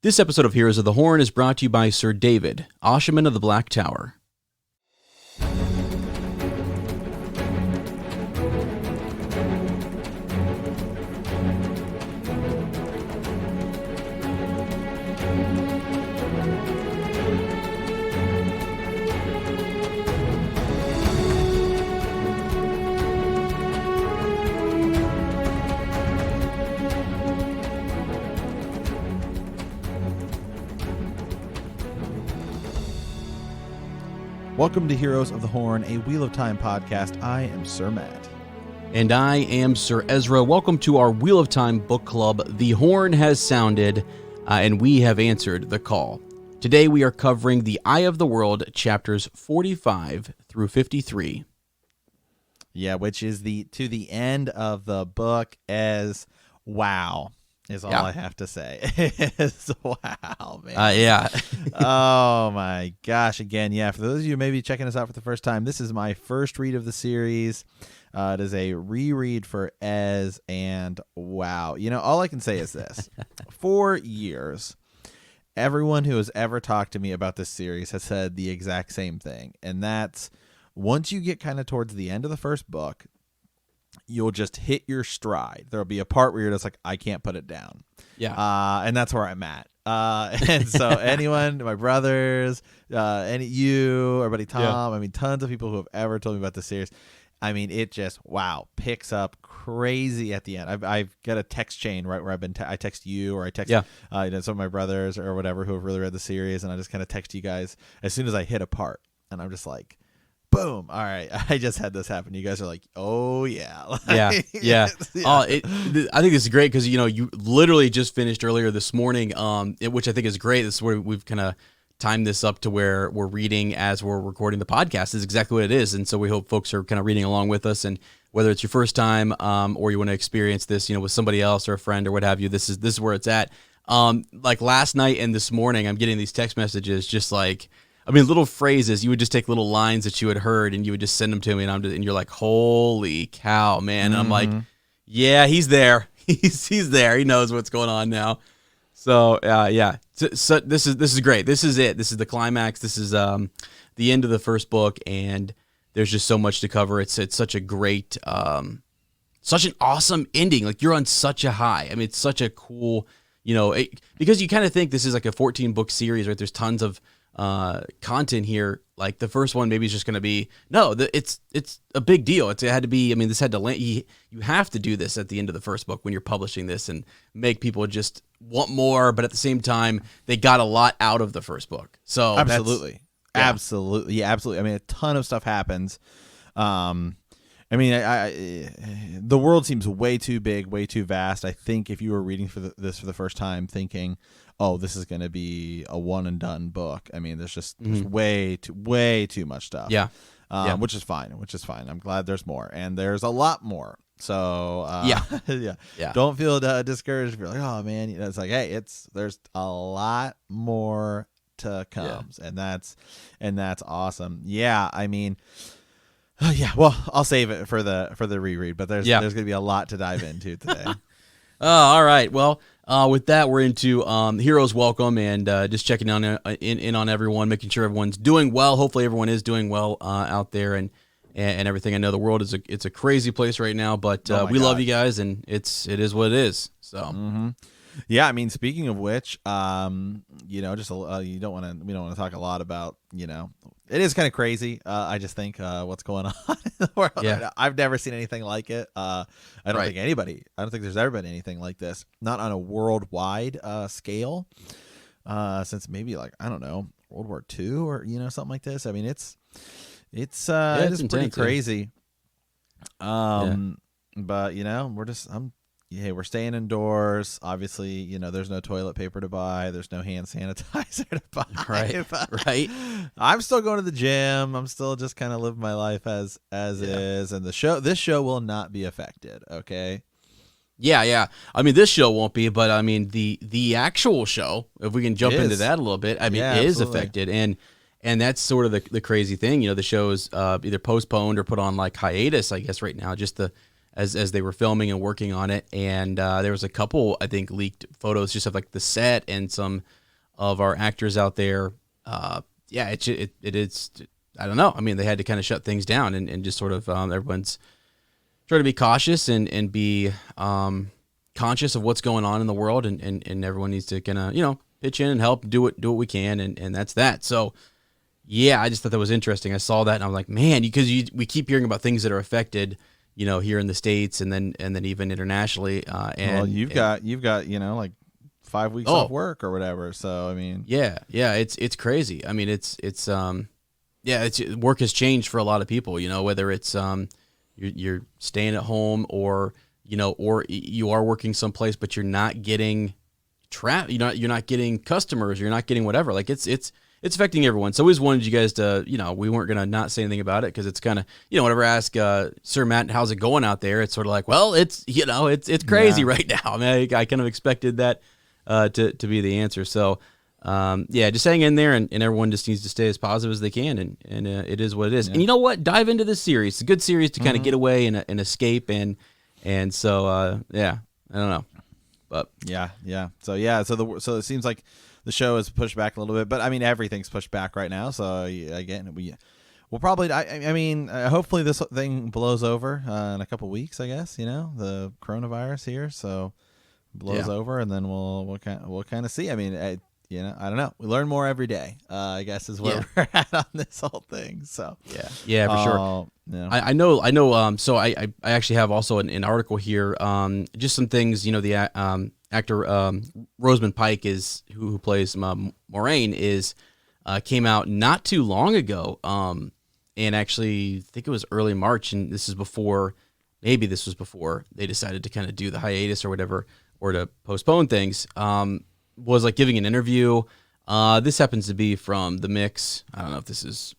This episode of Heroes of the Horn is brought to you by Sir David, Oshaman of the Black Tower. Welcome to Heroes of the Horn, a Wheel of Time podcast. I am Sir Matt. And I am Sir Ezra. Welcome to our Wheel of Time book club. The horn has sounded, and we have answered the call. Today we are covering The Eye of the World, chapters 45 through 53. Yeah, which is to the end of the book as wow. Is all I have to say. Is wow, man. Yeah. Oh my gosh. Again, yeah, for those of you who may be checking us out for the first time, this is my first read of the series. It is a reread for Ez, and wow. You know, all I can say is this. For years, everyone who has ever talked to me about this series has said the exact same thing. And that's once you get kind of towards the end of the first book, you'll just hit your stride. There'll be a part where you're just like, I can't put it down. Yeah. And that's where I'm at. And so anyone, my brothers, you, our buddy Tom, I mean, tons of people who have ever told me about this series. I mean, it just, wow, picks up crazy at the end. I've got a text chain, right, where I text you, or I text some of my brothers or whatever who have really read the series, and I just kind of text you guys as soon as I hit a part. And I'm just like, boom. All right. I just had this happen. You guys are like, oh, yeah. Yeah. I think this is great because, you know, you literally just finished earlier this morning, which I think is great. This is where we've kind of timed this up to where we're reading as we're recording the podcast. Is exactly what it is. And so we hope folks are kind of reading along with us. And whether it's your first time or you want to experience this, you know, with somebody else or a friend or what have you, this is where it's at. Like last night and this morning, I'm getting these text messages just like, I mean, little phrases. You would just take little lines that you had heard, and you would just send them to me, and you're like, "Holy cow, man!" And I'm like, "Yeah, he's there. He's there. He knows what's going on now." So, yeah. So this is great. This is it. This is the climax. This is the end of the first book, and there's just so much to cover. It's such a great, such an awesome ending. Like you're on such a high. I mean, it's such a cool, you know, because you kind of think this is like a 14-book series, right? There's tons of content here. Like the first one maybe is just going to be it's a big deal. It had to be, I mean, this had to land. You have to do this at the end of the first book when you're publishing this and make people just want more, but at the same time they got a lot out of the first book. So absolutely. Yeah, absolutely. I mean, a ton of stuff happens. I mean, the world seems way too big, way too vast. I think if you were reading this for the first time thinking, oh, this is going to be a one and done book. I mean, there's way too much stuff. Yeah. Which is fine. I'm glad there's more, and there's a lot more. So Don't feel discouraged if you're like, oh man, you know, it's like, hey, there's a lot more to come, and that's awesome. Yeah. I mean, well, I'll save it for the reread, but there's going to be a lot to dive into today. All right. Well, with that, we're into Heroes Welcome and just checking in on everyone, making sure everyone's doing well. Hopefully, everyone is doing well out there and everything. I know the world it's a crazy place right now, but we love you guys, and it is what it is. So. Yeah, I mean, speaking of which, you know, just we don't want to talk a lot about, you know, it is kind of crazy. I just think what's going on in the world. Yeah. I've never seen anything like it. I don't think there's ever been anything like this, not on a worldwide scale, since maybe like, I don't know, World War II or, you know, something like this. I mean, it's pretty crazy. But you know, we're staying indoors. Obviously, you know, there's no toilet paper to buy. There's no hand sanitizer to buy. Right. I'm still going to the gym. I'm still just kind of living my life as is. And this show will not be affected. Okay. Yeah. I mean, this show won't be, but I mean, the actual show, if we can jump into that a little bit, I mean, it is affected. And that's sort of the crazy thing. You know, the show is either postponed or put on like hiatus, I guess, right now. Just as they were filming and working on it. And there was a couple, I think, leaked photos just of like the set and some of our actors out there. Yeah, it is. I don't know. I mean, they had to kind of shut things down and just sort of everyone's trying to be cautious and be conscious of what's going on in the world, and everyone needs to kind of pitch in and help do what we can, and that's that. So yeah, I just thought that was interesting. I saw that and I'm like, man, because we keep hearing about things that are affected, here in the States and then even internationally. And you've got like 5 weeks off work or whatever. So I mean, yeah, it's crazy. I mean, it's work has changed for a lot of people. Whether it's you're staying at home or you are working someplace, but you're not getting you're not getting customers, you're not getting whatever. Like it's affecting everyone. So we just wanted you guys to, we weren't going to not say anything about it because it's kind of, whenever I ask Sir Matt, how's it going out there? It's sort of like, well, it's crazy right now. I mean, I kind of expected that to be the answer. So, just hang in there and everyone just needs to stay as positive as they can. And it is what it is. Yeah. And you know what? Dive into this series. It's a good series to kind of get away and escape. And so, I don't know. But yeah. So it seems like the show is pushed back a little bit, but I mean everything's pushed back right now. So again, we'll probably. I mean, hopefully this thing blows over in a couple weeks. I guess the coronavirus here, so blows over, and then we'll kind of see. I mean, I don't know. We learn more every day. I guess is where we're at on this whole thing. So yeah, for sure. Yeah. I know. So I actually have also an article here. Just some things. The actor Rosamund Pike who plays Moraine came out not too long ago. And actually, I think it was early March, and this was before they decided to kind of do the hiatus or whatever, or to postpone things. Was like giving an interview. This happens to be from The Mix. I don't know if this is,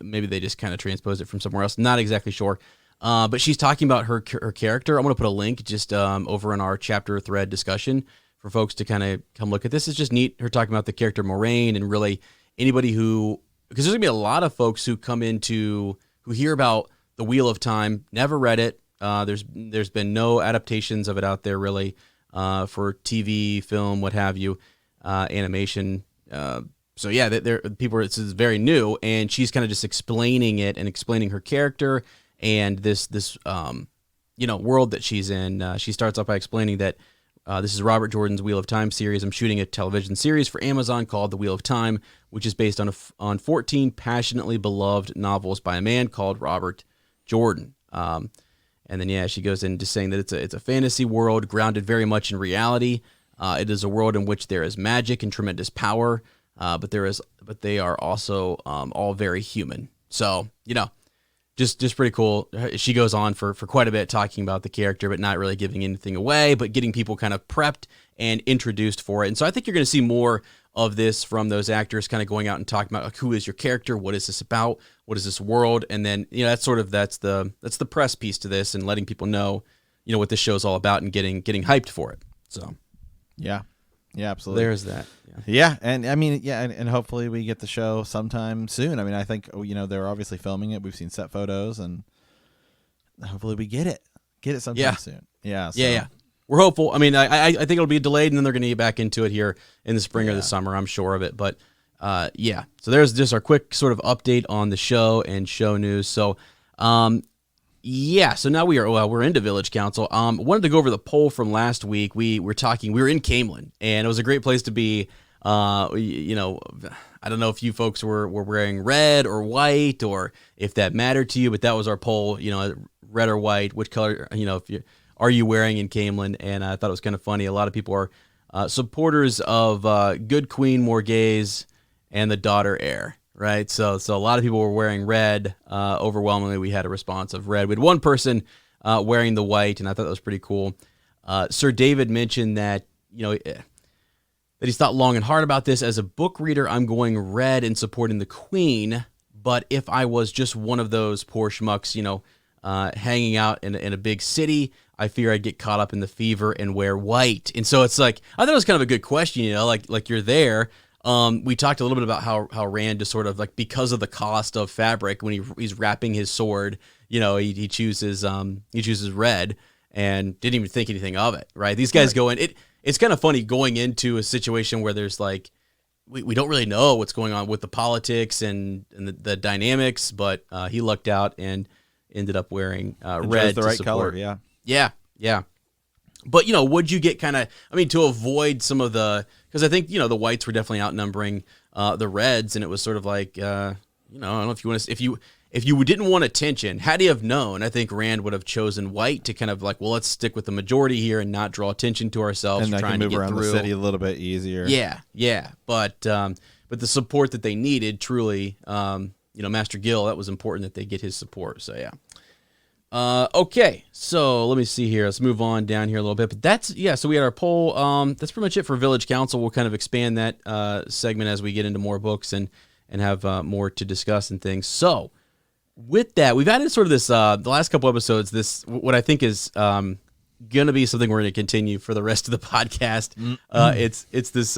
maybe they just kind of transposed it from somewhere else. Not exactly sure. But she's talking about her character. I'm going to put a link just over in our chapter thread discussion for folks to kind of come look at this. It's just neat. Her talking about the character Moraine, and really anybody because there's going to be a lot of folks who who hear about the Wheel of Time, never read it. There's been no adaptations of it out there really. For TV, film, what have you, animation. So yeah, this is very new, and she's kind of just explaining it and explaining her character and this world that she's in. She starts off by explaining that this is Robert Jordan's Wheel of Time series. I'm shooting a television series for Amazon called The Wheel of Time, which is based on 14 passionately beloved novels by a man called Robert Jordan. And then, she goes into saying that it's a fantasy world grounded very much in reality. It is a world in which there is magic and tremendous power, but they are also all very human. So, just pretty cool. She goes on for quite a bit talking about the character, but not really giving anything away, but getting people kind of prepped and introduced for it. And so I think you're going to see more of this from those actors kind of going out and talking about like, who is your character? What is this about? What is this world? And then, that's the press piece to this and letting people know, what this show is all about and getting hyped for it. So, yeah, absolutely. There's that. Yeah. And I mean, and hopefully we get the show sometime soon. I mean, I think, they're obviously filming it. We've seen set photos, and hopefully we get it sometime soon. Yeah. So. Yeah. We're hopeful. I mean, I think it'll be delayed, and then they're going to get back into it here in the spring or the summer. I'm sure of it. But so there's just our quick sort of update on the show and show news. So, so now we're into Village Council. Wanted to go over the poll from last week. We were in Camelin, and it was a great place to be. I don't know if you folks were wearing red or white, or if that mattered to you, but that was our poll. Red or white, which color? Are you wearing in Camelin? And I thought it was kind of funny. A lot of people are supporters of Good Queen Morghese and the daughter heir, right? So a lot of people were wearing red. Overwhelmingly, we had a response of red. We had one person wearing the white, and I thought that was pretty cool. Sir David mentioned that that he's thought long and hard about this. As a book reader, I'm going red and supporting the Queen. But if I was just one of those poor schmucks, hanging out in a big city, I fear I'd get caught up in the fever and wear white. And so it's like, I thought it was kind of a good question, like you're there. We talked a little bit about how Rand just sort of like, because of the cost of fabric when he's wrapping his sword, he chooses red and didn't even think anything of it. Right? These guys go in. It's kind of funny going into a situation where there's like we don't really know what's going on with the politics and the dynamics, but he lucked out and ended up wearing red. The right color. Yeah. But, would you get to avoid some of because I think, the whites were definitely outnumbering the reds, and it was sort of like, I don't know if you want to, if you didn't want attention, had he have known, I think Rand would have chosen white to kind of like, well, let's stick with the majority here and not draw attention to ourselves. And I can move around the city a little bit easier. Yeah. But the support that they needed, truly, Master Gil, that was important that they get his support. So, yeah. Okay, so let me see here. Let's move on down here a little bit. But so we had our poll. That's pretty much it for Village Council. We'll kind of expand that segment as we get into more books and have more to discuss and things. So with that, we've added sort of this, the last couple episodes, this, what I think is going to be something we're going to continue for the rest of the podcast. It's this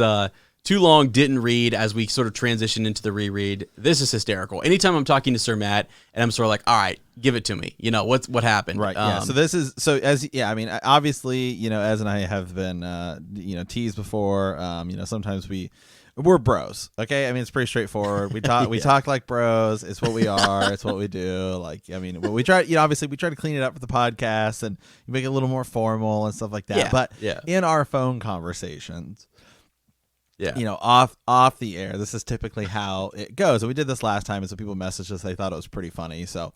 too long didn't read as we sort of transition into the reread. This is hysterical. Anytime I'm talking to Sir Matt and I'm sort of like, all right, give it to me. What happened? Right. Yeah. So this is, obviously, Ez and I have been, teased before. Sometimes we're bros. Okay. It's pretty straightforward. We talk, we talk like bros. It's what we are. It's what we do. We try, obviously we try to clean it up for the podcast and make it a little more formal and stuff like that. But in our phone conversations, off the air, this is typically how it goes. And we did this last time, and so people messaged us. They thought it was pretty funny. So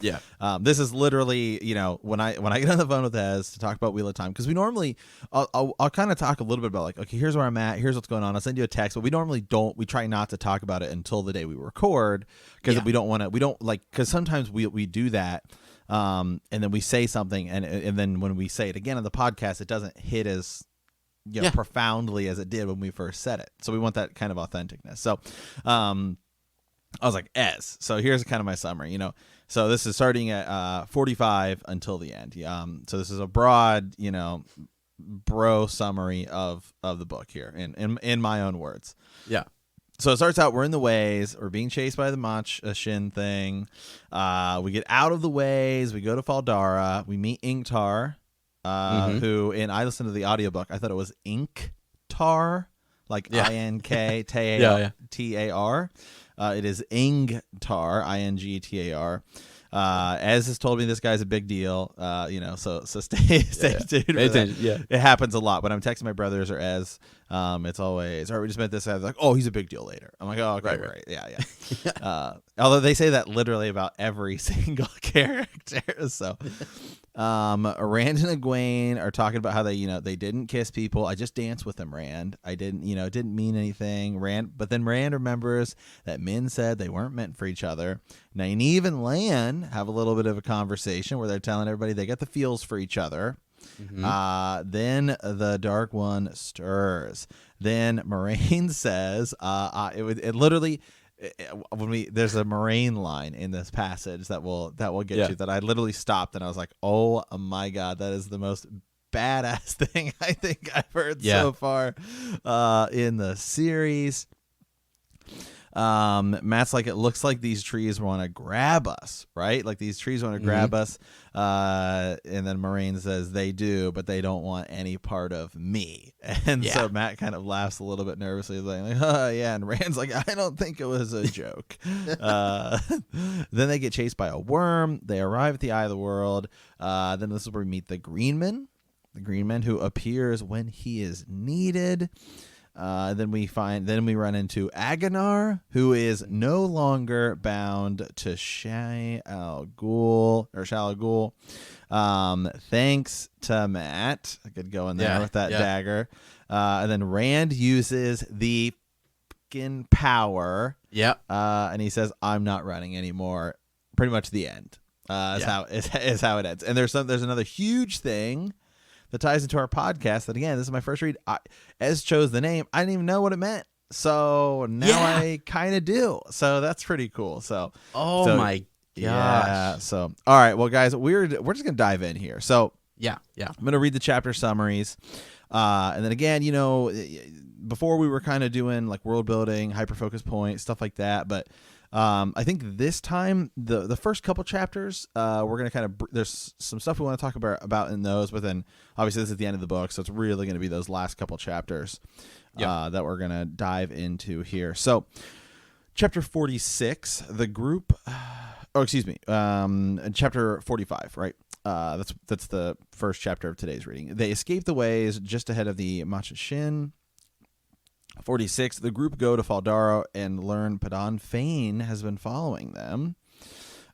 this is literally, when I get on the phone with Ez to talk about Wheel of Time, because we normally, I'll kind of talk a little bit about like, okay, here's where I'm at, here's what's going on. I'll send you a text, but we normally don't. We try not to talk about it until the day we record, because we don't want to. We don't like, because sometimes we do that. And then we say something, and then when we say it again on the podcast, it doesn't hit as profoundly as it did when we first said it. So we want that kind of authenticness. So I was like, Ez. So here's kind of my summary, So this is starting at 45 until the end. So this is a broad, bro summary of the book here in my own words. Yeah. So it starts out, we're in the ways, we're being chased by the Mach Shin thing. We get out of the ways, we go to Faldara, we meet Ingtar, who, and I listened to the audiobook, I thought it was Inktar, like Inktar. It is Ingtar, Ingtar. Ez has told me this guy's a big deal, so stay tuned. Pay attention. Yeah, it happens a lot when I'm texting my brothers or Ez. It's always, all right, we just met this guy. Like, oh, he's a big deal later. I'm like, oh, okay, right. Yeah. Although they say that literally about every single character. So, Rand and Egwene are talking about how they didn't kiss people. I just danced with them, Rand. I didn't, it didn't mean anything. But then Rand remembers that Min said they weren't meant for each other. Nynaeve and Lan have a little bit of a conversation where they're telling everybody they got the feels for each other. Then the Dark One stirs. Then Moraine says, it literally, there's a Moraine line in this passage that will get you, that I literally stopped and I was like, oh my God, that is the most badass thing I think I've heard so far in the series. Matt's like, it looks like these trees want to grab us, right? Like these trees want to grab us. And then Moraine says they do, but they don't want any part of me. And so Matt kind of laughs a little bit nervously, like, oh yeah. And Rand's like, I don't think it was a joke. Then they get chased by a worm. They arrive at the Eye of the World. Then this is where we meet the Greenman who appears when he is needed. Then we run into Agonar, who is no longer bound to Shai-Al Ghul. Thanks to Matt. I could go in there with that dagger. And then Rand uses the fucking power. Yeah. And he says, I'm not running anymore. Pretty much the end. Is how it ends. And there's another huge thing that ties into our podcast that, again, this is my first read. Ez chose the name. I didn't even know what it meant. So now I kind of do. So that's pretty cool. So my gosh. Yeah. So, all right. Well, guys, we're just going to dive in here. So I'm going to read the chapter summaries. And then again, before we were kind of doing like world building, hyper focus point, stuff like that, but I think this time the first couple chapters, we're gonna kind of there's some stuff we want to talk about in those, but then obviously this is the end of the book, so it's really gonna be those last couple chapters that we're gonna dive into here. So chapter 46, the group. Chapter 45, right? That's the first chapter of today's reading. They escape the ways just ahead of the Machin. 46, the group go to Faldara and learn Padan Fain has been following them.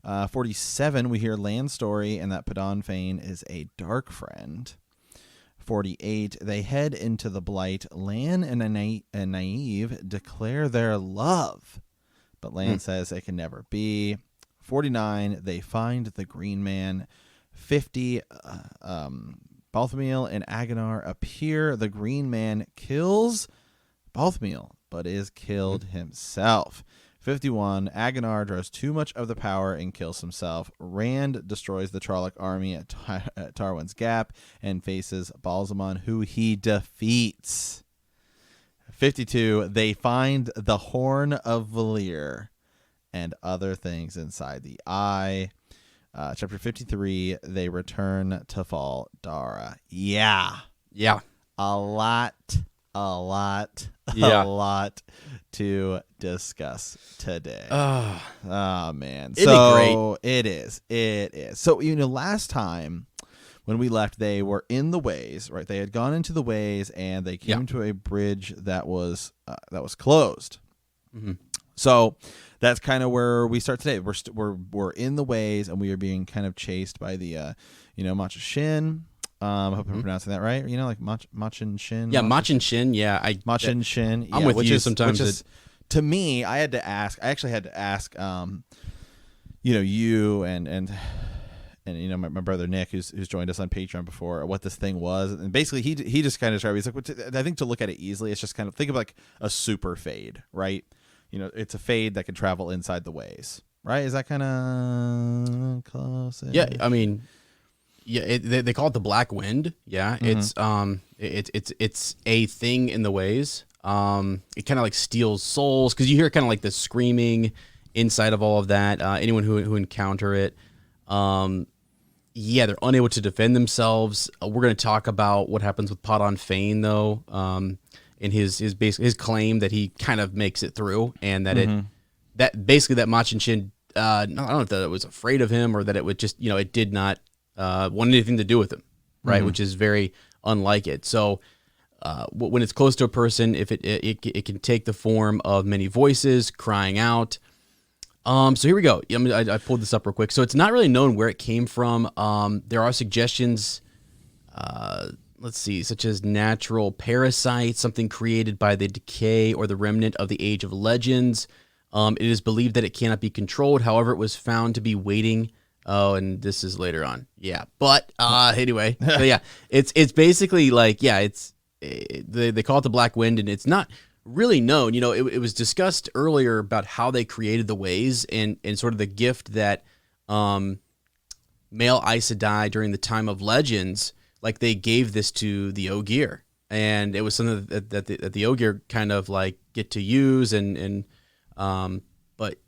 47, we hear Lan's story and that Padan Fain is a dark friend. 48, they head into the Blight. Lan and Naive declare their love, but Lan says it can never be. 49, they find the Greenman. 50, Balthamiel and Agonar appear. The Greenman kills Balthamiel, but is killed himself. 51, Agonar draws too much of the power and kills himself. Rand destroys the Trolloc army at Tarwin's Gap and faces Balsamon, who he defeats. 52, they find the Horn of Valir and other things inside the eye. Chapter 53, they return to Faldara. Yeah. A lot to discuss today. Oh man. It'd be great. It is. So, last time when we left, they were in the ways, right? They had gone into the ways and they came to a bridge that was closed. Mm-hmm. So that's kind of where we start today. We're in the ways and we are being kind of chased by the Machin. I hope I'm pronouncing that right. Like Machin Shin. Yeah, Machin Shin. Yeah, Machin Shin. I'm with you sometimes. To me, I actually had to ask you and my brother Nick, who's joined us on Patreon before, what this thing was, and basically he just kind of described. He's like, I think to look at it easily, it's just kind of think of like a super fade, right? It's a fade that can travel inside the ways, right? Is that kind of close? Yeah, I mean, they call it the Black Wind. Yeah, it's a thing in the ways. It kind of like steals souls because you hear kind of like the screaming inside of all of that. Anyone who encounter it, they're unable to defend themselves. We're going to talk about what happens with Padan Fain though. In his claim that he kind of makes it through, and that that Machin Shin, I don't know if that it was afraid of him or that it would just it did not want anything to do with him, right? Which is very unlike it. So when it's close to a person, if it can take the form of many voices crying out. So here we go. I pulled this up real quick. So it's not really known where it came from. There are suggestions. Let's see, such as natural parasites, something created by the decay or the remnant of the Age of Legends. It is believed that it cannot be controlled. However, it was found to be waiting. Oh, and this is later on. Yeah, but anyway, it's basically like they call it the Black Wind, and it's not really known. It was discussed earlier about how they created the ways and sort of the gift that male Aes Sedai during the time of Legends. Like they gave this to the Ogier, and it was something that the Ogier kind of like get to use, but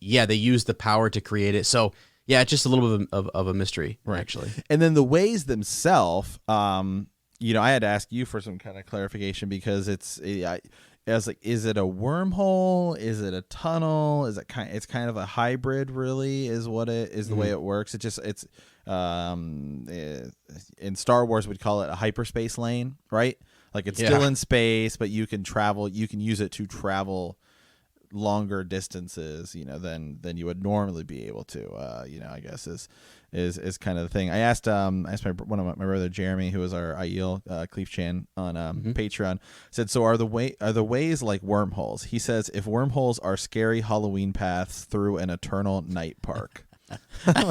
they use the power to create it. So it's just a little bit of a mystery, right, actually. And then the ways themselves, I had to ask you for some kind of clarification because I was like, is it a wormhole? Is it a tunnel? Is it it's kind of a hybrid, really, is what it is, the way it works. It's in Star Wars we'd call it a hyperspace lane, right? Like it's still in space, but you can use it to travel longer distances, than you would normally be able to, I guess is kind of the thing. I asked one of my brother Jeremy, who was our Aiel Cleef Chan on Patreon, said, so are the ways like wormholes? He says, if wormholes are scary Halloween paths through an eternal night park. Okay.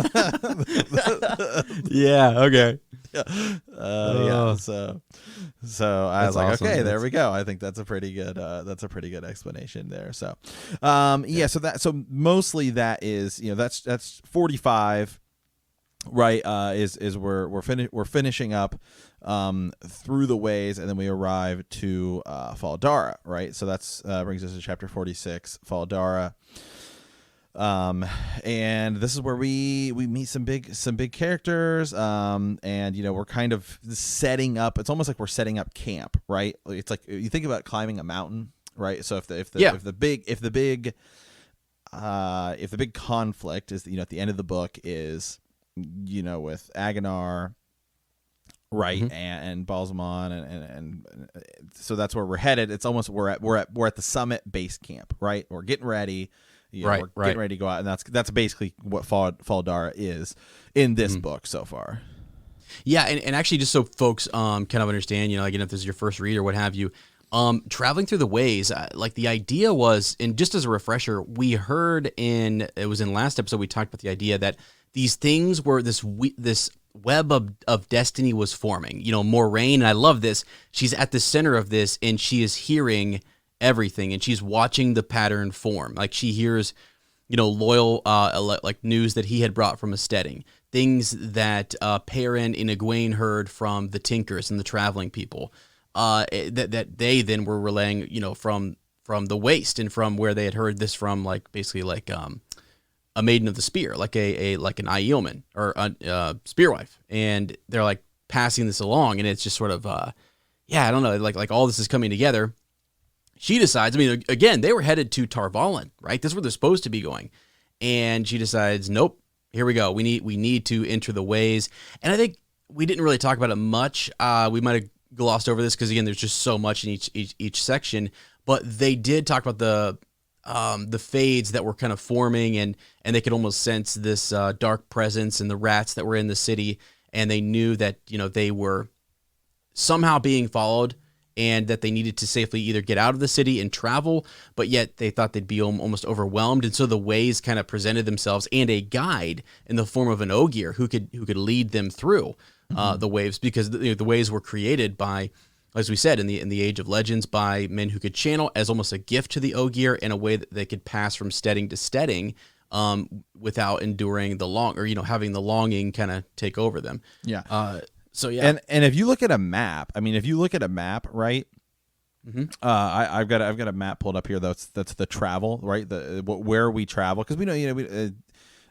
So I was like, awesome. Okay, there we go. I think that's a pretty good explanation there. So so mostly that is, that's 45, right? Is we're finishing up through the ways, and then we arrive to Fal Dara, right? So that's brings us to chapter 46, Fal Dara. And this is where we meet some big characters. And we're kind of setting up. It's almost like we're setting up camp, right? It's like you think about climbing a mountain, right? So if the big conflict is, at the end of the book is, with Agonar, right, and Balsamon, and so that's where we're headed. It's almost we're at the summit base camp, right? We're getting ready. We're getting ready to go out, and that's basically what Fal Dara is in this book so far. Yeah, and actually, just so folks kind of understand, again, if this is your first read or what have you, traveling through the ways, like the idea was, and just as a refresher, we heard it was in last episode, we talked about the idea that these things were this web of destiny was forming. Moraine, and I love this, she's at the center of this, and she is hearing everything, and she's watching the pattern form. Like she hears, Loyal like news that he had brought from a steading, things that Perrin and Egwene heard from the Tinkers and the traveling people, that they then were relaying, from the Waste, and from where they had heard this from, like basically like a Maiden of the Spear, like like an Aielman or a Spearwife, and they're like passing this along, and it's just sort of I don't know, like all this is coming together. She decides, again, they were headed to Tarvalon, right? This is where they're supposed to be going. And she decides, nope, here we go. We need to enter the ways. And I think we didn't really talk about it much. We might have glossed over this because, again, there's just so much in each section. But they did talk about the fades that were kind of forming, and they could almost sense this dark presence and the rats that were in the city. And they knew that, they were somehow being followed, and that they needed to safely either get out of the city and travel, but yet they thought they'd be almost overwhelmed. And so the ways kind of presented themselves, and a guide in the form of an Ogier who could lead them through the waves, because the ways were created by, as we said, in the Age of Legends, by men who could channel as almost a gift to the Ogier in a way that they could pass from steading to steading without enduring having the longing kind of take over them. Yeah. So yeah, and if you look at a map, right? I've got a map pulled up here. That's the travel, right? Where we travel, because we know,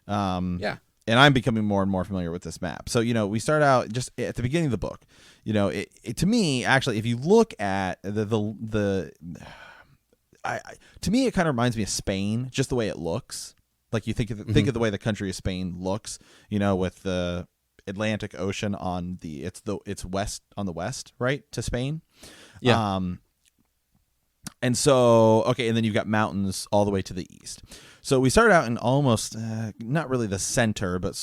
and I'm becoming more and more familiar with this map. So we start out just at the beginning of the book. To me, actually, if you look at to me, it kind of reminds me of Spain, just the way it looks. Like you think of the way the country of Spain looks, with the Atlantic Ocean on it's west, on the west, right, to Spain. Yeah. And so, okay, and then you've got mountains all the way to the east. So we started out in almost not really the center, but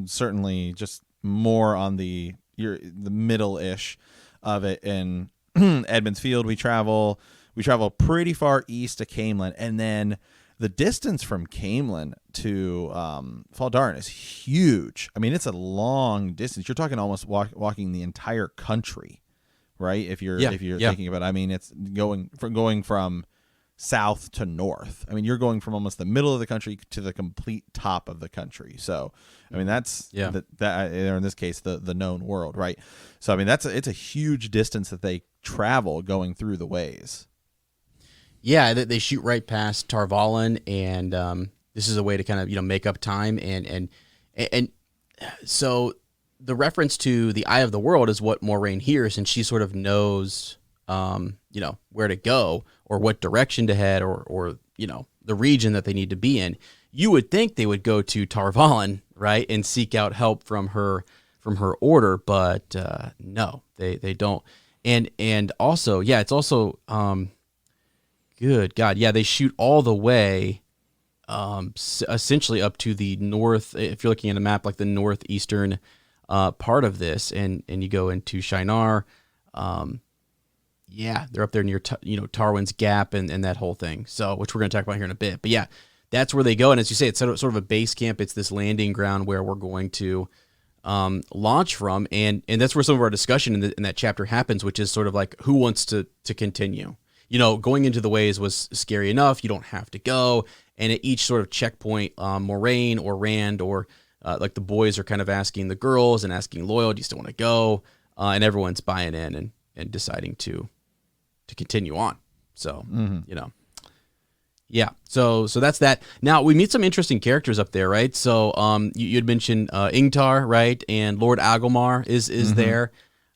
certainly just more on the middle-ish of it. In Edmund's Field, we travel pretty far east to Caemlyn, and then the distance from Caemlyn to Fal Dara is huge. it's a long distance. You're talking almost walking the entire country, right? If you're thinking about it. It's going from south to north. You're going from almost the middle of the country to the complete top of the country. So, that's that in this case the known world, right? So, it's a huge distance that they travel going through the ways. Yeah, they shoot right past Tarvalon, and this is a way to kind of make up time, and so the reference to the Eye of the World is what Moraine hears, and she sort of knows where to go, or what direction to head, or the region that they need to be in. You would think they would go to Tarvalon, right, and seek out help from her order, but no, they don't. And also, it's also good God, yeah, they shoot all the way, essentially up to the north. If you're looking at a map, like the northeastern part of this, and you go into Shinar, they're up there near Tarwin's Gap and that whole thing. So, which we're going to talk about here in a bit. But yeah, that's where they go, and as you say, it's sort of a base camp. It's this landing ground where we're going to launch from, and that's where some of our discussion in that chapter happens, which is sort of like, who wants to continue. Going into the ways was scary enough. You don't have to go. And at each sort of checkpoint, Moraine or Rand or like the boys are kind of asking the girls and asking Loyal, do you still want to go? and everyone's buying in and deciding to continue on. So you know. Yeah, so that's that. Now we meet some interesting characters up there, right? So you had mentioned Ingtar, right, and Lord Agilmar is there,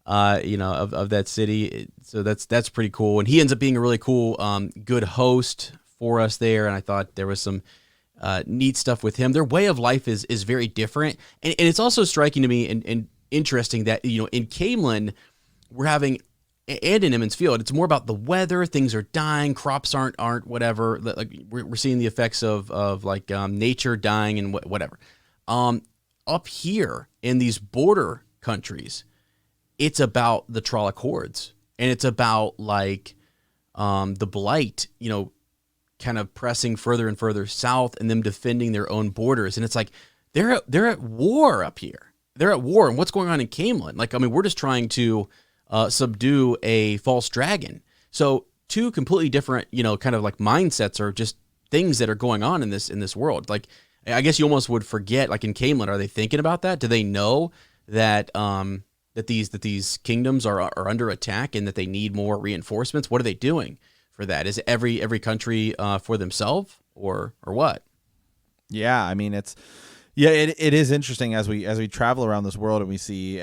you know, of that city. So that's pretty cool, and he ends up being a really cool, good host for us there. And I thought there was some neat stuff with him. Their way of life is very different, and it's also striking to me and interesting that, you know, in Camelin we're having. And in Emond's Field, it's more about the weather. Things are dying, crops aren't whatever. Like we're seeing the effects of like nature dying and whatever. Up here in these border countries, it's about the Trolloc hordes, and it's about like the Blight, you know, kind of pressing further and further south, and them defending their own borders. And it's like they're at war up here. They're at war, and what's going on in Camelin? Like, I mean, we're just trying to subdue a false dragon. So two completely different, you know, kind of like mindsets or just things that are going on in this world. Like, I guess you almost would forget, like in Camelin, are they thinking about that? Do they know that that these kingdoms are under attack and that they need more reinforcements? What are they doing for that? Is every country for themselves or what? Yeah, I mean it is interesting as we travel around this world and we see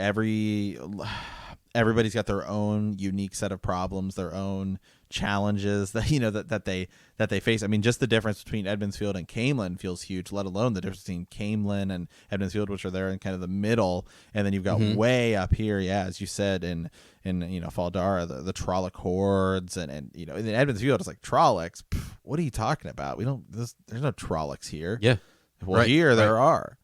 everybody's got their own unique set of problems, their own challenges that, you know, that they face. I mean, just the difference between Edmund's Field and Camelin feels huge, let alone the difference between Camelin and Edmund's Field, which are there in kind of the middle. And then you've got way up here, yeah, as you said, in you know, Faldara, the Trolloc hordes, and you know, in Edmund's Field, it's like Trollocs. What are you talking about? There's no Trollocs here. Yeah. Well, right, here there are.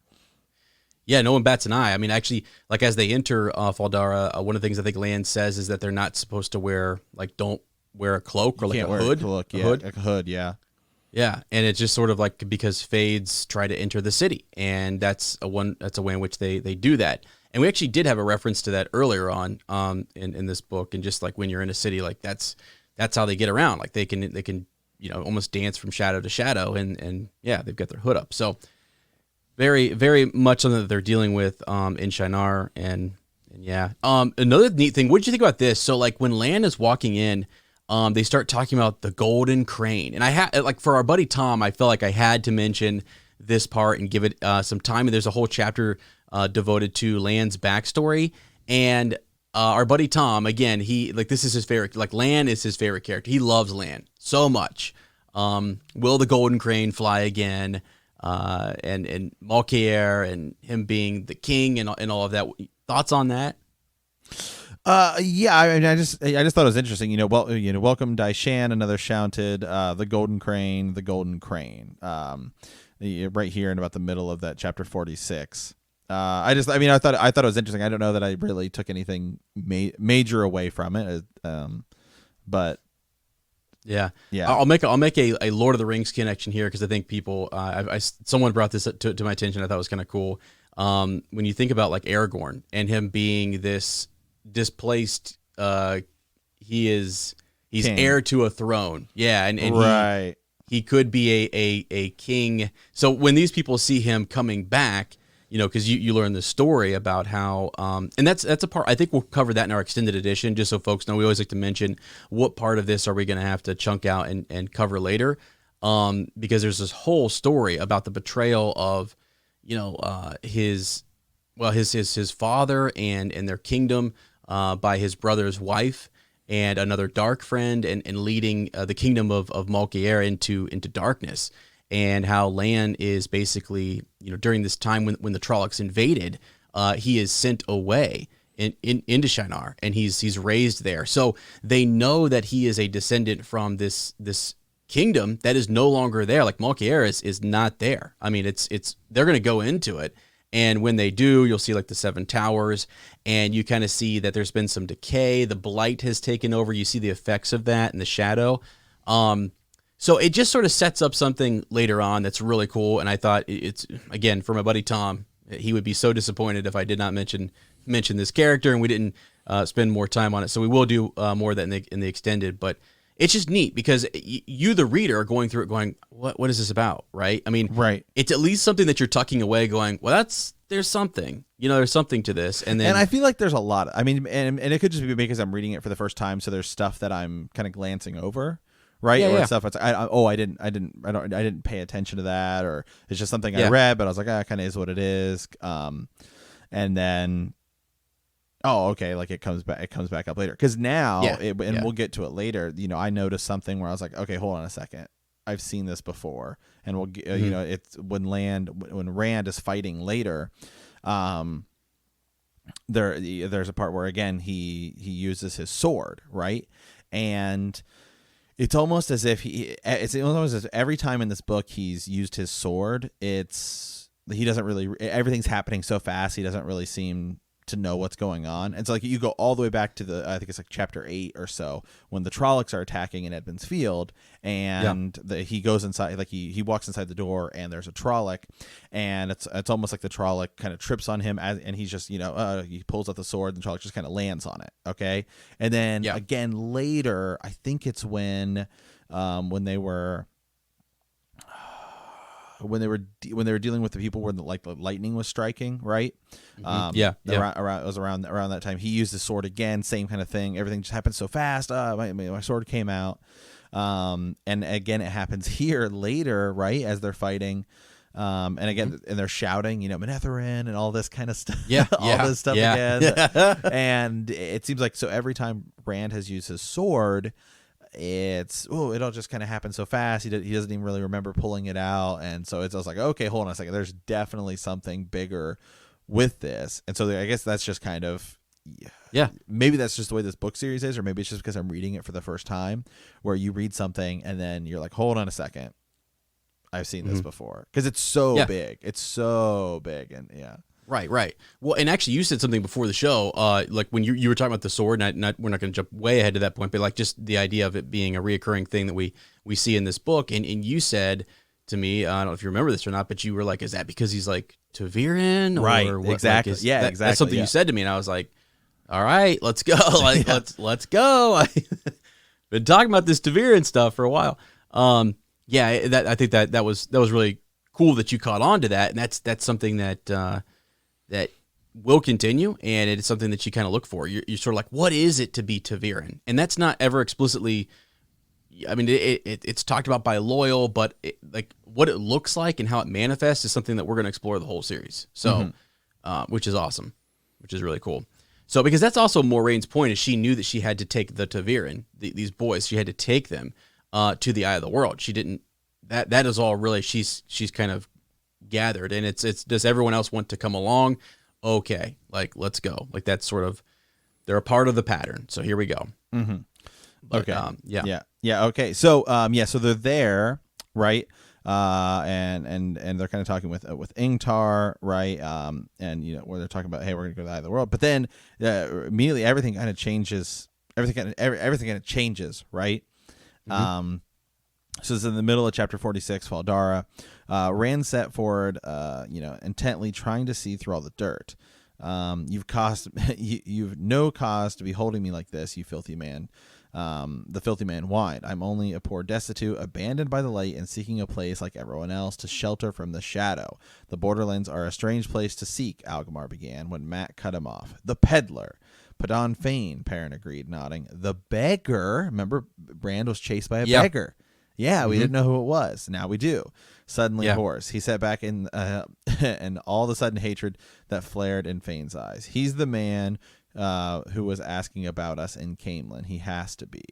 Yeah, no one bats an eye. I mean, actually, like as they enter Faldara, one of the things I think Lan says is that they're not supposed to wear, like, don't wear a cloak or like a hood. Like a hood, yeah. Yeah, and it's just sort of like because Fades try to enter the city, and that's a way in which they do that. And we actually did have a reference to that earlier on in this book, and just like when you're in a city, like that's how they get around. Like they can you know, almost dance from shadow to shadow, and yeah, they've got their hood up. So very, very much something that they're dealing with in Shinar, and yeah. Another neat thing, what did you think about this? So like when Lan is walking in, they start talking about the golden crane, and I had, like, for our buddy Tom, I felt like I had to mention this part and give it some time. And there's a whole chapter devoted to Lan's backstory, and our buddy Tom, again, he, like, this is his favorite, like Lan is his favorite character. He loves Lan so much. Will the golden crane fly again? And Malkier and him being the king and all of that. Thoughts on that? Yeah, I mean, I just thought it was interesting. Welcome Daishan, another shouted, the golden crane, right here in about the middle of that chapter 46. I thought it was interesting. I don't know that I really took anything major away from it, but. Yeah. I'll make a Lord of the Rings connection here because I think people. Someone brought this to my attention. I thought it was kind of cool. When you think about like Aragorn and him being this displaced, he's king. Heir to a throne. Yeah, and right. He could be a king. So when these people see him coming back, you know, because you learn the story about how, and that's a part, I think we'll cover that in our extended edition, just so folks know. We always like to mention what part of this are we going to have to chunk out and cover later, because there's this whole story about the betrayal of, you know, his father and their kingdom by his brother's wife and another dark friend, and leading the kingdom of Malkier into darkness. And how Lan is basically, you know, during this time when the Trollocs invaded, he is sent away into Shinar, and he's raised there. So they know that he is a descendant from this kingdom that is no longer there. Like Malkier is not there. I mean, it's they're going to go into it, and when they do, you'll see like the Seven Towers, and you kind of see that there's been some decay. The Blight has taken over. You see the effects of that in the shadow. So it just sort of sets up something later on that's really cool. And I thought it's, again, for my buddy Tom, he would be so disappointed if I did not mention this character and we didn't spend more time on it. So we will do more of that in the extended. But it's just neat because you, the reader, are going through it going, what is this about, right? I mean, right. It's at least something that you're tucking away going, well, there's something, there's something to this. And I feel like there's a lot. I mean, and it could just be because I'm reading it for the first time, so there's stuff that I'm kind of glancing over, right? Or stuff it's I didn't pay attention to that, or it's just something I read, but I was like, it kind of is what it is. And then, okay, like it comes back up later because now, we'll get to it later. I noticed something where I was like, okay, hold on a second. I've seen this before, and we'll it's when Rand is fighting later. There's a part where again he uses his sword, right? And it's almost as if every time in this book he's used his sword, he doesn't really, everything's happening so fast he doesn't really seem to know what's going on. And so like you go all the way back to I think it's like chapter 8 or so when the Trollocs are attacking in Edmund's Field, and he goes inside, like he walks inside the door and there's a Trolloc, and it's almost like the Trolloc kind of trips on him and he's just he pulls out the sword and the Trolloc just kind of lands on it. Okay, and then again later I think it's when they were dealing with the people where the lightning was striking, right? Around that time, he used his sword again, same kind of thing. Everything just happened so fast. My sword came out, and again it happens here later, right? As they're fighting, and again, and they're shouting, Manetheren and all this kind of stuff. All this stuff again, and it seems like so every time Rand has used his sword, it'll just kind of happen so fast. He doesn't even really remember pulling it out, and so it's just like, okay, hold on a second. There's definitely something bigger with this, and so I guess that's just kind of maybe that's just the way this book series is, or maybe it's just because I'm reading it for the first time, where you read something and then you're like, hold on a second, I've seen this before, because it's so big. It's so big, and Right. Well, and actually, you said something before the show, like when you were talking about the sword. We're not going to jump way ahead to that point, but like just the idea of it being a reoccurring thing that we see in this book. And you said to me, I don't know if you remember this or not, but you were like, "Is that because he's like Taviran?" Right. Or what, exactly. Like, exactly. That's something you said to me, and I was like, "All right, let's go. Let's go." I've been talking about this Taviran stuff for a while. I think that was really cool that you caught on to that, and that's something that will continue, and it's something that you kind of look for. You're sort of like, what is it to be Taviran? And that's not ever explicitly, I mean, it's talked about by Loyal, but like what it looks like and how it manifests is something that we're going to explore the whole series. So, which is awesome, which is really cool. So, because that's also Moraine's point, is she knew that she had to take the Taviran, these boys, she had to take them to the Eye of the World. She didn't, that is all really, she's kind of gathered, and it's does everyone else want to come along? Okay, like let's go. Like that's sort of, they're a part of the pattern, so here we go. But, okay. Okay. So so they're there, right? And they're kind of talking with Ingtar, right? And where they're talking about, hey, we're gonna go to the Eye of the World, but then immediately everything kind of changes. Everything kind of changes, right? So it's in the middle of chapter 46, Faldara. Rand set forward, intently trying to see through all the dirt. You've no cause to be holding me like this, you filthy man. The filthy man whined. I'm only a poor destitute, abandoned by the light and seeking a place like everyone else to shelter from the shadow. The borderlands are a strange place to seek, Algamar began when Matt cut him off. The peddler. Padon Fane, Perrin agreed, nodding. The beggar. Remember, Rand was chased by a beggar. Yeah, we didn't know who it was. Now we do. Suddenly hoarse. He sat back in, and all of a sudden hatred that flared in Fane's eyes. He's the man who was asking about us in Camelin. He has to be.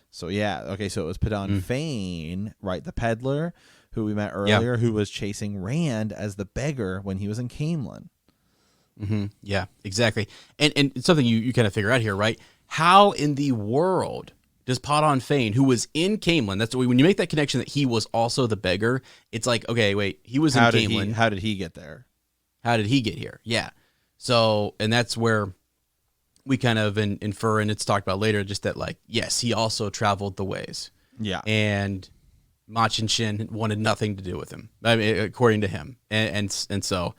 So, okay, so it was Padon Fane, right, the peddler, who we met earlier, who was chasing Rand as the beggar when he was in Camelin. Yeah, exactly. And it's something you kind of figure out here, right? How in the world does Padon Fane, who was in Camelin, that's when you make that connection that he was also the beggar, it's like, okay, wait, he was in Camelin. How did he get there? How did he get here? Yeah. So, and that's where we kind of infer, and it's talked about later, just that, like, yes, he also traveled the ways. Yeah. And Machin Shin wanted nothing to do with him, I mean, according to him. And so,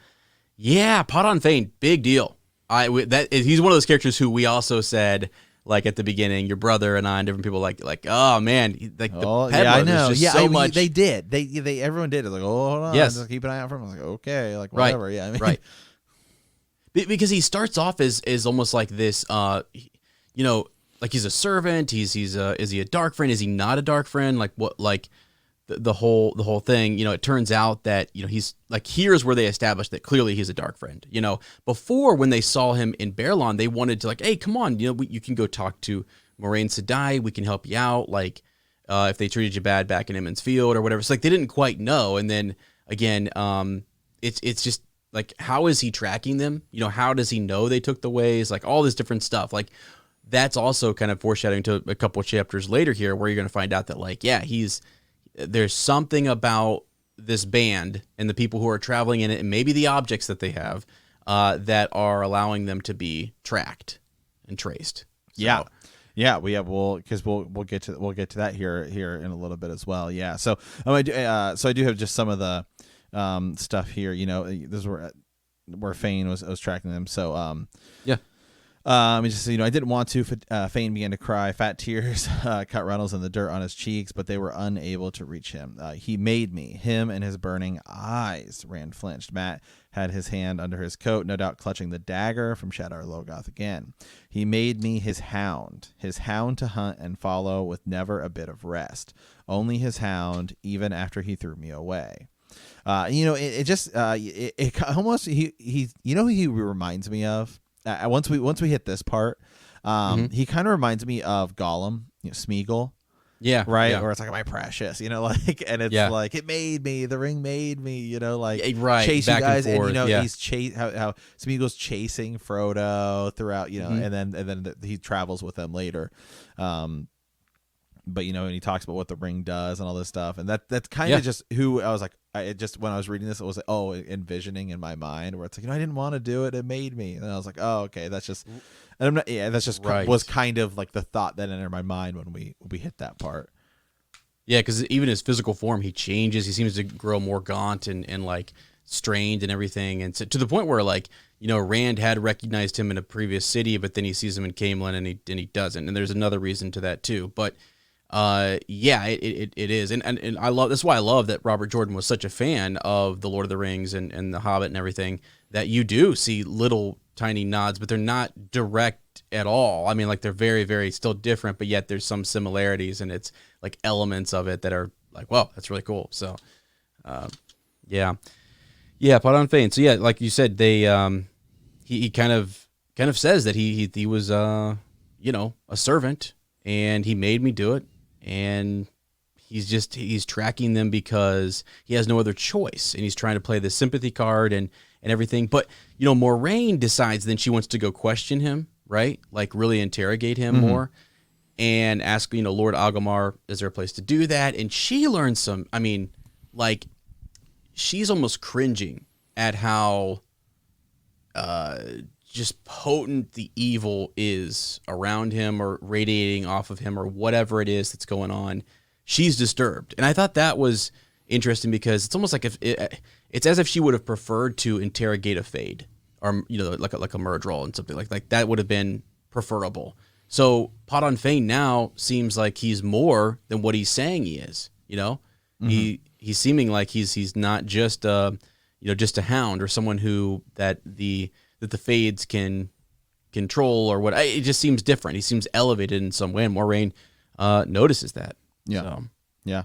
yeah, Padon Fane, big deal. He's one of those characters who we also said, like at the beginning, your brother and I and different people like, oh man, like the peddler, I know, so much. They did. They everyone did. It's like, oh, hold on, just keep an eye out for him. I was like, okay, like whatever. Right. Yeah, I mean, right. because he starts off as almost like this, like he's a servant. Is he a dark friend? Is he not a dark friend? Like what? Like the whole thing. It turns out that he's like, here's where they established that clearly he's a dark friend. Before, when they saw him in Baerlon, they wanted to like, hey, come on, you can go talk to Moiraine Sedai. We can help you out. Like if they treated you bad back in Emond's Field or whatever. It's like they didn't quite know. And then again, it's just like, how is he tracking them? How does he know they took the ways? Like all this different stuff. Like that's also kind of foreshadowing to a couple of chapters later here, where you're going to find out that like, yeah, there's something about this band and the people who are traveling in it, and maybe the objects that they have, that are allowing them to be tracked and traced. So, yeah, because we'll get to that here in a little bit as well. Yeah, so I do have just some of the stuff here. This is where Fane was tracking them. So yeah. I didn't want to. Fane began to cry. Fat tears cut Reynolds in the dirt on his cheeks, but they were unable to reach him. He made me. Him and his burning eyes. Rand flinched. Mat had his hand under his coat, no doubt clutching the dagger from Shadar Logoth again. He made me his hound to hunt and follow with never a bit of rest. Only his hound, even after he threw me away. It almost he reminds me of. Once we hit this part, he kind of reminds me of Gollum, Smeagol. Yeah. Right. Yeah. Where it's like, my precious, and it's like, it made me, the ring made me, right. chase Back you guys. and forth, He's how Smeagol's chasing Frodo throughout, and then he travels with them later. But and he talks about what the ring does and all this stuff, and that's kind of just who I was like. When I was reading this, it was like, envisioning in my mind where it's like, I didn't want to do it, it made me, and I was like, oh, okay, that's just, and I'm not, that's just right. Was kind of like the thought that entered my mind when we hit that part. Yeah, because even his physical form, he changes. He seems to grow more gaunt and like strained and everything, and so, to the point where like Rand had recognized him in a previous city, but then he sees him in Camelin and he doesn't, and there's another reason to that too, but. It is. And I love, that's why I love that Robert Jordan was such a fan of the Lord of the Rings and the Hobbit and everything, that you do see little tiny nods, but they're not direct at all. I mean, like they're very, very still different, but yet there's some similarities, and it's like elements of it that are like, wow, that's really cool. So, Pot on Fane. So yeah, like you said, they, he kind of says that he was, a servant, and he made me do it. And he's tracking them because he has no other choice, and he's trying to play the sympathy card and everything. But Moiraine decides then she wants to go question him, right? Like really interrogate him more, and ask Lord Agamar, is there a place to do that? And she learns some. I mean, like she's almost cringing at how just potent the evil is around him, or radiating off of him, or whatever it is that's going on. She's disturbed. And I thought that was interesting, because it's almost like it's as if she would have preferred to interrogate a Fade, or like a Myrddraal and something like that would have been preferable. So Pot on Fane now seems like he's more than what he's saying he is. He's seeming like he's not just just a hound, or someone who that the Fades can control, or what. It just seems different. He seems elevated in some way, and Moiraine notices that. Yeah. So. Yeah.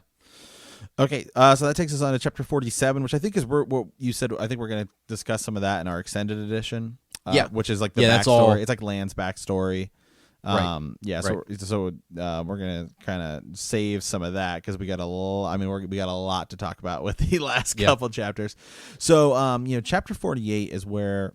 Okay. So that takes us on to chapter 47, which I think is what you said. I think we're going to discuss some of that in our extended edition. Which is like the backstory. That's all. It's like Land's backstory. Right. So we're gonna kind of save some of that, because we got we got a lot to talk about with the last couple chapters. So chapter 48 is where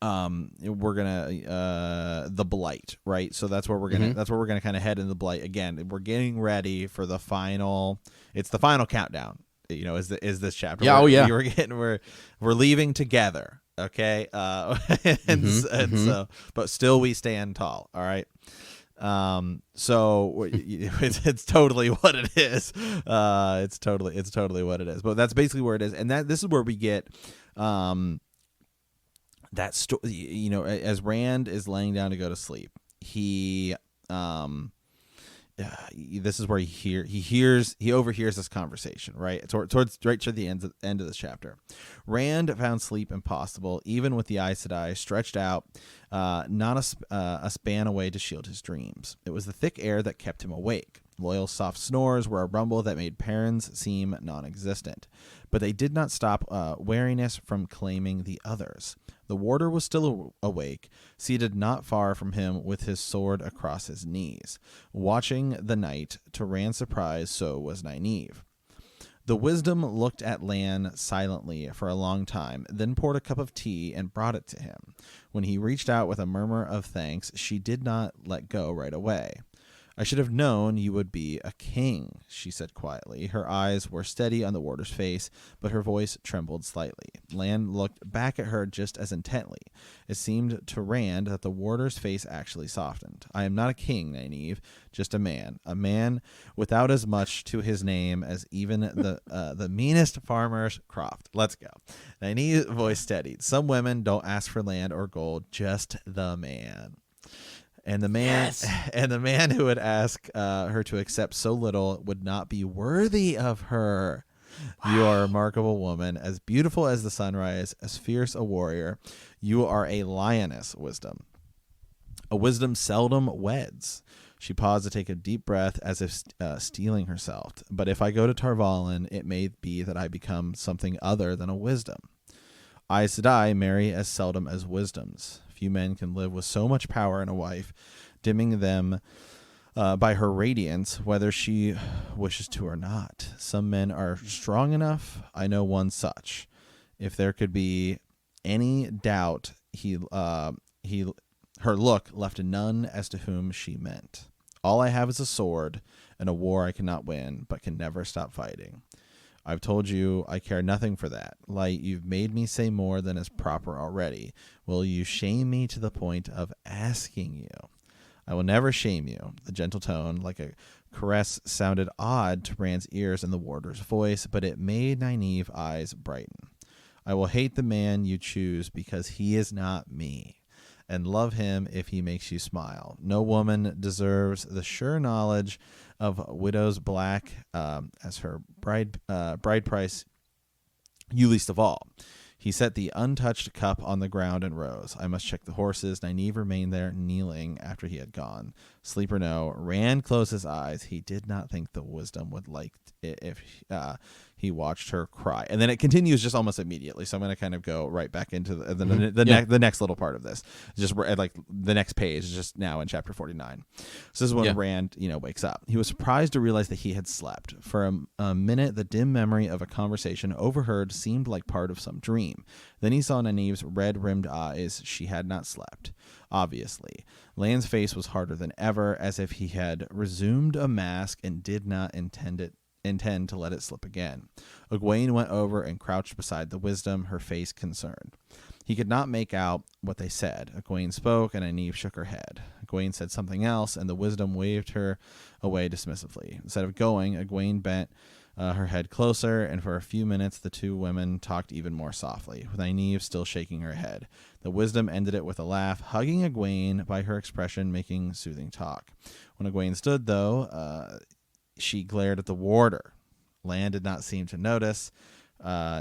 we're gonna the Blight, right? So that's where we're gonna kind of head in the Blight again. We're getting ready for the final. It's the final countdown. Is this chapter? We're leaving together. Okay. So, but still we stand tall. All right. So it's totally what it is. It's totally what it is. But that's basically where it is. And this is where we get, that story, as Rand is laying down to go to sleep, he, this is where he overhears this conversation right towards the end of this chapter. Rand found sleep impossible, even with the Aes Sedai stretched out, not a span away to shield his dreams. It was the thick air that kept him awake. Loyal's soft snores were a rumble that made Perrin's seem non-existent, but they did not stop wariness from claiming the others. The warder was still awake, seated not far from him with his sword across his knees. Watching the night, to Rand's surprise, so was Nynaeve. The wisdom looked at Lan silently for a long time, then poured a cup of tea and brought it to him. When he reached out with a murmur of thanks, she did not let go right away. I should have known you would be a king, she said quietly. Her eyes were steady on the warder's face, but her voice trembled slightly. Lan looked back at her just as intently. It seemed to Rand that the warder's face actually softened. I am not a king, Nynaeve, just a man without as much to his name as even the meanest farmer's croft. Let's go. Nynaeve's voice steadied. Some women don't ask for land or gold, just the man. And the man who would ask her to accept so little would not be worthy of her. Wow. You are a remarkable woman, as beautiful as the sunrise, as fierce a warrior. You are a lioness, Wisdom. A wisdom seldom weds. She paused to take a deep breath, as if steeling herself. But if I go to Tarvalin, it may be that I become something other than a wisdom. Aes Sedai marry as seldom as wisdoms. Few men can live with so much power in a wife, dimming them by her radiance, whether she wishes to or not. Some men are strong enough. I know one such. If there could be any doubt, her look left none as to whom she meant. All I have is a sword and a war I cannot win, but can never stop fighting. I've told you I care nothing for that. Light, you've made me say more than is proper already. Will you shame me to the point of asking you? I will never shame you. The gentle tone, like a caress, sounded odd to Rand's ears in the warder's voice, but it made Nynaeve's eyes brighten. I will hate the man you choose because he is not me, and love him if he makes you smile. No woman deserves the sure knowledge of widow's black as her bride price, you least of all. He set the untouched cup on the ground and rose. I must check the horses. Nynaeve remained there, kneeling after he had gone. Sleep or no, Rand closed his eyes. He did not think the wisdom would like it if he watched her cry. And then it continues just almost immediately. So I'm going to kind of go right back into the next little part of this. Just like the next page is just now in chapter 49. So this is when Rand, wakes up. He was surprised to realize that he had slept. For a minute, the dim memory of a conversation overheard seemed like part of some dream. Then he saw Nynaeve's red-rimmed eyes. She had not slept, obviously. Lan's face was harder than ever, as if he had resumed a mask and did not intend to let it slip again. Egwene went over and crouched beside the wisdom, her face concerned. He could not make out what they said. Egwene spoke, and Nynaeve shook her head. Egwene said something else, and the wisdom waved her away dismissively. Instead of going, Egwene bent her head closer, and for a few minutes the two women talked even more softly, with Nynaeve still shaking her head. The wisdom ended it with a laugh, hugging Egwene by her expression, making soothing talk. When Egwene stood, though, she glared at the warder. Lan did not seem to notice.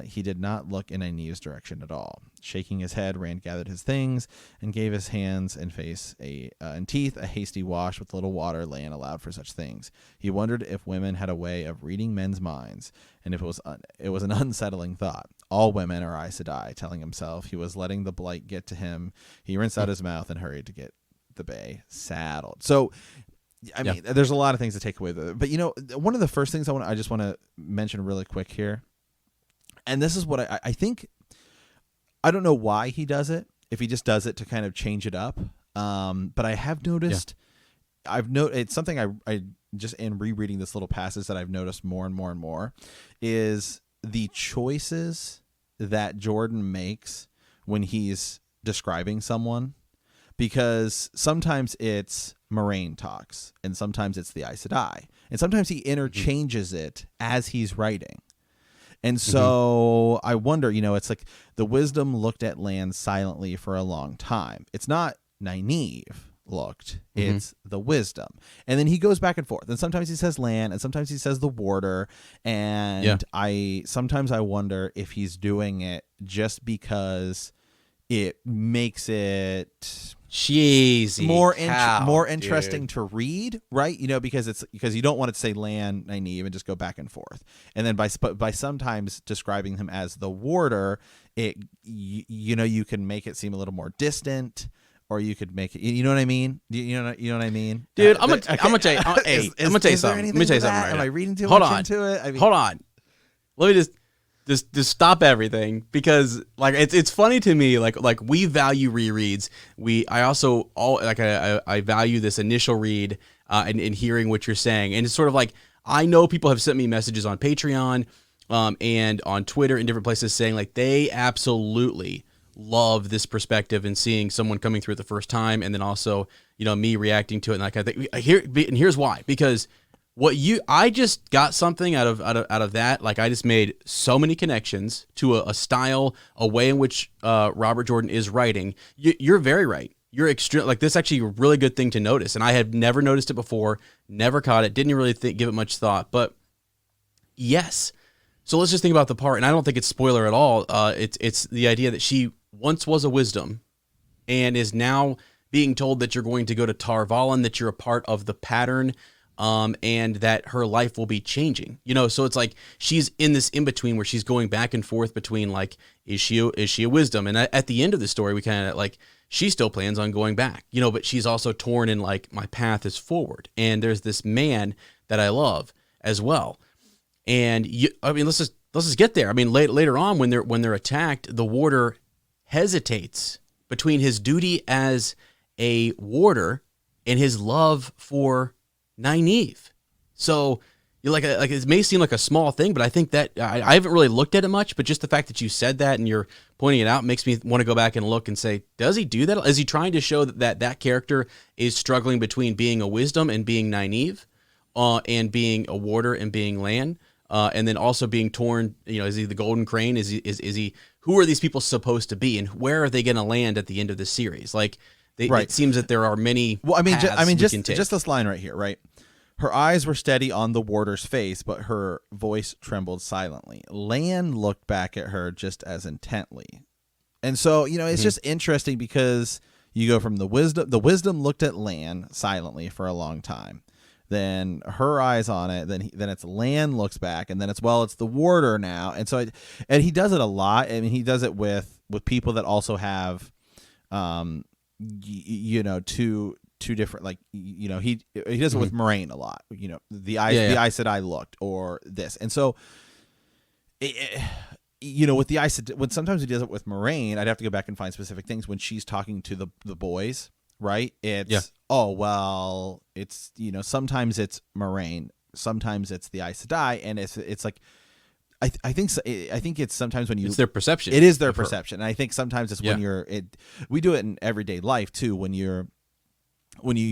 He did not look in Nynaeve's direction at all. Shaking his head, Rand gathered his things and gave his hands and face and teeth a hasty wash with little water. Lan allowed for such things. He wondered if women had a way of reading men's minds, and if it was an unsettling thought. All women are Aes Sedai, telling himself. He was letting the blight get to him. He rinsed out his mouth and hurried to get the bay saddled. So, I mean, there's a lot of things to take away with it. But, one of the first things I just want to mention really quick here, and this is what I think, I don't know why he does it, if he just does it to kind of change it up. But I have noticed, it's something I just in rereading this little passage that I've noticed more and more and more, is the choices that Jordan makes when he's describing someone. Because sometimes it's Moraine talks, and sometimes it's the Aes Sedai, and sometimes he interchanges it as he's writing. And so I wonder, it's like the wisdom looked at Lan silently for a long time. It's not Nynaeve. looked, it's the wisdom. And then he goes back and forth. And sometimes he says Lan, and sometimes he says the warder. And sometimes I wonder if he's doing it just because it makes it cheesy, more interesting to read, right? Because you don't want it to say Lan, Nynaeve, and just go back and forth. And then by sometimes describing him as the warder, you can make it seem a little more distant, or you could make it. You know what I mean? You know what I mean, dude. I'm gonna tell you. I'm gonna tell you something. Let me tell you something. Right Am now. I reading too much into it? I mean, hold on. Let me just stop everything, because like it's funny to me, like we value rereads. I value this initial read and hearing what you're saying. And it's sort of like, I know people have sent me messages on Patreon and on Twitter and different places saying like they absolutely love this perspective and seeing someone coming through it the first time, and then also me reacting to it, and like I think and here's why. Because I just got something out of that. Like, I just made so many connections to a style, a way in which Robert Jordan is writing. You're very right. You're extreme. Like, this is actually a really good thing to notice, and I had never noticed it before, never caught it, didn't really give it much thought. But yes, so let's just think about the part, and I don't think it's spoiler at all. It's the idea that she once was a wisdom, and is now being told that you're going to go to Tar Valon, that you're a part of the pattern. And that her life will be changing, so it's like she's in this in between where she's going back and forth between like, is she a wisdom? And at the end of the story, we kind of like, she still plans on going back, but she's also torn in like, my path is forward. And there's this man that I love as well. And let's just get there. I mean, later on when they're attacked, the warder hesitates between his duty as a warder and his love for Nynaeve. So like it may seem like a small thing, but I think that I haven't really looked at it much, but just the fact that you said that and you're pointing it out makes me want to go back and look and say, does he do that? Is he trying to show that character is struggling between being a wisdom and being Nynaeve, and being a warder and being Lan, and then also being torn, is he the Golden Crane? Is he who are these people supposed to be, and where are they going to land at the end of the series? Like, it seems that there are many. Well, just this line right here, right? Her eyes were steady on the warder's face, but her voice trembled silently. Lan looked back at her just as intently, and so it's just interesting because you go from the wisdom looked at Lan silently for a long time, then her eyes on it, then it's Lan looks back, and then it's the warder now, and so and he does it a lot. I mean, he does it with people that also have two different, like, he does it with Moraine a lot, the Aes Sedai looked, or this. And so with the Aes Sedai, when sometimes he does it with Moraine, I'd have to go back and find specific things. When she's talking to the boys, right, it's it's sometimes it's Moraine, sometimes it's the Aes Sedai, and it's like I think it's sometimes when it's their perception. It is their perception. And I think sometimes it's when we do it in everyday life too, when you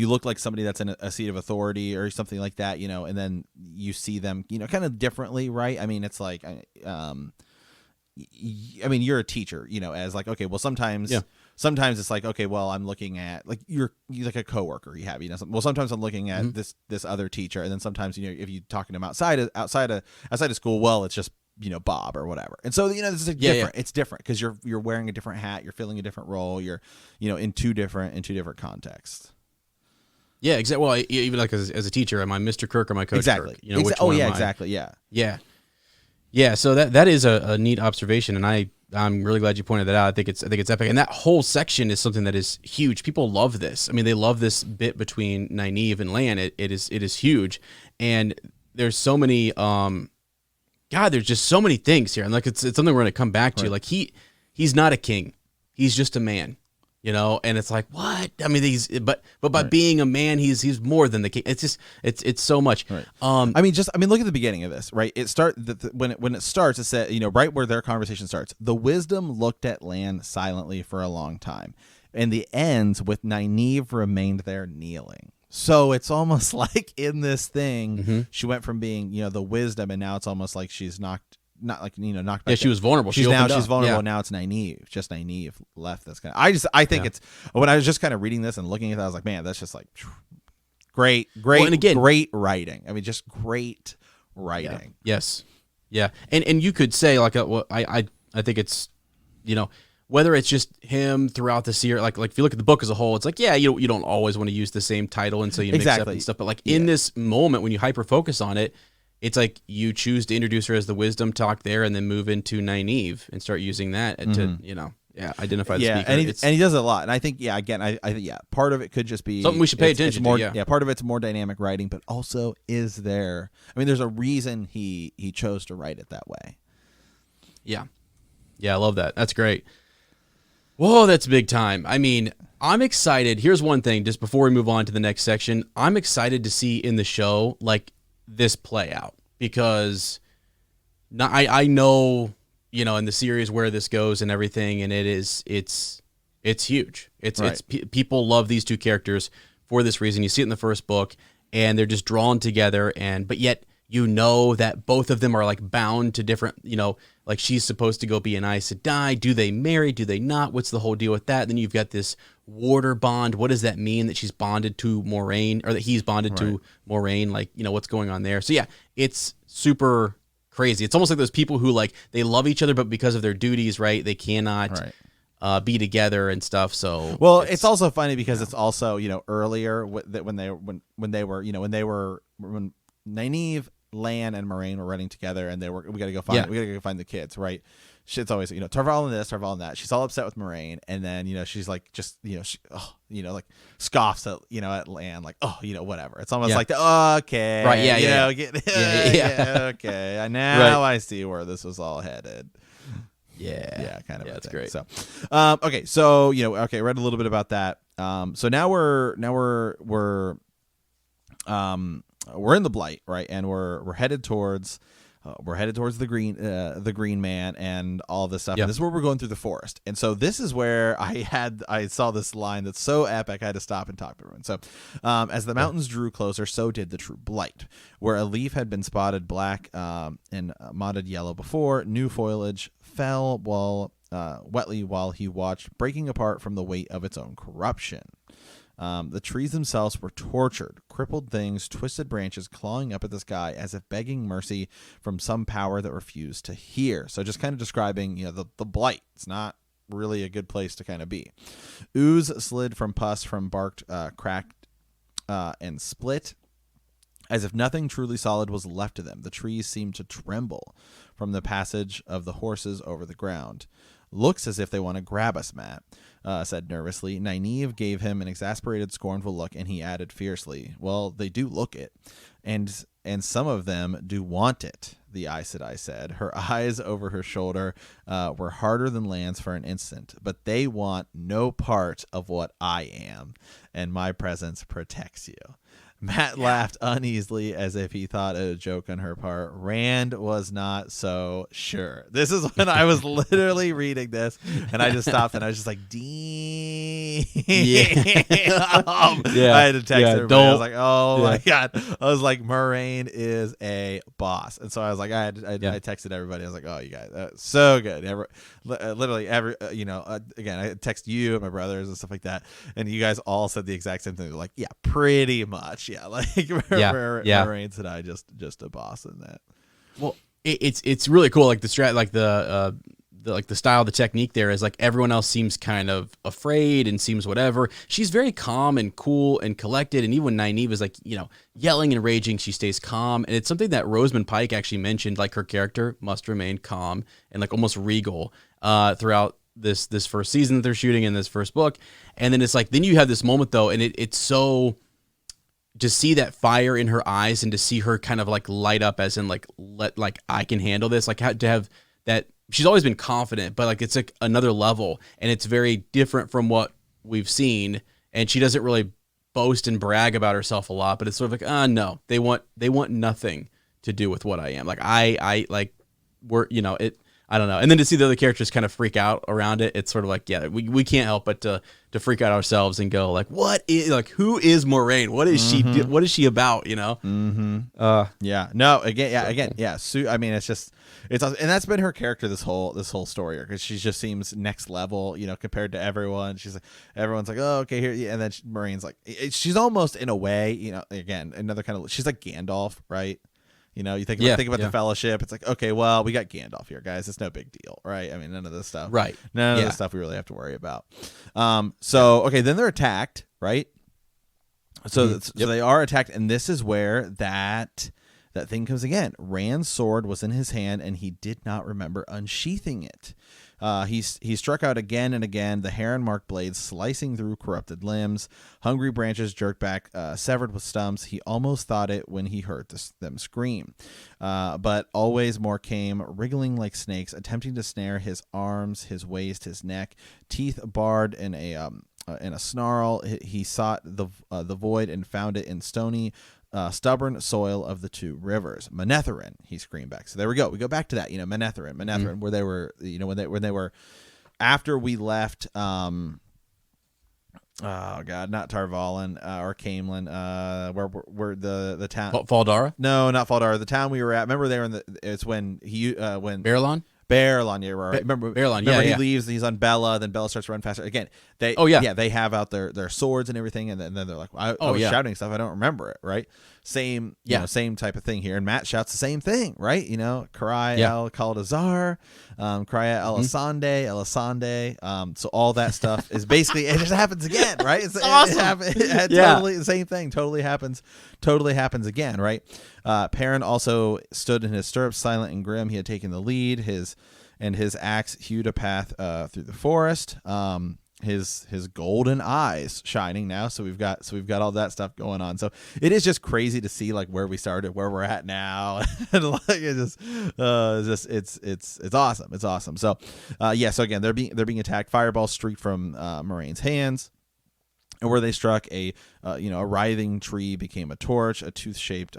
look like somebody that's in a seat of authority or something like that, and then you see them, kind of differently, right? I mean, it's like, you're a teacher, as like, okay, well, sometimes it's like, okay, well, I'm looking at like you're like a coworker you have, sometimes I'm looking at this other teacher, and then sometimes, if you're talking to them outside of school, well, it's just, Bob or whatever. And so, this is different. It's different because you're wearing a different hat, you're filling a different role, you're, in two different contexts. Yeah, exactly. Well, even like as a teacher, am I Mr. Kirk or my Coach exactly. Kirk? Which one am I? Exactly. Yeah. So that is a neat observation, and I'm really glad you pointed that out. I think it's epic, and that whole section is something that is huge. People love this. I mean, they love this bit between Nynaeve and Lan. It is huge, and there's so many. There's just so many things here, and like it's something we're going to come back to. Right. Like he's not a king. He's just a man. And it's like, what? I mean, but by being a man, he's more than the king. It's just, it's so much. Right. Look at the beginning of this, right? It when it starts, it said, right where their conversation starts, the wisdom looked at Lan silently for a long time, and the ends with Nynaeve remained there kneeling. So it's almost like in this thing, she went from being, the wisdom, and now it's almost like she's knocked not like knocked back. Yeah, she was vulnerable. She's vulnerable. Yeah. Now it's Nynaeve, just Nynaeve left. That's kind of. I think it's when I was just kind of reading this and looking at that, I was like, man, that's just like great, and again, great writing. I mean, just great writing. Yeah. Yes, yeah, and you could say like, I think it's, whether it's just him throughout the series, like if you look at the book as a whole, it's like, yeah, you don't always want to use the same title until you mix up and stuff. But like in this moment when you hyper focus on it, it's like you choose to introduce her as the wisdom talk there, and then move into Nynaeve and start using that to identify the speaker. And he does it a lot. And I think I think part of it could just be something we should pay attention to. Yeah, part of it's more dynamic writing, but also is there. I mean, there's a reason he chose to write it that way. Yeah, I love that. That's great. Whoa, that's big time. I mean, I'm excited. Here's one thing, just before we move on to the next section, I'm excited to see in the show like this play out, because I know, in the series where this goes and everything, and it's huge. People love these two characters for this reason. You see it in the first book, and they're just drawn together, but yet that both of them are like bound to different, like she's supposed to go be an Aes Sedai. Do they marry? Do they not? What's the whole deal with that? Then you've got this warder bond. What does that mean that she's bonded to Moiraine, or that he's bonded to Moiraine? Like, what's going on there? So yeah, it's super crazy. It's almost like those people who like, they love each other, but because of their duties, right, they cannot be together and stuff. So it's also funny because it's also, earlier when Nynaeve, Lan, and Moiraine were running together, and we gotta go find the kids, right? Shit's always Tarval and this, Tarval and that. She's all upset with Moiraine, and then she's like just like scoffs at at Lan, like whatever. It's almost like okay, right, okay. Now I see where this was all headed. Kind of. That's great. So, okay, so read a little bit about that. So now we're in the Blight, right, and we're headed towards the Greenman and all this stuff. Yep. And this is where we're going through the forest, and so this is where I saw this line that's so epic I had to stop and talk to everyone. So, as the mountains drew closer, so did the True Blight. Where a leaf had been spotted black and modded yellow before, new foliage fell wetly while he watched, breaking apart from the weight of its own corruption. The trees themselves were tortured, crippled things, twisted branches clawing up at the sky as if begging mercy from some power that refused to hear. So just kind of describing, the Blight. It's not really a good place to kind of be. Ooze slid from pus from bark, cracked and split. As if nothing truly solid was left of them, the trees seemed to tremble from the passage of the horses over the ground. Looks as if they want to grab us, Matt, said nervously. Nynaeve gave him an exasperated, scornful look, and he added fiercely, well, they do look it, and some of them do want it, the Aes Sedai said. Her eyes over her shoulder were harder than Lan's for an instant, but they want no part of what I am, and my presence protects you. Matt laughed uneasily as if he thought it a joke on her part. Rand was not so sure. This is when I was literally reading this, and I just stopped, and I was just like, "Dean." I had to text everybody. I was like, "Oh my god!" I was like, "Moiraine is a boss," and so I was like, I texted everybody. I was like, "Oh, you guys, so good." Literally every, again, I text you and my brothers and stuff like that, and you guys all said the exact same thing. They're like, "Yeah, pretty much." Yeah, like Moiraine said, I just a boss in that. Well, it's really cool. Like the strat, like the style, the technique there is like everyone else seems kind of afraid and seems whatever. She's very calm and cool and collected. And even when Nynaeve is like, yelling and raging, she stays calm. And it's something that Rosamund Pike actually mentioned, like her character must remain calm and like almost regal throughout this first season that they're shooting in this first book. And then it's like, then you have this moment though, and it's so, to see that fire in her eyes and to see her kind of like light up as in like, I can handle this, like to have that. She's always been confident, but like it's like another level, and it's very different from what we've seen. And she doesn't really boast and brag about herself a lot, but it's sort of like, no, they want nothing to do with what I am. Like I like we're, I don't know. And then to see the other characters kind of freak out around it, it's sort of like, yeah, we can't help but to freak out ourselves and go like, who is Moiraine? What is she? What is she about? You know? Mm-hmm. Yeah. No. Again. Yeah. I mean, it's and that's been her character this whole story, because she just seems next level, compared to everyone. She's like, everyone's like, oh, okay, here, yeah. And then Moiraine's like, she's almost in a way, again, another kind of, she's like Gandalf, right? You think about the Fellowship. It's like, okay, well, we got Gandalf here, guys. It's no big deal, right? I mean, none of this stuff, right? None of this stuff we really have to worry about. Okay, then they're attacked, right? So they are attacked, and this is where that thing comes again. Rand's sword was in his hand, and he did not remember unsheathing it. He struck out again and again, the heron-marked blades slicing through corrupted limbs. Hungry branches jerked back, severed with stumps. He almost thought it when he heard them scream. But always more came, wriggling like snakes, attempting to snare his arms, his waist, his neck. Teeth barred in a snarl. He sought the void and found it in stony, stubborn soil of the two rivers. Manetherin, he screamed back. So there we go. We go back to that, Manetherin, where they were, when they were after we left. Oh God, not Tarvalin or Caemlyn. Where the town? Faldara? No, not Faldara. The town we were at. Remember, they were it's when when Barillon. Barillon, yeah, right. Remember he leaves, he's on Bella, then Bella starts to run faster. Again, they have out their swords and everything, and then they're like, I was shouting stuff, I don't remember it, right? Same type of thing here. And Matt shouts the same thing, right? Karai El Kaldazar, Kraya Elisande. So all that stuff is basically, it just happens again, right? It's awesome. Totally the same thing. Totally happens again, right? Perrin also stood in his stirrups, silent and grim. He had taken the lead. His axe hewed a path through the forest. His golden eyes shining now. So we've got all that stuff going on. So it is just crazy to see like where we started, where we're at now, and like it's awesome. It's awesome. So so again, they're being attacked. Fireballs streaked from Moraine's hands. And where they struck, a writhing tree became a torch. A tooth-shaped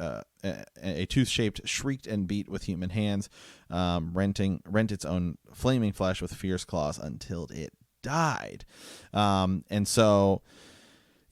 shrieked and beat with human hands, rent its own flaming flesh with fierce claws until it died. And so,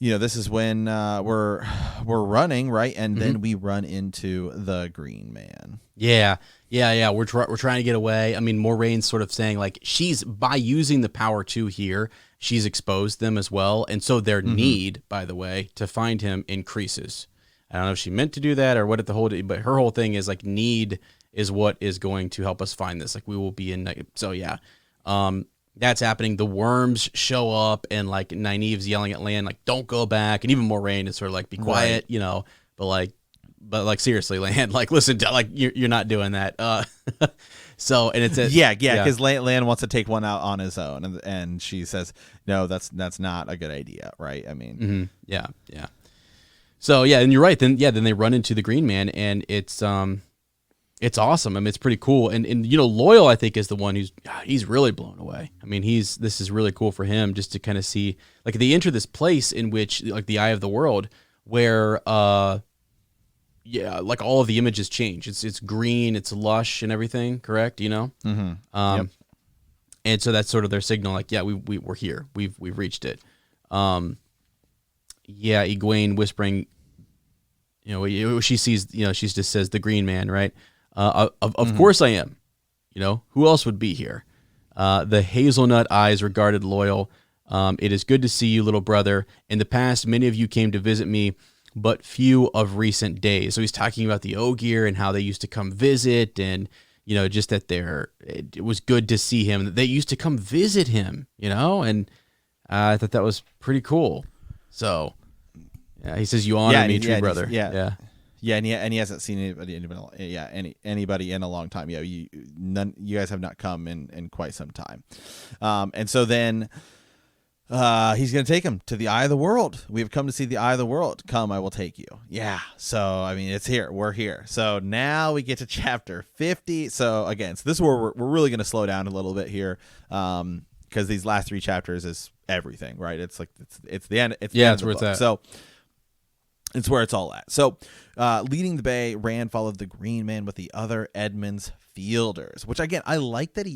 this is when we're running, right, and then we run into the Greenman. Yeah. We're trying to get away. I mean, Moraine's sort of saying like she's, by using the power too here, she's exposed them as well, and so their need, by the way, to find him increases. I don't know if she meant to do that or what at the whole, but her whole thing is like need is what is going to help us find this. Like we will be in. So yeah, that's happening. The worms show up, and like Nynaeve's yelling at Lan, like don't go back, and even Moiraine is sort of like be quiet, but seriously, Lan, like listen to, like you're not doing that. So, and it's because Lan wants to take one out on his own, and she says, no, that's not a good idea, right? I mean, yeah. So yeah, and you're right. Then they run into the Greenman, and it's awesome. I mean, it's pretty cool. And Loyal, I think, is the one he's really blown away. I mean, this is really cool for him just to kind of see, like they enter this place in which like the Eye of the World, where like all of the images change. It's green, it's lush and everything, correct? Yep. And so that's sort of their signal, like, yeah, we're here. We've reached it. Egwene whispering, she sees, she just says the Greenman, right? Of course I am. Who else would be here? The hazelnut eyes regarded Loyal. It is good to see you, little brother. In the past, many of you came to visit me, but few of recent days. So he's talking about the Ogier and how they used to come visit, and just that it was good to see him. That they used to come visit him, and I thought that was pretty cool. So he says, "You honor me, true brother." Yeah, and he hasn't seen anybody in a long time. Yeah, you guys have not come in quite some time. And so then he's going to take him to the Eye of the World. We have come to see the Eye of the World. Come, I will take you. Yeah. So, I mean, it's here. We're here. So now we get to chapter 50. So again, this is where we're really going to slow down a little bit here. Because these last 3 chapters is everything, right? It's like, it's the end. It's the end that's where it's at. So It's where it's all at. So, leading the bay, Rand followed the Greenman with the other Edmund's fielders, which again, I like that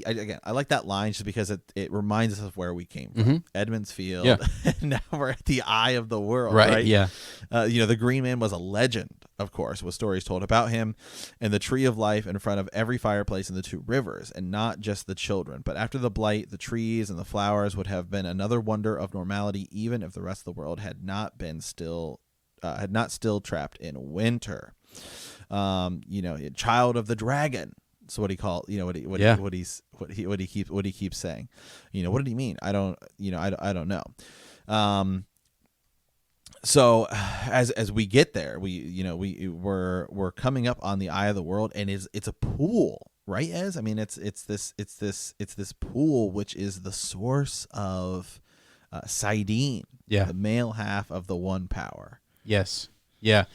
I like that line just because it reminds us of where we came from. Edmund's Field. Yeah. And now we're at the eye of the world, Right. right? Yeah. The Greenman was a legend, of course, with stories told about him and the tree of life in front of every fireplace in the two rivers, and not just the children. But after the blight, the trees and the flowers would have been another wonder of normality, even if the rest of the world had not still trapped in winter. Child of the dragon. That's what he called. What he keeps saying. What did he mean? I don't know. So as we get there, we're coming up on the eye of the world, and it's a pool, right? Ez? I mean, it's this pool which is the source of saidin, the male half of the one power. Yes. Yeah.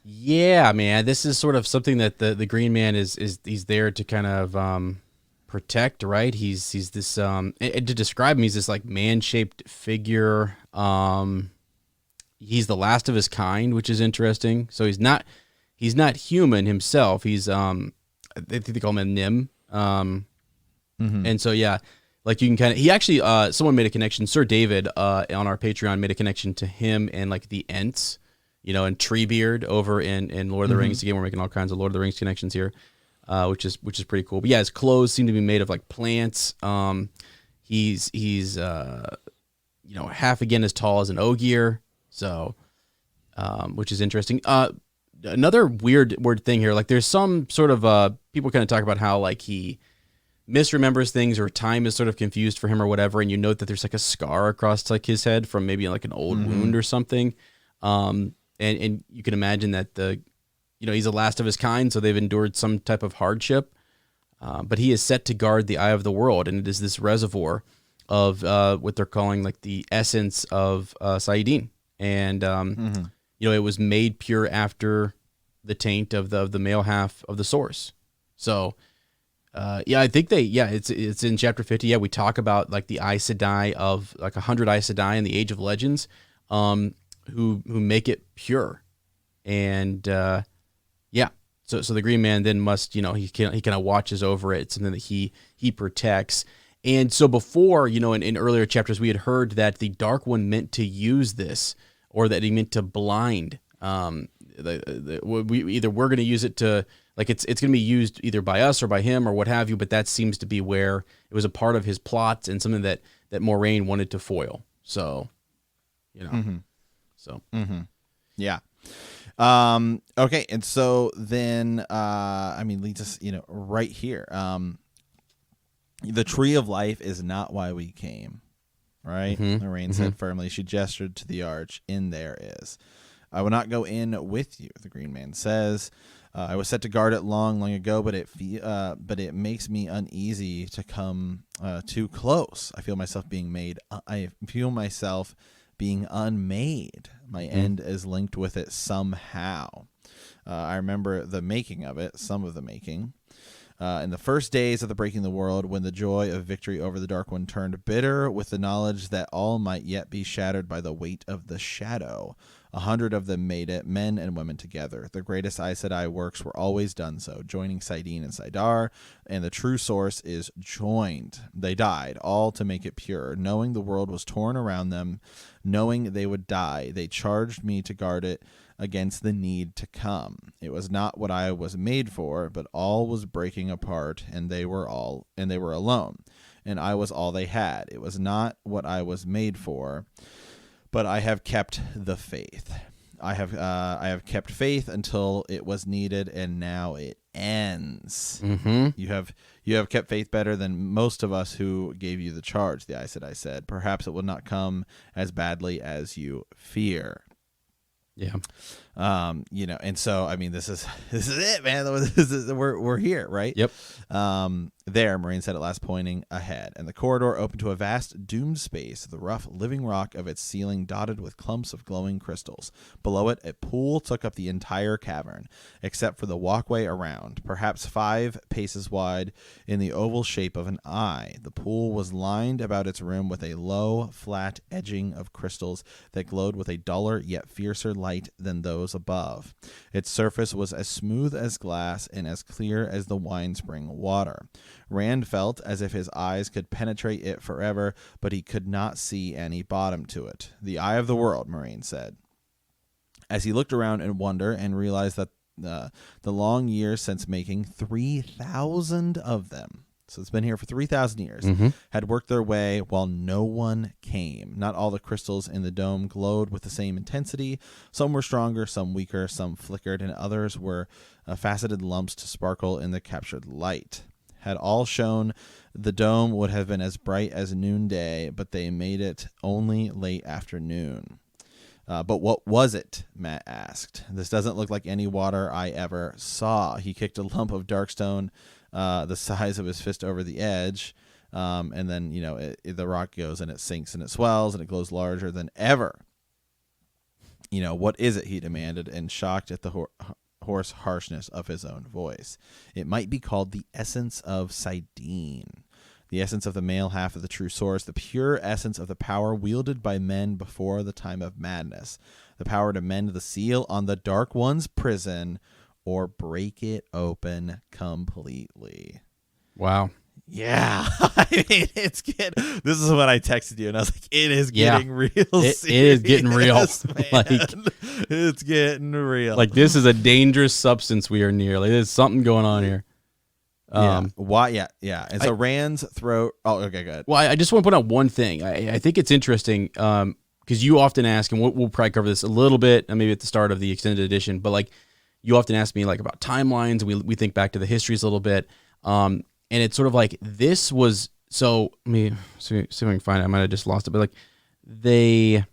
Yeah, man. This is sort of something that the Greenman is he's there to kind of protect, right? He's this and to describe him, he's this like man-shaped figure. He's the last of his kind, which is interesting. So he's not human himself. He's I think they call him a Nim. And so yeah, like you can kind of, he actually someone made a connection. Sir David on our Patreon made a connection to him and like the Ents, and Treebeard over in Lord of the Rings. Again, we're making all kinds of Lord of the Rings connections here, which is pretty cool. But yeah, his clothes seem to be made of like plants. He's half again as tall as an Ogier. So, which is interesting. Another weird thing here, like there's some sort of people kind of talk about how like he misremembers things or time is sort of confused for him or whatever, and you note that there's like a scar across like his head from maybe like an old wound or something. And you can imagine that he's the last of his kind, so they've endured some type of hardship. But he is set to guard the eye of the world, and it is this reservoir of what they're calling like the essence of saidin. And it was made pure after the taint of the male half of the source. So I think it's in chapter 50. Yeah, we talk about like the Aes Sedai of like 100 Aes Sedai in the Age of Legends, who make it pure. And so the Greenman then must, he kind of watches over it. It's something that he protects. And so before, in earlier chapters, we had heard that the Dark One meant to use this, or that he meant to blind. We're going to use it to, like, it's going to be used either by us or by him or what have you. But that seems to be where it was a part of his plot and something that Moraine wanted to foil. So, yeah. Okay, and so then leads us right here. The tree of life is not why we came, right? Moraine said firmly. She gestured to the arch. In there is. I will not go in with you, the Greenman says. I was set to guard it long ago, but it makes me uneasy to come too close. I feel myself being unmade. My end is linked with it somehow. I remember the making of it, some of the making. In the first days of the breaking the world, when the joy of victory over the Dark One turned bitter with the knowledge that all might yet be shattered by the weight of the shadow. 100 of them made it, men and women together. The greatest Aes Sedai works were always done so, joining saidin and saidar, and the true source is joined. They died, all to make it pure. Knowing the world was torn around them, knowing they would die, they charged me to guard it against the need to come. It was not what I was made for, but all was breaking apart, and they were alone, and I was all they had. It was not what I was made for, but I have kept the faith. I have kept faith until it was needed, and now it ends. You have kept faith better than most of us who gave you the charge, the Aes Sedai said. Perhaps it will not come as badly as you fear. Yeah. And so, I mean, this is it, man. We're here, right? Yep. There, Moraine said at last, pointing ahead, and the corridor opened to a vast doomed space, the rough living rock of its ceiling dotted with clumps of glowing crystals. Below it, a pool took up the entire cavern, except for the walkway around, perhaps 5 paces wide, in the oval shape of an eye. The pool was lined about its rim with a low, flat edging of crystals that glowed with a duller yet fiercer light than those above. Its surface was as smooth as glass and as clear as the wine spring water. Rand felt as if his eyes could penetrate it forever, but he could not see any bottom to it. The eye of the world, Moraine said, as he looked around in wonder and realized that the long years since making 3,000 of them, so it's been here for 3,000 years, had worked their way while no one came. Not all the crystals in the dome glowed with the same intensity. Some were stronger, some weaker, some flickered, and others were faceted lumps to sparkle in the captured light. Had all shown, the dome would have been as bright as noonday, but they made it only late afternoon. But what was it? Matt asked. This doesn't look like any water I ever saw. He kicked a lump of darkstone the size of his fist over the edge, and then the rock goes and it sinks and it swells and it glows larger than ever. What is it? He demanded, and shocked at the hoarse harshness of his own voice. It might be called the essence of Saidin, the essence of the male half of the true source, the pure essence of the power wielded by men before the time of madness, the power to mend the seal on the Dark One's prison or break it open completely. Wow. Yeah. I mean, this is what I texted you, and I was like, it is getting real serious. It is getting real. Like, it's getting real. Like, this is a dangerous substance we are near. Like, there's something going on here. Why? Yeah. And so Rand's throat. Oh, okay, good. Well, I just want to point out one thing. I think it's interesting because you often ask, and we'll probably cover this a little bit, maybe at the start of the extended edition, but like you often ask me like about timelines. We think back to the histories a little bit. And it's sort of like this was, so let me see if I can find it. I might have just lost it, but like the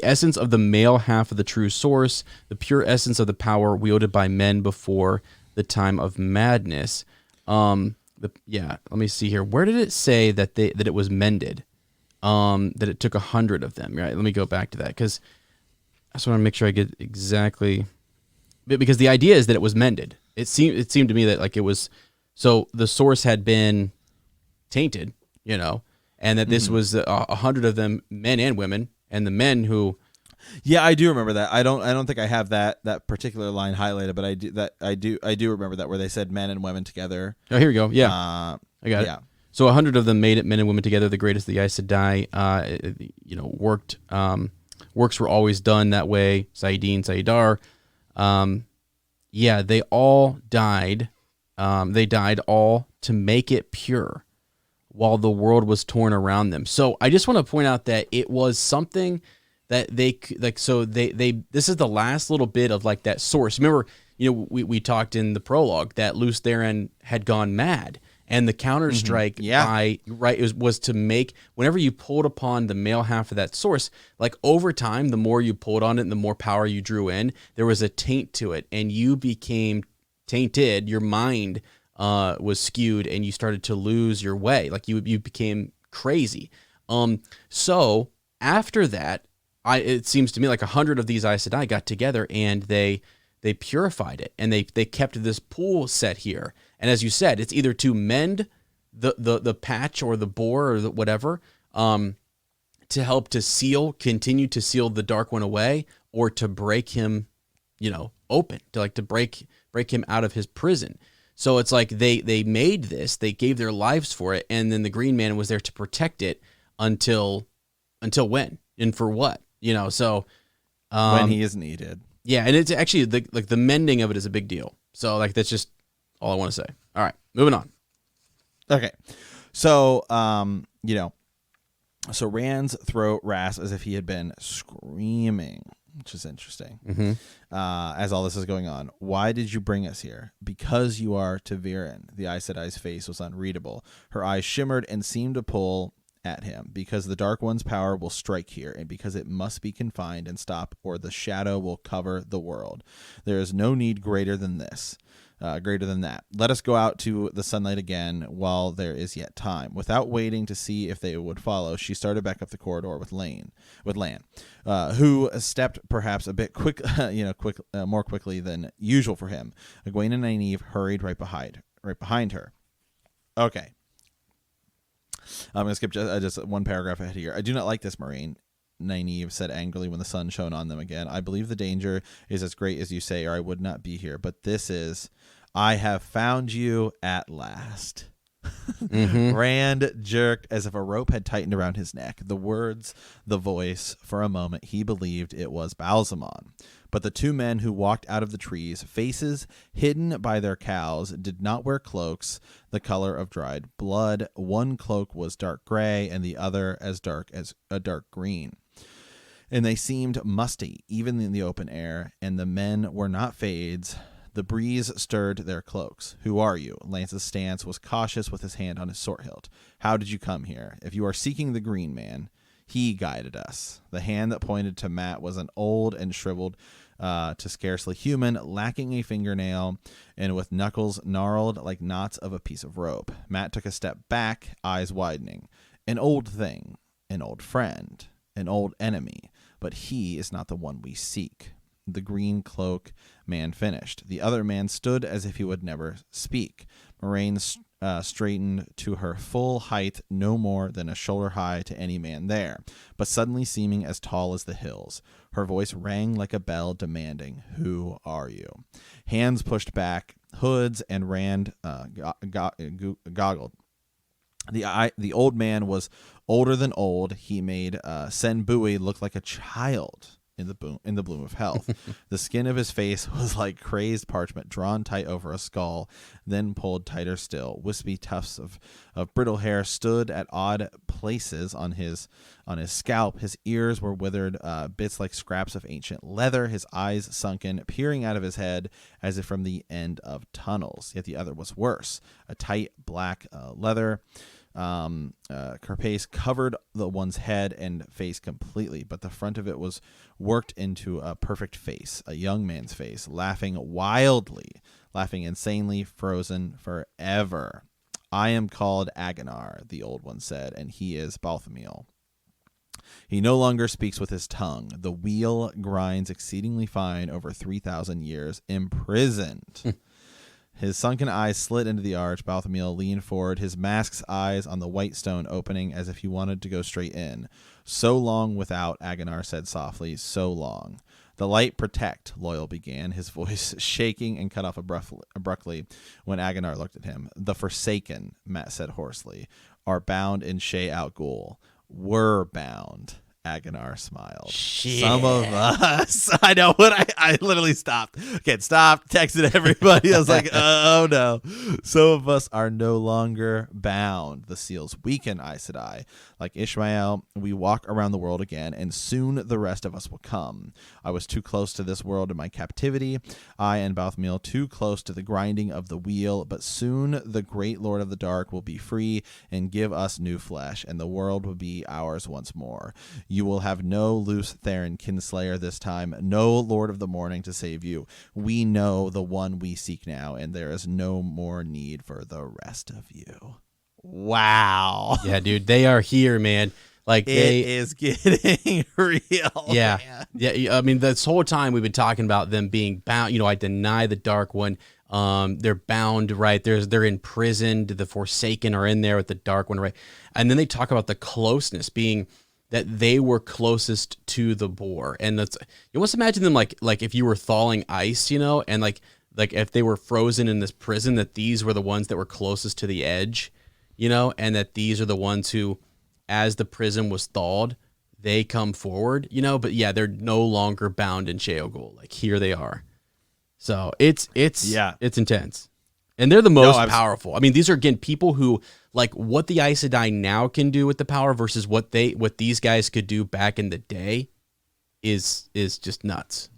essence of the male half of the true source, the pure essence of the power wielded by men before the time of madness. Let me see here. Where did it say that it was mended? That it took 100 of them, right? Let me go back to that because I just want to make sure I get exactly, because the idea is that it was mended. It seemed to me that like it was. So the source had been tainted, and that this was 100 of them, men and women, and the men who. Yeah, I do remember that. I don't think I have that particular line highlighted, but I do remember that where they said men and women together. Oh, here we go. Yeah, I got it. So 100 of them made it, men and women together, the greatest of the Aes Sedai. Worked. Works were always done that way. Saidin, Saidar. They all died. They died all to make it pure while the world was torn around them. So I just want to point out that it was something that they this is the last little bit of like that source. Remember, we talked in the prologue that Lews Therin had gone mad, and the counter-strike was to make, whenever you pulled upon the male half of that source, like over time, the more you pulled on it and the more power you drew in, there was a taint to it, and you became tainted. Your mind was skewed, and you started to lose your way. Like you became crazy. So after that, it seems to me like 100 of these Aes Sedai got together and they purified it, and they kept this pool set here. And as you said, it's either to mend the patch or the bore or whatever, to help to continue to seal the Dark One away, or to break him, open, to break him out of his prison. So it's like they made this, they gave their lives for it, and then the Greenman was there to protect it until when and for what, so when he is needed. Yeah, and it's actually the mending of it is a big deal. So like that's just all I want to say. All right, moving on. Okay, so so Rand's throat rasped as if he had been screaming, which is interesting. As all this is going on. Why did you bring us here? Because you are Ta'Veren. The Aes Sedai's face was unreadable. Her eyes shimmered and seemed to pull at him. Because the Dark One's power will strike here, and because it must be confined and stop, or the shadow will cover the world. There is no need greater than this. greater than that. Let us go out to the sunlight again while there is yet time. Without waiting to see if they would follow, she started back up the corridor with Lan, who stepped perhaps a bit more quickly than usual for him. Egwene and Nynaeve hurried right behind her. Okay. I'm going to skip just one paragraph ahead here. I do not like this, Moraine, Nynaeve said angrily when the sun shone on them again. I believe the danger is as great as you say, or I would not be here. But this is, I have found you at last. Mm-hmm. Rand jerked as if a rope had tightened around his neck. The words, the voice, for a moment he believed it was Balsamon. But the two men who walked out of the trees, faces hidden by their cowls, did not wear cloaks the color of dried blood. One cloak was dark gray and the other as dark as a dark green. And they seemed musty, even in the open air, and the men were not fades. The breeze stirred their cloaks. Who are you? Lance's stance was cautious with his hand on his sword hilt. How did you come here? If you are seeking the Greenman, he guided us. The hand that pointed to Matt was an old and shriveled to scarcely human, lacking a fingernail, and with knuckles gnarled like knots of a piece of rope. Matt took a step back, eyes widening. An old thing, an old friend, an old enemy, but he is not the one we seek. The green cloak man finished. The other man stood as if he would never speak. Moraine straightened to her full height, no more than a shoulder high to any man there, but suddenly seeming as tall as the hills. Her voice rang like a bell demanding, "Who are you?" Hands pushed back, hoods, and Rand goggled. The old man was older than old. He made Sen Bui look like a child in the bloom of health. The skin of his face was like crazed parchment drawn tight over a skull, then pulled tighter still. Wispy tufts of brittle hair stood at odd places on his scalp. His ears were withered, bits like scraps of ancient leather. His eyes sunken, peering out of his head as if from the end of tunnels. Yet the other was worse. A tight black leather carapace covered the one's head and face completely, but the front of it was worked into a perfect face, a young man's face, laughing wildly, laughing insanely, frozen forever. I am called Agonar, the old one said, and he is Balthamiel. He no longer speaks with his tongue. The wheel grinds exceedingly fine over 3,000 years imprisoned. His sunken eyes slid into the arch. Balthamiel leaned forward, his mask's eyes on the white stone opening as if he wanted to go straight in. So long without, Agonar said softly, so long. The light protect, Loyal began, his voice shaking and cut off abruptly when Agonar looked at him. The Forsaken, Matt said hoarsely, are bound in Shay Out Ghul. Were bound. Agonar smiled. Shit. Some of us. I know what I literally stopped. Can't stop. Texted everybody. I was like, oh no. Some of us are no longer bound. The seals weaken, Aes Sedai. Like Ishmael, we walk around the world again, and soon the rest of us will come. I was too close to this world in my captivity. I and Balthamiel too close to the grinding of the wheel, but soon the great Lord of the Dark will be free and give us new flesh, and the world will be ours once more. You will have no loose Theron kinslayer this time, no Lord of the Morning to save you. We know the one we seek now, and there is no more need for the rest of you. Wow. Yeah, dude, they are here, man. Like it is getting real. Yeah. Man. Yeah. I mean, this whole time we've been talking about them being bound. You know, I deny the Dark One. They're bound, right? They're imprisoned. The Forsaken are in there with the Dark One, right? And then they talk about the closeness being that they were closest to the boar. And that's, you almost imagine them like if you were thawing ice, you know, and like if they were frozen in this prison, that these were the ones that were closest to the edge, you know, and that these are the ones who, as the prison was thawed, they come forward, you know, but yeah, they're no longer bound in Sheol. Like here they are. So it's intense. And they're the most powerful. I mean, these are, again, people who, like, what the Aes Sedai now can do with the power versus what these guys could do back in the day is just nuts.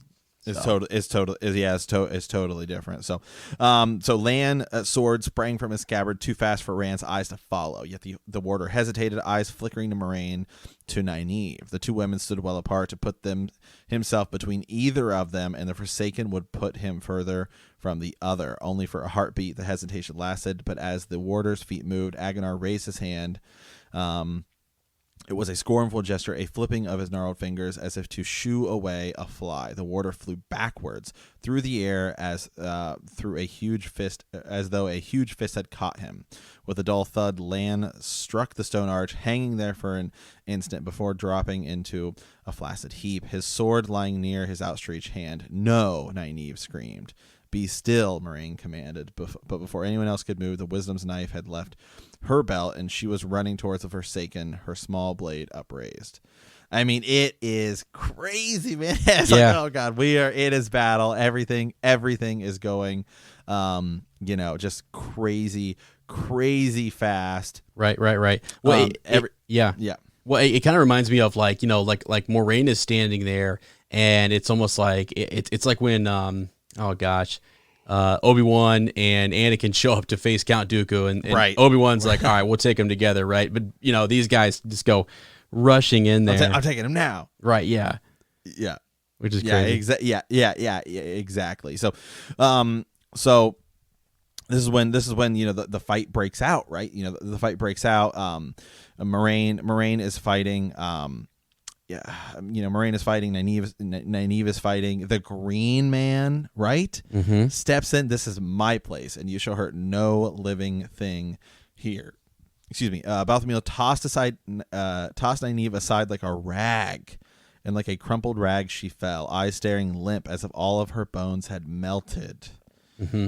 It's totally different. So, Lan sword sprang from his scabbard too fast for Rand's eyes to follow. Yet the warder hesitated, eyes flickering to Moraine to Nynaeve. The two women stood well apart to put himself between either of them, and the Forsaken would put him further from the other. Only for a heartbeat the hesitation lasted, but as the warder's feet moved, Agonar raised his hand. It was a scornful gesture, a flipping of his gnarled fingers as if to shoo away a fly. The warder flew backwards through the air as though a huge fist had caught him. With a dull thud, Lan struck the stone arch, hanging there for an instant before dropping into a flaccid heap, his sword lying near his outstretched hand. "No," Nynaeve screamed. "Be still," Moraine commanded. But before anyone else could move, the Wisdom's knife had left her belt, and she was running towards the Forsaken, her small blade upraised. I mean, it is crazy, man. It's like, oh god, it is battle. Everything is going, just crazy fast. Right. Well, Well, it kind of reminds me of like Moraine is standing there, and it's almost like it's like when Obi-Wan and Anakin show up to face Count Dooku, and right. Obi-Wan's like, all right, we'll take them together, right? But these guys just go rushing in there. I'm taking him now. Right? Yeah. Which is crazy. Exactly. So, this is when the fight breaks out, right? The fight breaks out. Moraine is fighting. Moraine is fighting. Nynaeve is fighting. The Greenman, right? Mm-hmm. Steps in. This is my place, and you shall hurt no living thing here. Excuse me. Balthamil tossed Nynaeve aside like a rag, and like a crumpled rag she fell, eyes staring limp as if all of her bones had melted. Mm-hmm.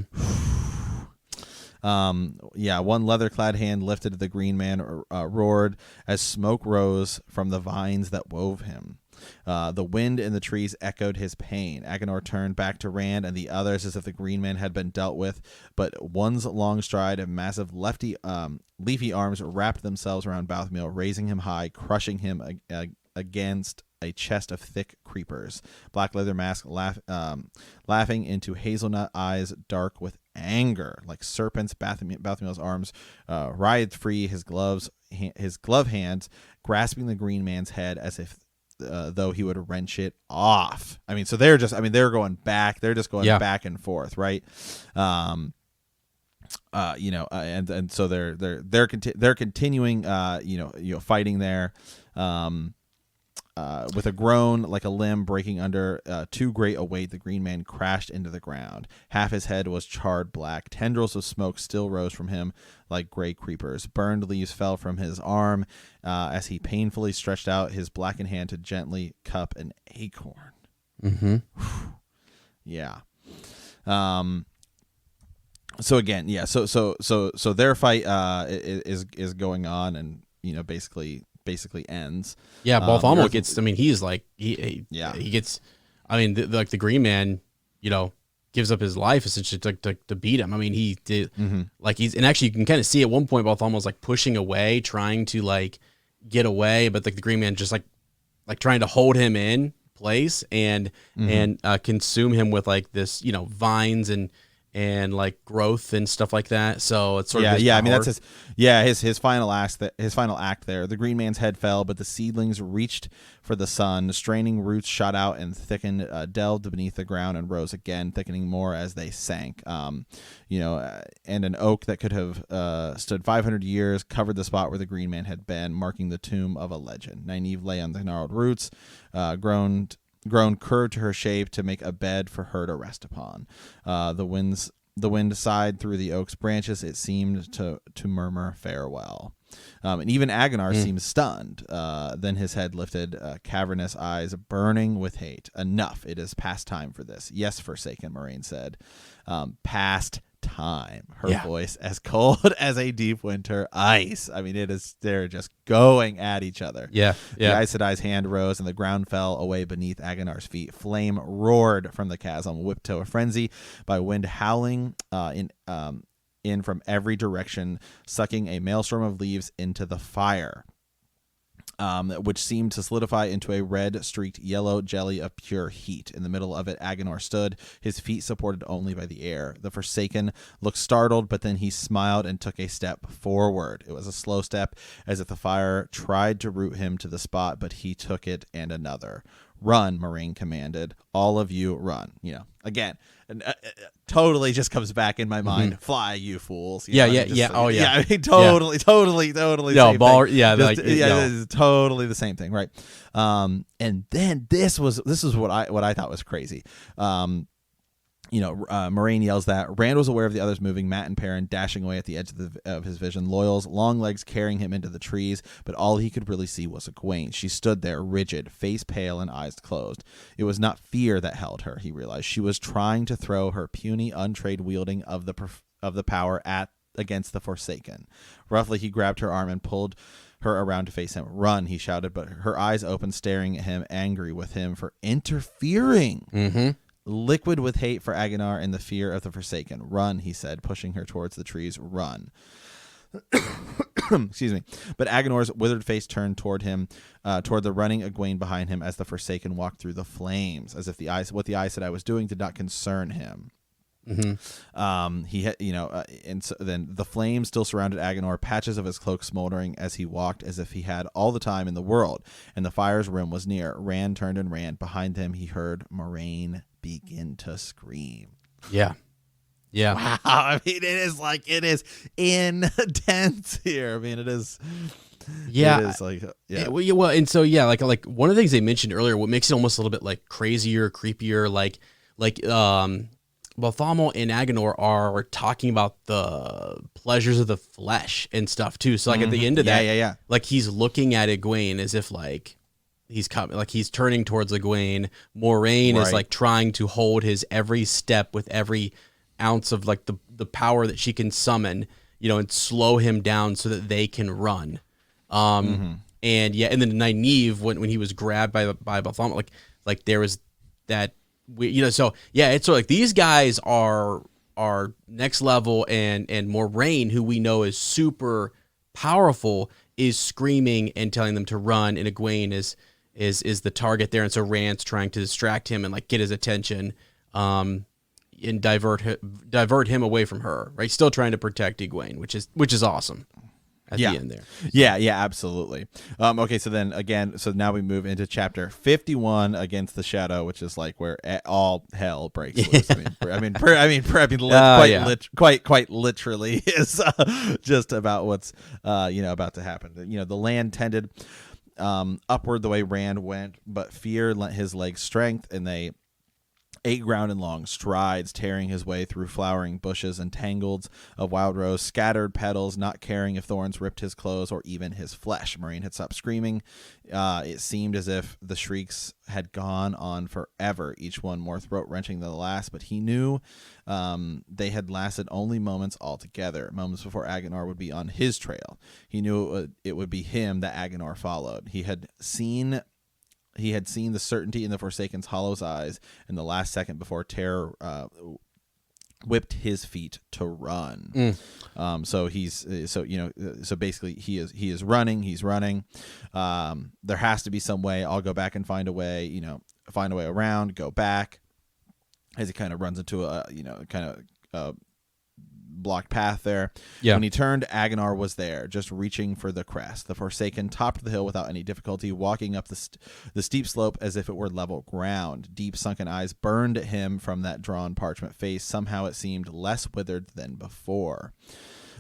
One leather-clad hand lifted the Greenman, roared as smoke rose from the vines that wove him. The wind in the trees echoed his pain. Agonar turned back to Rand and the others as if the Greenman had been dealt with, but one's long stride and massive leafy arms wrapped themselves around Balthamil, raising him high, crushing him against a chest of thick creepers. Black leather mask laughing into hazelnut eyes dark with anger like serpents. Balthamil's arms writhed free, his glove hands grasping the Greenman's head as if though he would wrench it off. I mean, so they're going back. They're just going back and forth, right? And so they're continuing, fighting there. With a groan like a limb breaking under too great a weight, the Greenman crashed into the ground. Half his head was charred black. Tendrils of smoke still rose from him like gray creepers. Burned leaves fell from his arm as he painfully stretched out his blackened hand to gently cup an acorn. Mm-hmm. Yeah. So again, yeah. So their fight is going on, and basically ends. Yeah, Balthamo gets. I mean, he's like he gets. I mean, the Green Man, gives up his life essentially to beat him. I mean, he did and actually you can kind of see at one point Balthamo's like pushing away, trying to like get away, but the Green Man just like trying to hold him in place and consume him with like this vines and like growth and stuff like that. So it's sort of I mean, that's his final act. His final act there. The Green Man's head fell, but the seedlings reached for the sun. Straining roots shot out and thickened, delved beneath the ground and rose again, thickening more as they sank. And an oak that could have stood 500 years covered the spot where the Green Man had been, marking the tomb of a legend. Nynaeve lay on the gnarled roots, grown curved to her shape to make a bed for her to rest upon. The wind sighed through the oak's branches. It seemed to murmur farewell. And even Agonar seemed stunned. Then his head lifted, cavernous eyes burning with hate. Enough. It is past time for this. Yes, Forsaken, Moraine said. Past time. Her voice as cold as a deep winter ice. I mean, they're just going at each other. The Aes Sedai's hand rose and the ground fell away beneath Agonar's feet. Flame roared from the chasm, whipped to a frenzy by wind howling in from every direction, sucking a maelstrom of leaves into the fire. which seemed to solidify into a red-streaked yellow jelly of pure heat. In the middle of it, Agenor stood, his feet supported only by the air. The Forsaken looked startled, but then he smiled and took a step forward. It was a slow step, as if the fire tried to root him to the spot, but he took it and another. "Run," Moraine commanded. "All of you run." Again, totally just comes back in my mind. Mm-hmm. "Fly, you fools." Yeah. Oh, yeah. I mean, totally. No, ball. Thing. Yeah, just, this is totally the same thing, right? And then this is what I thought was crazy. Moraine yells that. Rand was aware of the others moving, Mat and Perrin dashing away at the edge of his vision, Loyal's long legs carrying him into the trees, but all he could really see was Egwene. She stood there, rigid, face pale and eyes closed. It was not fear that held her, he realized. She was trying to throw her puny, untrained wielding of the power against the Forsaken. Roughly, he grabbed her arm and pulled her around to face him. "Run," he shouted, but her eyes opened, staring at him, angry with him for interfering. Mm-hmm. Liquid with hate for Agenor and the fear of the Forsaken. "Run," he said, pushing her towards the trees. "Run." Excuse me. But Agenor's withered face turned toward him, toward the running Egwene behind him as the Forsaken walked through the flames, as if what the eye said I was doing did not concern him. Mm-hmm. He had, and so then the flames still surrounded Agenor, patches of his cloak smoldering as he walked, as if he had all the time in the world, and the fire's rim was near. Rand turned and ran. Behind him, he heard Moraine begin to scream. Yeah. Wow. I mean, it is intense here. I mean, it is. Yeah. It is like, yeah. Well, and so, yeah, like one of the things they mentioned earlier, what makes it almost a little bit like crazier, creepier, like Balthamo and Agenor are talking about the pleasures of the flesh and stuff too. So like at the end of that, like he's looking at Egwene as if like he's coming, like he's turning towards Egwene. Moraine is like trying to hold his every step with every ounce of like the power that she can summon, and slow him down so that they can run. And then Nynaeve, when he was grabbed by Balthamo, like there was that. It's sort of like these guys are next level, and Moraine, who we know is super powerful, is screaming and telling them to run, and Egwene is the target there, and so Rand's trying to distract him and like get his attention, and divert him away from her, right? Still trying to protect Egwene, which is awesome. At the end there. Yeah, absolutely. Okay, so then again, so now we move into chapter 51 Against the Shadow, which is like where all hell breaks loose. Quite literally is just about what's about to happen. The land tended upward the way Rand went, but fear lent his legs strength, and they ate ground in long strides, tearing his way through flowering bushes and tangles of wild rose, scattered petals, not caring if thorns ripped his clothes or even his flesh. Moraine had stopped screaming. It seemed as if the shrieks had gone on forever, each one more throat-wrenching than the last, but he knew they had lasted only moments altogether, moments before Agenor would be on his trail. He knew it would be him that Agenor followed. He had seen the certainty in the Forsaken's hollow eyes in the last second before terror whipped his feet to run. So basically he is running. He's running. There has to be some way. I'll go back and find a way. Find a way around. Go back. As he kind of runs into a blocked path there. Yeah. When he turned, Agenor was there, just reaching for the crest. The Forsaken topped the hill without any difficulty, walking up the steep slope as if it were level ground. Deep sunken eyes burned at him from that drawn parchment face. Somehow it seemed less withered than before.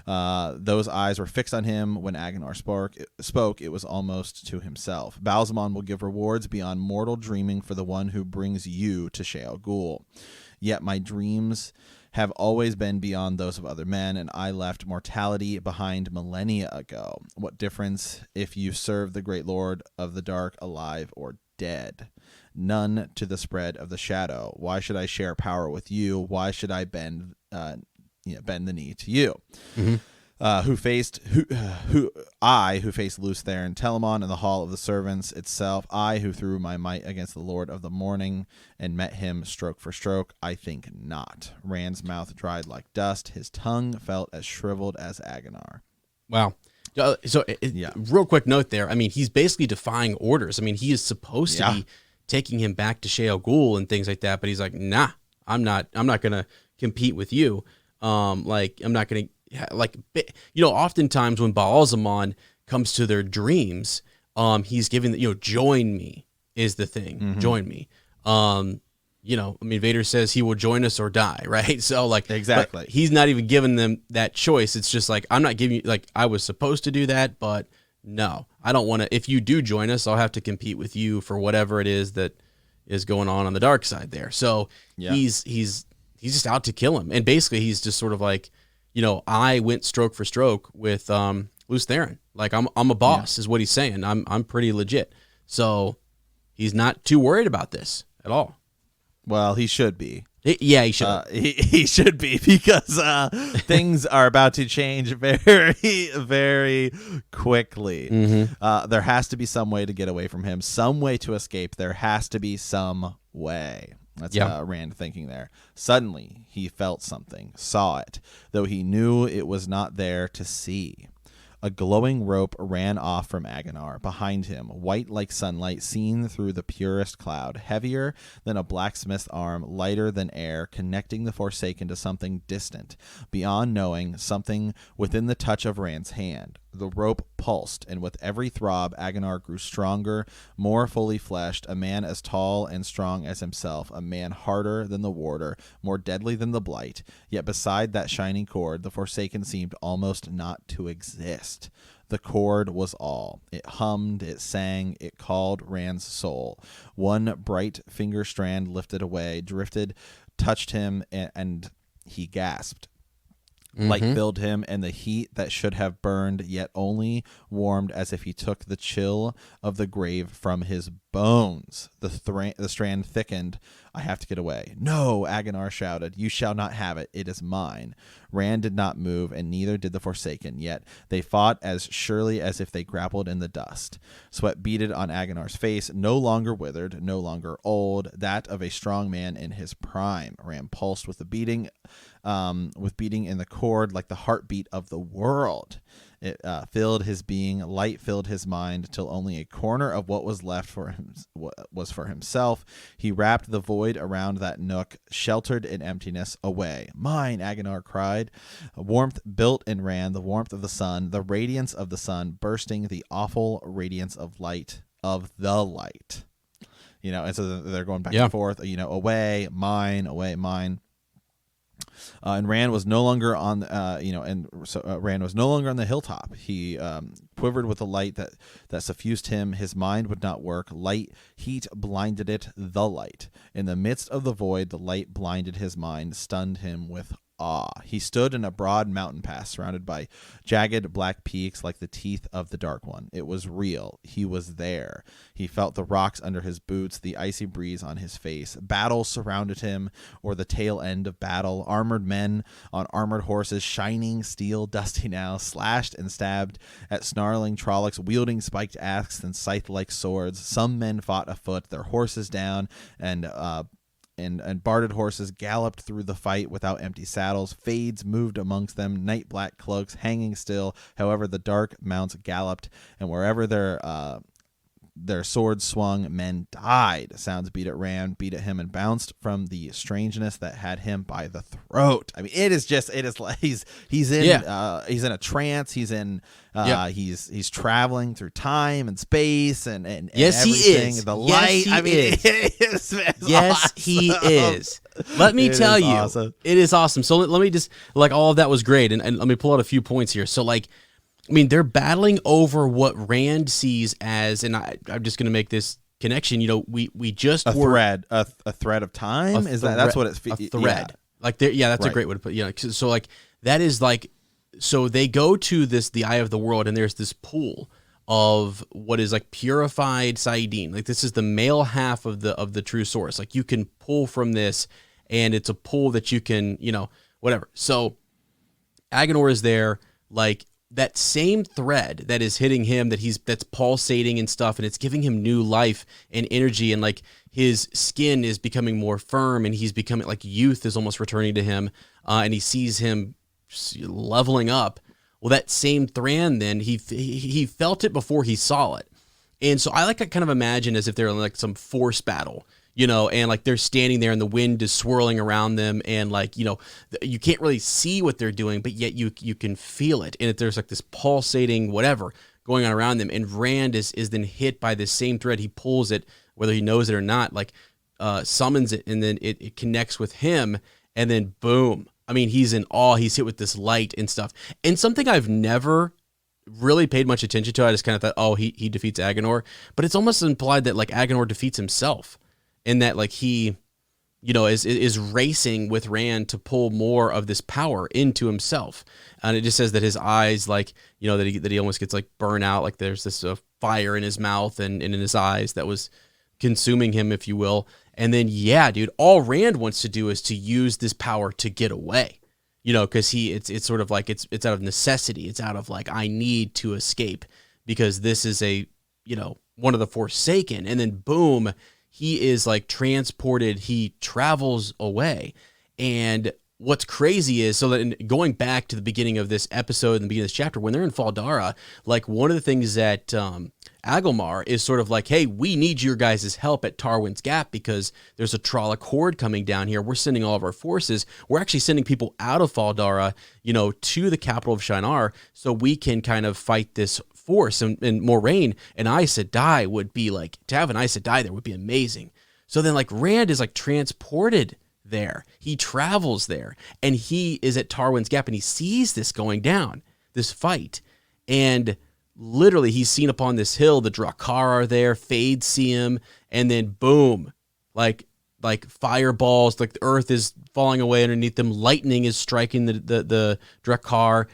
Those eyes were fixed on him when Agenor spoke. It was almost to himself. Balsamon will give rewards beyond mortal dreaming for the one who brings you to Shale Ghul. Yet my dreams have always been beyond those of other men, and I left mortality behind millennia ago. What difference if you serve the great lord of the dark alive or dead? None to the spread of the shadow. Why should I share power with you? Why should I bend the knee to you? Mm-hmm. Who faced Luce there in Telamon in the hall of the servants itself. I who threw my might against the Lord of the Morning and met him stroke for stroke. I think not. Rand's mouth dried like dust. His tongue felt as shriveled as Agenor. Wow. Real quick note there. I mean, he's basically defying orders. I mean, he is supposed to be taking him back to Shayol Ghul and things like that, but he's like, nah, I'm not gonna compete with you. Like, I'm not gonna oftentimes when Baal-Zaman comes to their dreams, he's giving join me is the thing. Mm-hmm. Join me. I mean, Vader says he will join us or die, right? So like, exactly. He's not even giving them that choice. It's just like, I'm not giving you, like, I was supposed to do that, but no, I don't want to. If you do join us, I'll have to compete with you for whatever it is that is going on the dark side there. So he's just out to kill him. And basically he's just sort of like, I went stroke for stroke with Lews Therin. Like, I'm a boss is what he's saying. I'm pretty legit. So he's not too worried about this at all. Well, he should be. He should. He should be, because things are about to change very, very quickly. Mm-hmm. There has to be some way to get away from him, some way to escape. There has to be some way. That's Rand thinking there. Suddenly, he felt something, saw it, though he knew it was not there to see. A glowing rope ran off from Agonar. Behind him, white like sunlight seen through the purest cloud, heavier than a blacksmith's arm, lighter than air, connecting the Forsaken to something distant, beyond knowing, something within the touch of Rand's hand. The rope pulsed, and with every throb, Agonar grew stronger, more fully fleshed, a man as tall and strong as himself, a man harder than the warder, more deadly than the blight. Yet beside that shining cord, the Forsaken seemed almost not to exist. The cord was all. It hummed, it sang, it called Rand's soul. One bright finger strand lifted away, drifted, touched him, and he gasped. Mm-hmm. Light filled him, and the heat that should have burned, yet only warmed, as if he took the chill of the grave from his bones. The strand thickened. I have to get away. No, Agonar shouted. You shall not have it. It is mine. Rand did not move, and neither did the Forsaken, yet they fought as surely as if they grappled in the dust. Sweat beaded on Agonar's face, no longer withered, no longer old, that of a strong man in his prime. Rand pulsed with beating in the cord like the heartbeat of the world. It filled his being, light filled his mind, till only a corner of what was left for him was for himself. He wrapped the void around that nook, sheltered in emptiness. Away. Mine, Agonar cried. Warmth built in Rand, the warmth of the sun, the radiance of the sun, bursting the awful radiance of light, of the light. And so they're going back and forth, away, mine, away, mine. And Rand was no longer on, Rand was no longer on the hilltop. He quivered with the light that suffused him. His mind would not work. Heat blinded it. The light. In the midst of the void, the light blinded his mind, stunned him with awe. He stood in a broad mountain pass surrounded by jagged black peaks like the teeth of the Dark One. It was real. He was there. He felt the rocks under his boots, the icy breeze on his face. Battle surrounded him, or the tail end of battle. Armored men on armored horses, shining steel, dusty now, slashed and stabbed at snarling Trollocs, wielding spiked axes and scythe-like swords. Some men fought afoot, their horses down, and barded horses galloped through the fight without empty saddles. Fades moved amongst them, night black cloaks hanging still. However, the dark mounts galloped, and wherever their swords swung, men died. Sounds beat at Rand, beat at him, and bounced from the strangeness that had him by the throat. I mean, it is like he's in a trance. He's in he's traveling through time and space and yes, everything. He is. The light. Yes, I mean, it's yes, awesome. He is. Let me tell you, awesome. It is awesome. So let me just, like, all of that was great, and let me pull out a few points here. So, like, I mean, they're battling over what Rand sees as, and I'm just going to make this connection. We just a thread of time. That's what it's a thread. Like, that's right. A great way to put. So like that is like, so they go to the Eye of the World, and there's this pool of what is like purified saidin. Like, this is the male half of the true source. Like, you can pull from this, and it's a pool that you can whatever. So Agonor is there, like, that same thread that is hitting him, that's pulsating and stuff, and it's giving him new life and energy, and like his skin is becoming more firm, and he's becoming like youth is almost returning to him, and he sees him leveling up. Well, that same Thran, then he felt it before he saw it. And so I like to kind of imagine as if they're in like some force battle, and like they're standing there and the wind is swirling around them, and like, you can't really see what they're doing, but yet you can feel it. And if there's like this pulsating whatever going on around them, and Rand is then hit by this same thread. He pulls it, whether he knows it or not, like summons it, and then it connects with him, and then boom. I mean, he's in awe. He's hit with this light and stuff. And something I've never really paid much attention to, I just kind of thought, oh, he defeats Agenor. But it's almost implied that like Agenor defeats himself, and that like he, is racing with Rand to pull more of this power into himself. And it just says that his eyes, like, that he almost gets like burnt out, like there's this fire in his mouth and in his eyes that was consuming him, if you will. And then, yeah, dude, all Rand wants to do is to use this power to get away, because it's sort of like it's out of necessity. It's out of like, I need to escape because this is one of the Forsaken. And then boom, he is like transported. He travels away. And what's crazy is, so that going back to the beginning of this episode and the beginning of this chapter, when they're in Fal Dara, like one of the things that Agilmar is sort of like, hey, we need your guys' help at Tarwin's Gap because there's a Trolloc horde coming down here. We're sending all of our forces. We're actually sending people out of Fal Dara, to the capital of Shinar so we can kind of fight this force. And Moraine and Aes Sedai would be like, to have an Aes Sedai there would be amazing. So then like Rand is like transported there. He travels there and he is at Tarwin's Gap and he sees this going down, this fight. And literally he's seen upon this hill, the Drakkar are there, Fades see him, and then boom, like fireballs, like the earth is falling away underneath them, lightning is striking the Drakkar.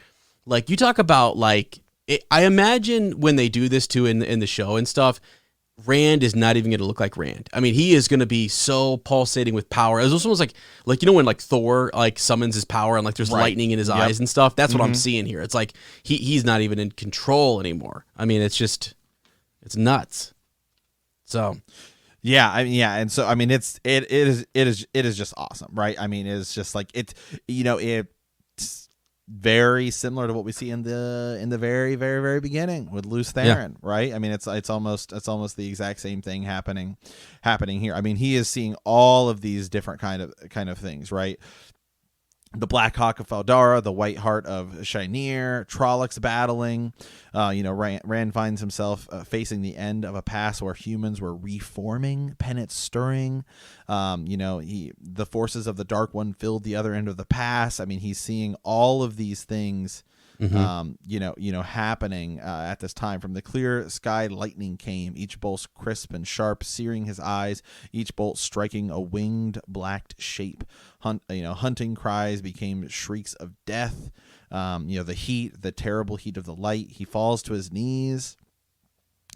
Like, you talk about like, I imagine when they do this too in the show and stuff, Rand is not even going to look like Rand. I mean, he is going to be so pulsating with power. It was almost like when like Thor like summons his power and like there's lightning in his eyes and stuff. That's what I'm seeing here. It's like he's not even in control anymore. I mean, it's nuts. So, yeah, and so I mean, it is just awesome, right? I mean, it's just like it's very similar to what we see in the very, very, very beginning with Lews Therin, right? I mean, it's almost the exact same thing happening here. I mean, he is seeing all of these different kind of things, right? The Black Hawk of Fal Dara, the White Heart of Shinir, Trollocs battling. Rand finds himself facing the end of a past where humans were reforming, penance stirring. The forces of the Dark One filled the other end of the pass. I mean, he's seeing all of these things, happening at this time. From the clear sky, lightning came, each bolt crisp and sharp, searing his eyes, each bolt striking a winged black shape. Hunting cries became shrieks of death. The terrible heat of the light. He falls to his knees.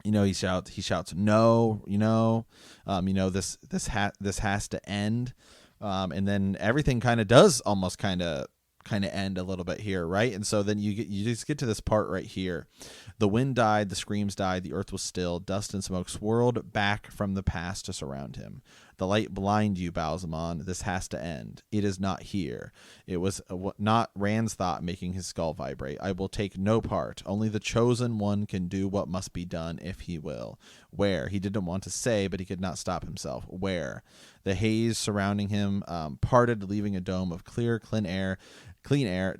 He shouts, no, this has to end. And then everything kind of does almost kind of end a little bit here, right? And so then you just get to this part right here. The wind died, the screams died, the earth was still, dust and smoke swirled back from the past to surround him. The light blind you, Balsamon. This has to end. It is not here. It was not Rand's thought making his skull vibrate. I will take no part. Only the chosen one can do what must be done if he will. Where? He didn't want to say, but he could not stop himself. Where? The haze surrounding him parted, leaving a dome of clear, clean air,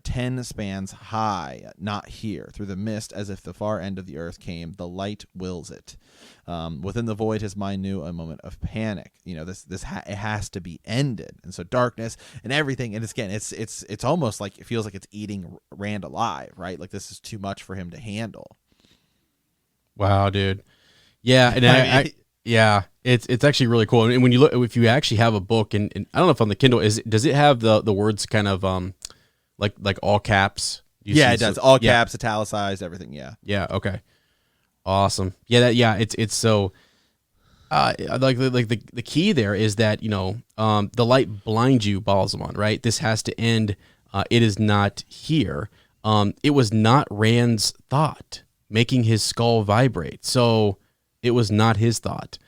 10 spans high, not here. Through the mist, as if the far end of the earth came, the light wills it. Within the void, his mind knew a moment of panic. It has to be ended. And so darkness and everything. And it's almost like it feels like it's eating Rand alive, right? Like this is too much for him to handle. Wow, dude. Yeah, and yeah, it's actually really cool. And when you look, if you actually have a book, and I don't know if on the Kindle does it have the words kind of like all caps? Yeah, it does. All caps, italicized, everything. Yeah. Yeah. Okay. Awesome. Yeah. It's so. Like the key there is that the light blinds you, Balsamon. Right. This has to end. It is not here. It was not Rand's thought making his skull vibrate. So it was not his thought.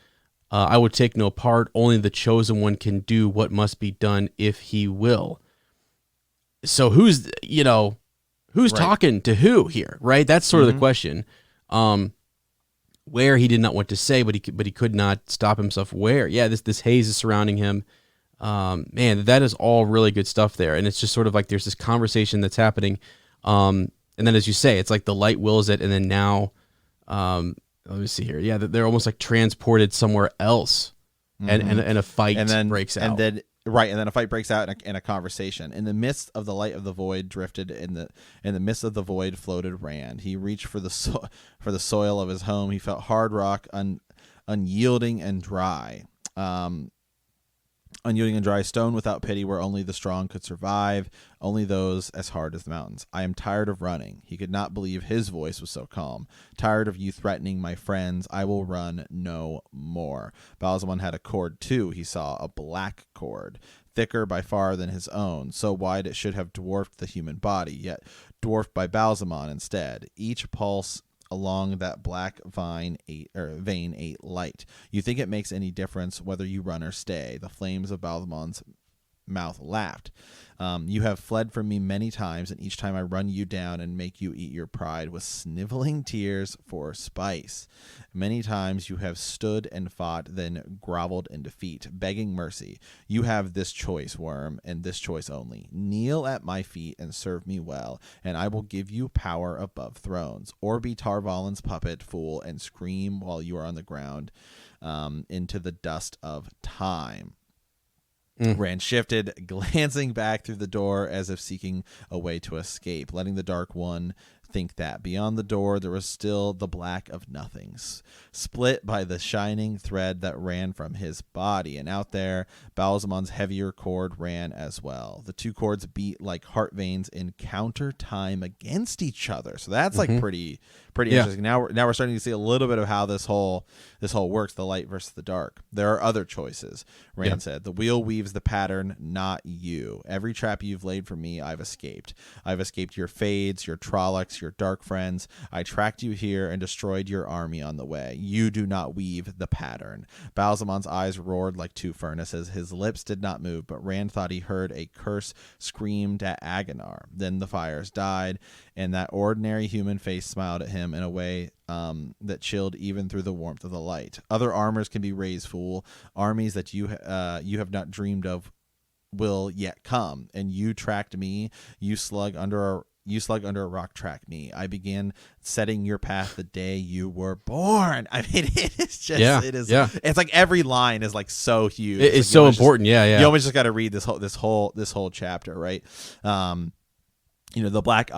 I would take no part. Only the chosen one can do what must be done if he will. So who's who's Right. talking to who here, right? That's sort of the question. Where he did not want to say, but he could not stop himself. Where, yeah, this haze is surrounding him. Man, that is all really good stuff there, and it's just sort of like there's this conversation that's happening, and then as you say, it's like the light wills it, and then now, let me see here, yeah, they're almost like transported somewhere else, and a fight breaks out, and then a fight breaks out in a conversation. In the midst of the light of the void drifted, in the midst of the void floated Rand. He reached for the soil of his home. He felt hard rock, unyielding and dry. Unyielding and dry, stone without pity, where only the strong could survive, only those as hard as the mountains. I am tired of running. He could not believe his voice was so calm. Tired of you threatening my friends. I will run no more. Balsamon had a cord too. He saw a black cord, thicker by far than his own, so wide it should have dwarfed the human body, yet dwarfed by Balsamon instead. Each pulse along that black vein ate light. You think it makes any difference whether you run or stay? The flames of Balsamon's mouth laughed. You have fled from me many times, and each time I run you down and make you eat your pride with sniveling tears for spice. Many times you have stood and fought, then groveled in defeat, begging mercy. You have this choice, worm, and this choice only. Kneel at my feet and serve me well, and I will give you power above thrones. Or be Tar-Valen's puppet, fool, and scream while you are on the ground into the dust of time. Rand shifted, glancing back through the door as if seeking a way to escape, letting the Dark One think that. Beyond the door, there was still the black of nothings, split by the shining thread that ran from his body. And out there, Balsamon's heavier cord ran as well. The two cords beat like heart veins in counter time against each other. So that's like pretty interesting. Now we're starting to see a little bit of how this whole works, the light versus the dark. There are other choices, Rand said. The wheel weaves the pattern, not you. Every trap you've laid for me, I've escaped. I've escaped your Fades, your Trollocs, your dark friends. I tracked you here and destroyed your army on the way. You do not weave the pattern. Balsamon's eyes roared like two furnaces. His lips did not move, but Rand thought he heard a curse screamed at Agonar. Then the fires died, and that ordinary human face smiled at him in a way that chilled even through the warmth of the light. Other armors can be raised, fool. Armies that you have not dreamed of will yet come. And you tracked me. You slug under a rock, track me. I began setting your path the day you were born. I mean, it is just, it's like every line is like so huge. It's like so important. You almost just got to read this whole chapter, right? The black,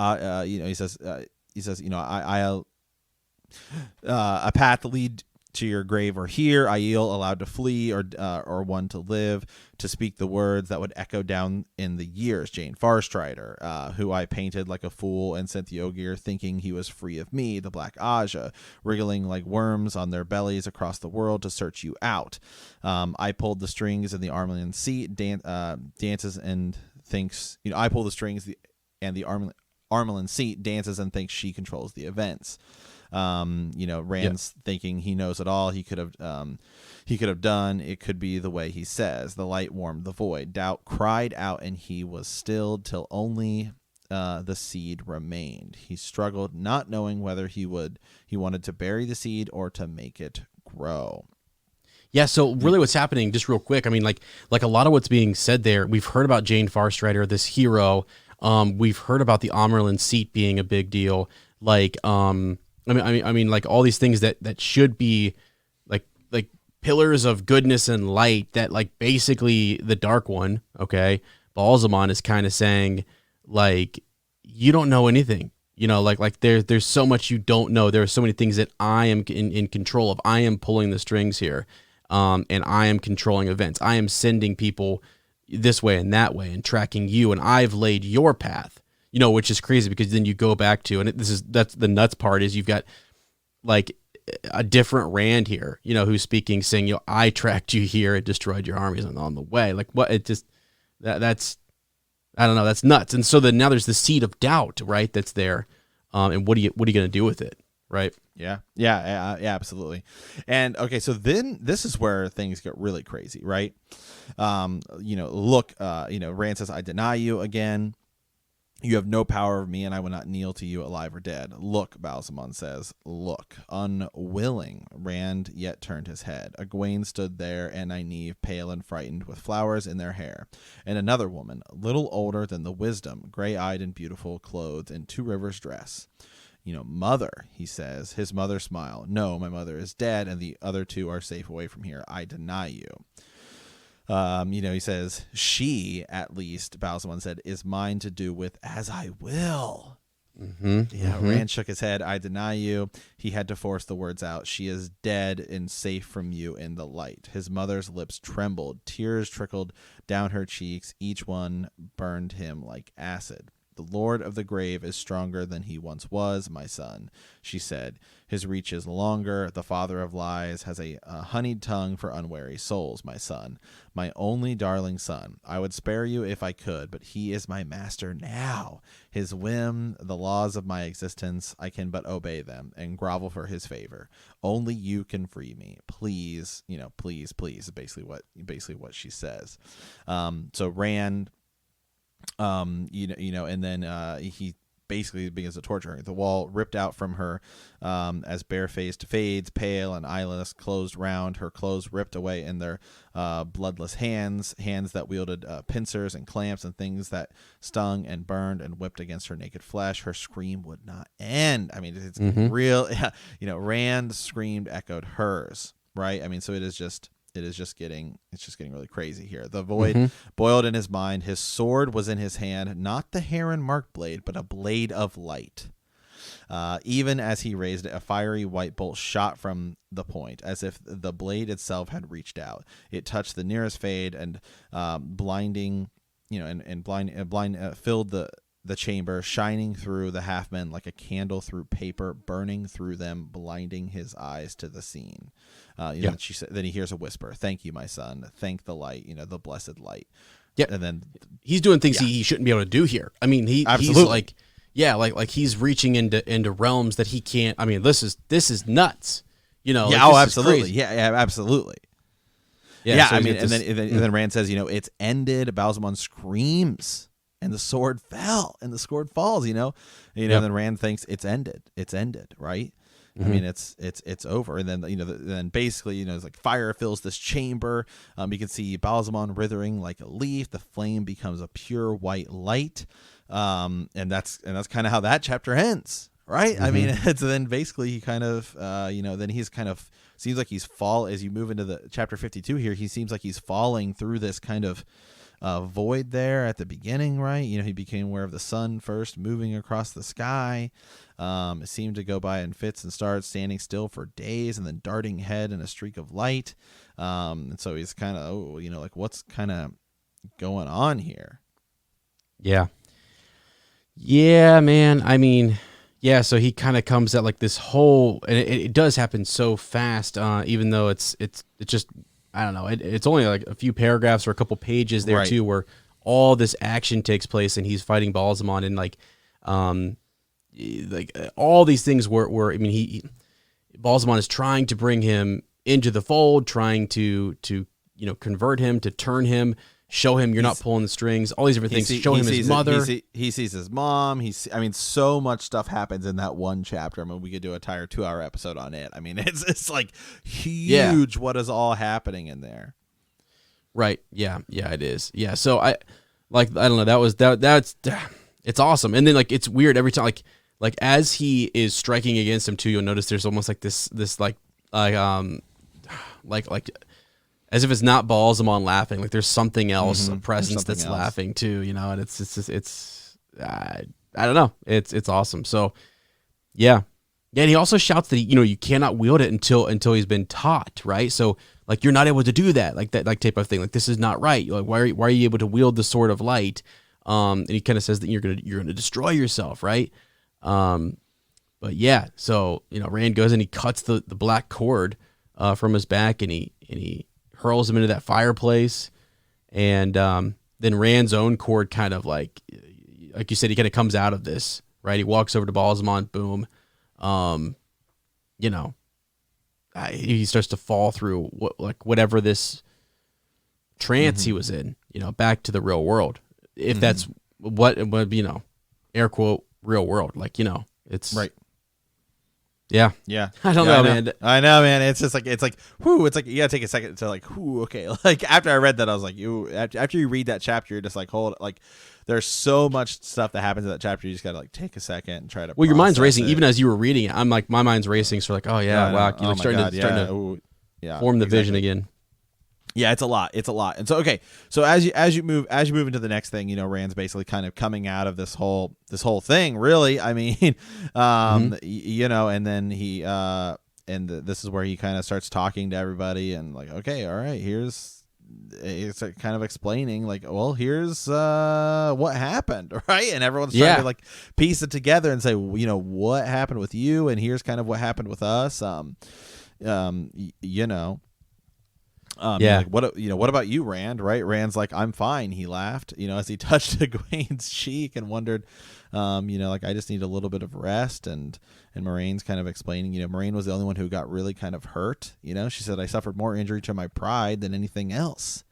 he says, a path lead to your grave or here, Aiel allowed to flee or one to live, to speak the words that would echo down in the years. Jane Farstrider, who I painted like a fool and sent the Ogier thinking he was free of me, the Black Aja, wriggling like worms on their bellies across the world to search you out. I pulled the strings in the Armelian seat, dances and thinks, I pull the strings and the Armelin seat dances and thinks she controls the events. Rand's thinking he knows it all. He could have done. It could be the way he says. The light warmed the void. Doubt cried out, and he was stilled till only the seed remained. He struggled, not knowing whether he wanted to bury the seed or to make it grow. Yeah, so really what's happening, just real quick, I mean, like a lot of what's being said there, we've heard about Jane Farstrider, this hero. We've heard about the Amerlin seat being a big deal. Like, I mean, like all these things that should be like pillars of goodness and light that like basically the Dark One, okay, Balsamon is kind of saying like, you don't know anything, like there's so much you don't know. There are so many things that I am in control of. I am pulling the strings here, and I am controlling events. I am sending people this way and that way and tracking you, and I've laid your path. Which is crazy because then you go back to, and that's the nuts part is you've got like a different Rand here, who's speaking, saying, I tracked you here and destroyed your armies on the way. Like what? It just, that's, I don't know. That's nuts. And so then now there's the seed of doubt, right? That's there. And what are you going to do with it? Right. Yeah, absolutely. And okay, so then this is where things get really crazy, right? Rand says, I deny you again. You have no power over me, and I will not kneel to you alive or dead. Look, Balsamon says, look. Unwilling, Rand yet turned his head. Egwene stood there, and Nynaeve, pale and frightened, with flowers in their hair. And another woman, little older than the Wisdom, gray-eyed and beautiful, clothed in Two Rivers dress. Mother, he says. His mother smiled. No, my mother is dead, and the other two are safe away from here. I deny you. He says, she, at least, Balsamon said, is mine to do with as I will. Rand shook his head. I deny you. He had to force the words out. She is dead and safe from you in the light. His mother's lips trembled. Tears trickled down her cheeks. Each one burned him like acid. The Lord of the Grave is stronger than he once was, my son, she said. His reach is longer. The father of lies has a honeyed tongue for unwary souls, my son. My only darling son. I would spare you if I could, but he is my master now. His whim, the laws of my existence, I can but obey them and grovel for his favor. Only you can free me. Please, please, please, is basically what she says. So Rand... and then he basically begins to torture her. The wall ripped out from her as barefaced fades, pale and eyeless, closed round. Her clothes ripped away in their bloodless hands that wielded pincers and clamps and things that stung and burned and whipped against her naked flesh. Her scream would not end. I mean, it's real. Rand's scream echoed hers, right? I mean, so it's just getting really crazy here. The void boiled in his mind. His sword was in his hand, not the heron marked blade, but a blade of light. Even as he raised it, a fiery white bolt shot from the point, as if the blade itself had reached out. It touched the nearest fade and blinding, filled the chamber, shining through the half-men like a candle through paper, burning through them, blinding his eyes to the scene. She said. Then he hears a whisper, "Thank you, my son. Thank the light. The blessed light." Yeah, and then he's doing things he shouldn't be able to do here. I mean, he's like, like he's reaching into realms that he can't. I mean, this is nuts. Absolutely. Yeah, absolutely. Yeah. So I mean, and then Rand says, it's ended. Balsamon screams. And the sword fell, and the sword falls. And then Rand thinks it's ended. It's ended, right? I mean, it's over. And then then basically, it's like fire fills this chamber. You can see Balsamon withering like a leaf. The flame becomes a pure white light. And that's kind of how that chapter ends, right? I mean, it's then basically he kind of, then he's kind of seems like he's as you move into the chapter 52 here, he seems like he's falling through this kind of void there at the beginning, right? He became aware of the sun first moving across the sky. It seemed to go by in fits and starts, standing still for days and then darting ahead in a streak of light. And so he's kind of, like what's kind of going on here? Yeah. Yeah, man. I mean, yeah. So he kind of comes at like this whole, and it does happen so fast, even though it's just, I don't know. It's only like a few paragraphs or a couple pages there too, where all this action takes place, and he's fighting Balsamon, and like all these things were. I mean, Balsamon is trying to bring him into the fold, trying to convert him, to turn him, show him you're not pulling the strings, all these different things. Show him his mother. He sees his mom. So much stuff happens in that one chapter. I mean, we could do an entire 2-hour episode on it. I mean, it's like huge. What is all happening in there? Right. Yeah. Yeah, it is. Yeah. So I don't know. That's it's awesome. And then like, it's weird every time, like as he is striking against him too, you'll notice there's almost like this like as if it's not Balsamon laughing, like there's something else, a presence that's laughing too, and it's I don't know. It's awesome. So yeah. And he also shouts that you cannot wield it until he's been taught, right? So like you're not able to do that, like that type of thing. Like this is not right. Like why are you able to wield the sword of light? And he kind of says that you're gonna destroy yourself, right? But yeah, so Rand goes and he cuts the black cord from his back, and he hurls him into that fireplace, and then Rand's own cord kind of like you said, he kind of comes out of this, right? He walks over to Balsamon, boom, he starts to fall through whatever this trance he was in, back to the real world, if that's what air quote real world. Like, it's right. Yeah. Yeah. I don't know, man. I know, man. It's just like, whoo, it's like, you gotta take a second to like, whoo, okay. Like after I read that, I was like, after you read that chapter, you're just like, hold, like there's so much stuff that happens in that chapter. You just gotta like take a second and try to, well, your mind's racing. it. Even as you were reading it, I'm like, my mind's racing. So like, oh yeah, wow. You're like starting to form the vision again. Yeah, it's a lot. And so so as you move into the next thing, Rand's basically kind of coming out of this whole thing, really. I mean, and then he this is where he kind of starts talking to everybody and like, okay, all right, he's kind of explaining like, well, here's what happened, right? And everyone's trying to like piece it together and say, what happened with you, and here's kind of what happened with us. Like, what about you, Rand? Right? Rand's like, I'm fine. He laughed, as he touched Egwene's cheek and wondered, like, I just need a little bit of rest. And Moraine's kind of explaining, Moraine was the only one who got really kind of hurt. She said, I suffered more injury to my pride than anything else.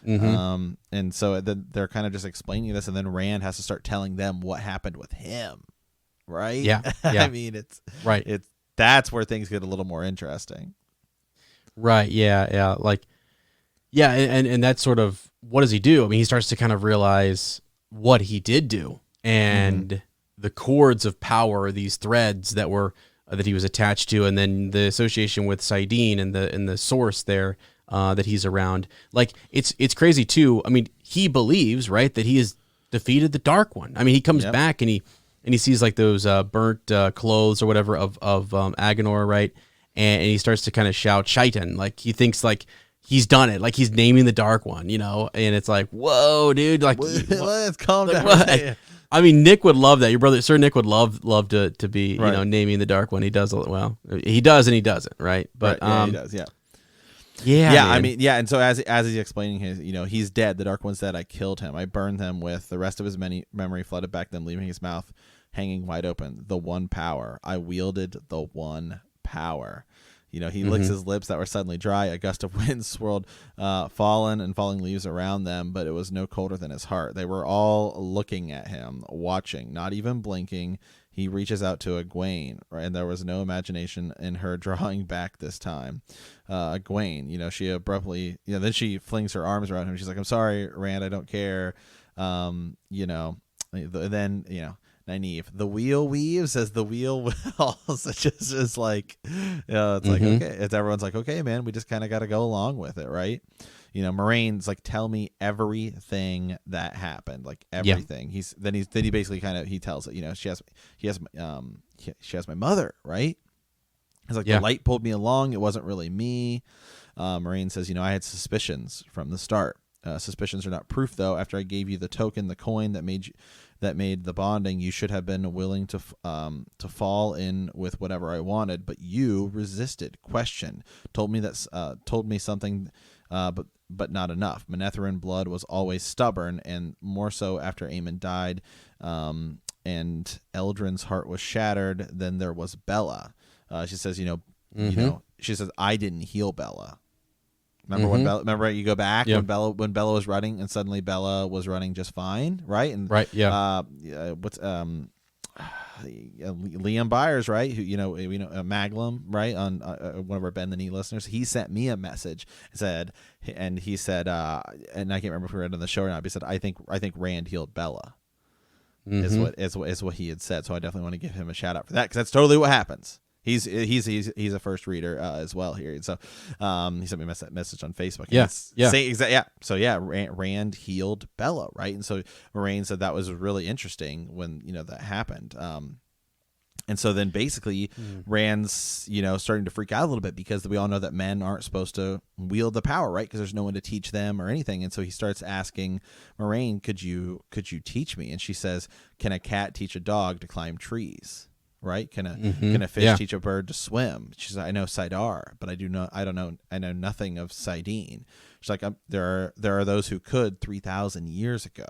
Mm-hmm. And so they're kind of just explaining this, and then Rand has to start telling them what happened with him. Right? Yeah. I mean, that's where things get a little more interesting. Right. Yeah. Like, yeah. And that's sort of, what does he do? I mean, he starts to kind of realize what he did do, and the cords of power, these threads that he was attached to, and then the association with saidin and the source there, that he's around. Like, it's crazy too. I mean, he believes, right, that he has defeated the Dark One. I mean, he comes back and he sees like those burnt clothes or whatever of Agenor, right? And he starts to kind of shout Shaitan, like he thinks like he's done it, like he's naming the Dark One, and it's like, whoa, dude, like let's calm down. I mean, Nick would love that. Your brother, Sir Nick, would love to be naming the Dark One. He does well. He does and he doesn't, right? But he does, yeah. Yeah, man. I mean, yeah, and so as he's explaining his, he's dead. The Dark One's dead. I killed him. I burned them with the rest of his memory flooded back, then leaving his mouth hanging wide open. The one power I wielded. The one power. He licks his lips that were suddenly dry. A gust of wind swirled fallen leaves around them, but it was no colder than his heart. They were all looking at him, watching, not even blinking. He reaches out to Egwene, right? And there was no imagination in her drawing back this time. Egwene, she abruptly, then she flings her arms around him. She's like, I'm sorry, Rand, I don't care. Then, Nynaeve, the wheel weaves as the wheel wills. It just is like, it's like, okay. Everyone's like, okay, man, we just kind of got to go along with it, right? Moraine's like, tell me everything that happened, like everything. Yeah. He basically kind of, he tells it, she has my mother, right? It's like, the light pulled me along. It wasn't really me. Moraine says, I had suspicions from the start. Suspicions are not proof, though. After I gave you the token, the coin that made the bonding, you should have been willing to fall in with whatever I wanted, but you resisted, questioned, told me something, but not enough. Manetheren blood was always stubborn, and more so after Aemon died, and Eldrin's heart was shattered. Then there was Bella. She says, she says, I didn't heal Bella. Remember when Bella? Remember you go back when Bella was running, and suddenly Bella was running just fine, right? And what's Liam Byers, right? Who Maglum, right? On one of our Bend the Knee listeners, he sent me a message and he said, and I can't remember if we read it on the show or not. But he said, I think Rand healed Bella. Is what he had said. So I definitely want to give him a shout out for that, because that's totally what happens. He's a first reader as well here, and so he sent me a message on Facebook. So Rand healed Bella, right? And so Moraine said that was really interesting when that happened. And so then basically Rand's starting to freak out a little bit, because we all know that men aren't supposed to wield the power, right? Because there's no one to teach them or anything. And so he starts asking Moraine, could you teach me? And she says, can a cat teach a dog to climb trees? Right? Can a fish teach a bird to swim? She says, I know Saidar, but I know nothing of saidin. She's like, there are those who could 3,000 years ago.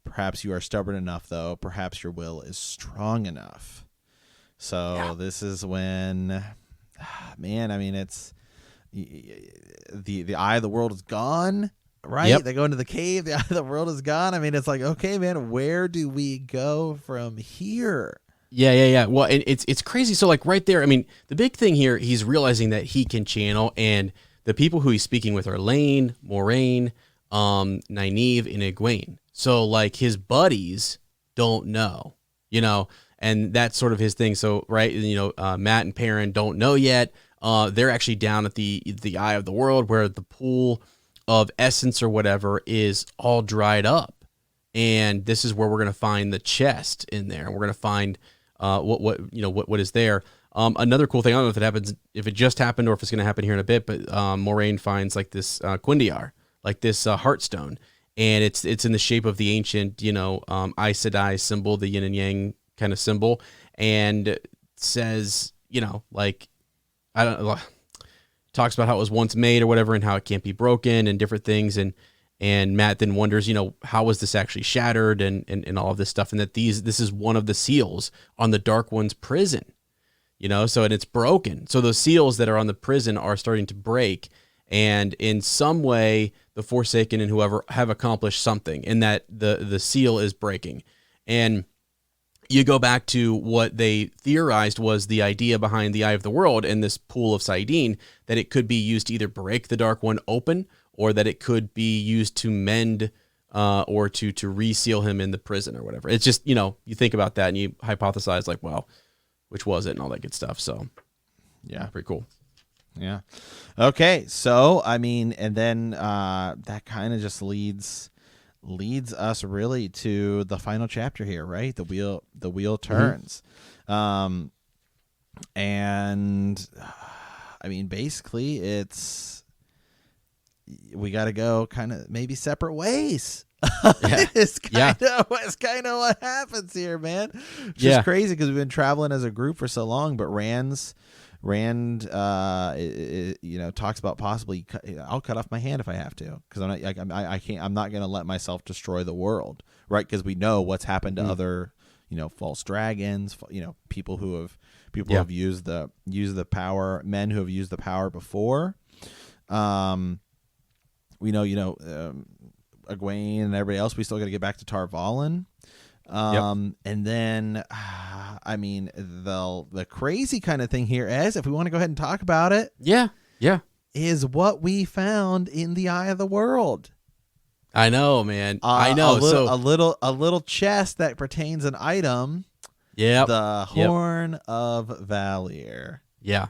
Perhaps you are stubborn enough, though. Perhaps your will is strong enough. So this is when, man, I mean, it's the eye of the world is gone, right? Yep. They go into the cave. The eye of the world is gone. I mean, it's like, okay, man, where do we go from here? Yeah. Well, and it's crazy. So like right there, I mean, the big thing here, he's realizing that he can channel, and the people who he's speaking with are Lane, Moraine, Nynaeve, and Egwene. So like his buddies don't know, and that's sort of his thing. So right, Matt and Perrin don't know yet. They're actually down at the Eye of the World, where the pool of essence or whatever is all dried up, and this is where we're gonna find the chest in there. We're gonna find what is there. Another cool thing, I don't know if it just happened or if it's going to happen here in a bit, but Moraine finds like this Quindiar, like this Heartstone, and it's in the shape of the ancient, Aes Sedai symbol, the yin and yang kind of symbol, and it says, like, I don't know, talks about how it was once made or whatever, and how it can't be broken and different things, and Matt then wonders, how was this actually shattered and all of this stuff, and that this is one of the seals on the Dark One's prison, so, and it's broken. So those seals that are on the prison are starting to break, and in some way the Forsaken and whoever have accomplished something, in that the seal is breaking. And you go back to what they theorized was the idea behind the Eye of the World and this pool of Saidin, that it could be used to either break the Dark One open, or that it could be used to mend or to reseal him in the prison or whatever. It's just, you think about that and you hypothesize like, well, which was it and all that good stuff. So yeah, pretty cool. Yeah. Okay. So, I mean, and then that kind of just leads us really to the final chapter here, right? The wheel turns. Mm-hmm. And I mean, basically we got to go kind of maybe separate ways. Yeah. It's kind of what happens here, man. It's just crazy because we've been traveling as a group for so long, but Rand talks about possibly I'll cut off my hand if I have to, because I'm not going to let myself destroy the world, right? Because we know what's happened to other false dragons, people who have used the power, men who have used the power before. We know Egwene and everybody else. We still got to get back to Tar Valon. And then I mean, the crazy kind of thing here is, if we want to go ahead and talk about it, is what we found in the Eye of the World. I know, man. I know. A little chest that pertains an item. Yeah. The Horn of Valir. Yeah.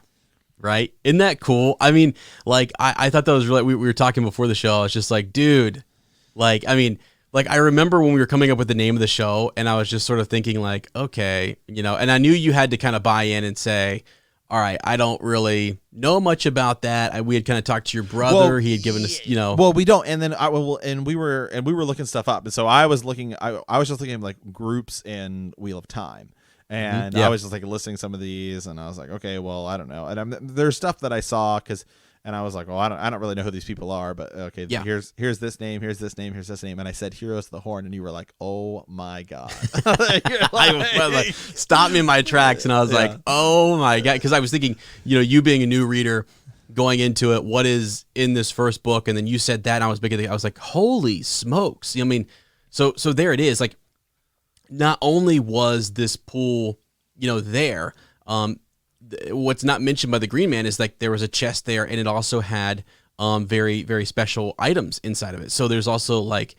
Right. Isn't that cool? I mean, like, I thought that was really, we were talking before the show. I was just like, dude, like, I mean, like, I remember when we were coming up with the name of the show, and I was just sort of thinking like, okay, and I knew you had to kind of buy in and say, all right, I don't really know much about that. We had kind of talked to your brother. Well, he had given us, Well, we don't. And then we were looking stuff up. And so I was looking, I was just looking at like groups in Wheel of Time. And I was just like listing some of these, and I was like, okay, well, I don't know. And there's stuff that I saw and I was like, well, I don't really know who these people are, but okay, here's this name, here's this name, here's this name, and I said Heroes of the Horn, and you were like, oh my god, I like, stopped me in my tracks, and I was like, oh my god, because I was thinking, you being a new reader going into it, what is in this first book, and then you said that, and I was like, holy smokes, I mean, so there it is, like. Not only was this pool, there, what's not mentioned by the Greenman is like there was a chest there, and it also had very, very special items inside of it. So there's also like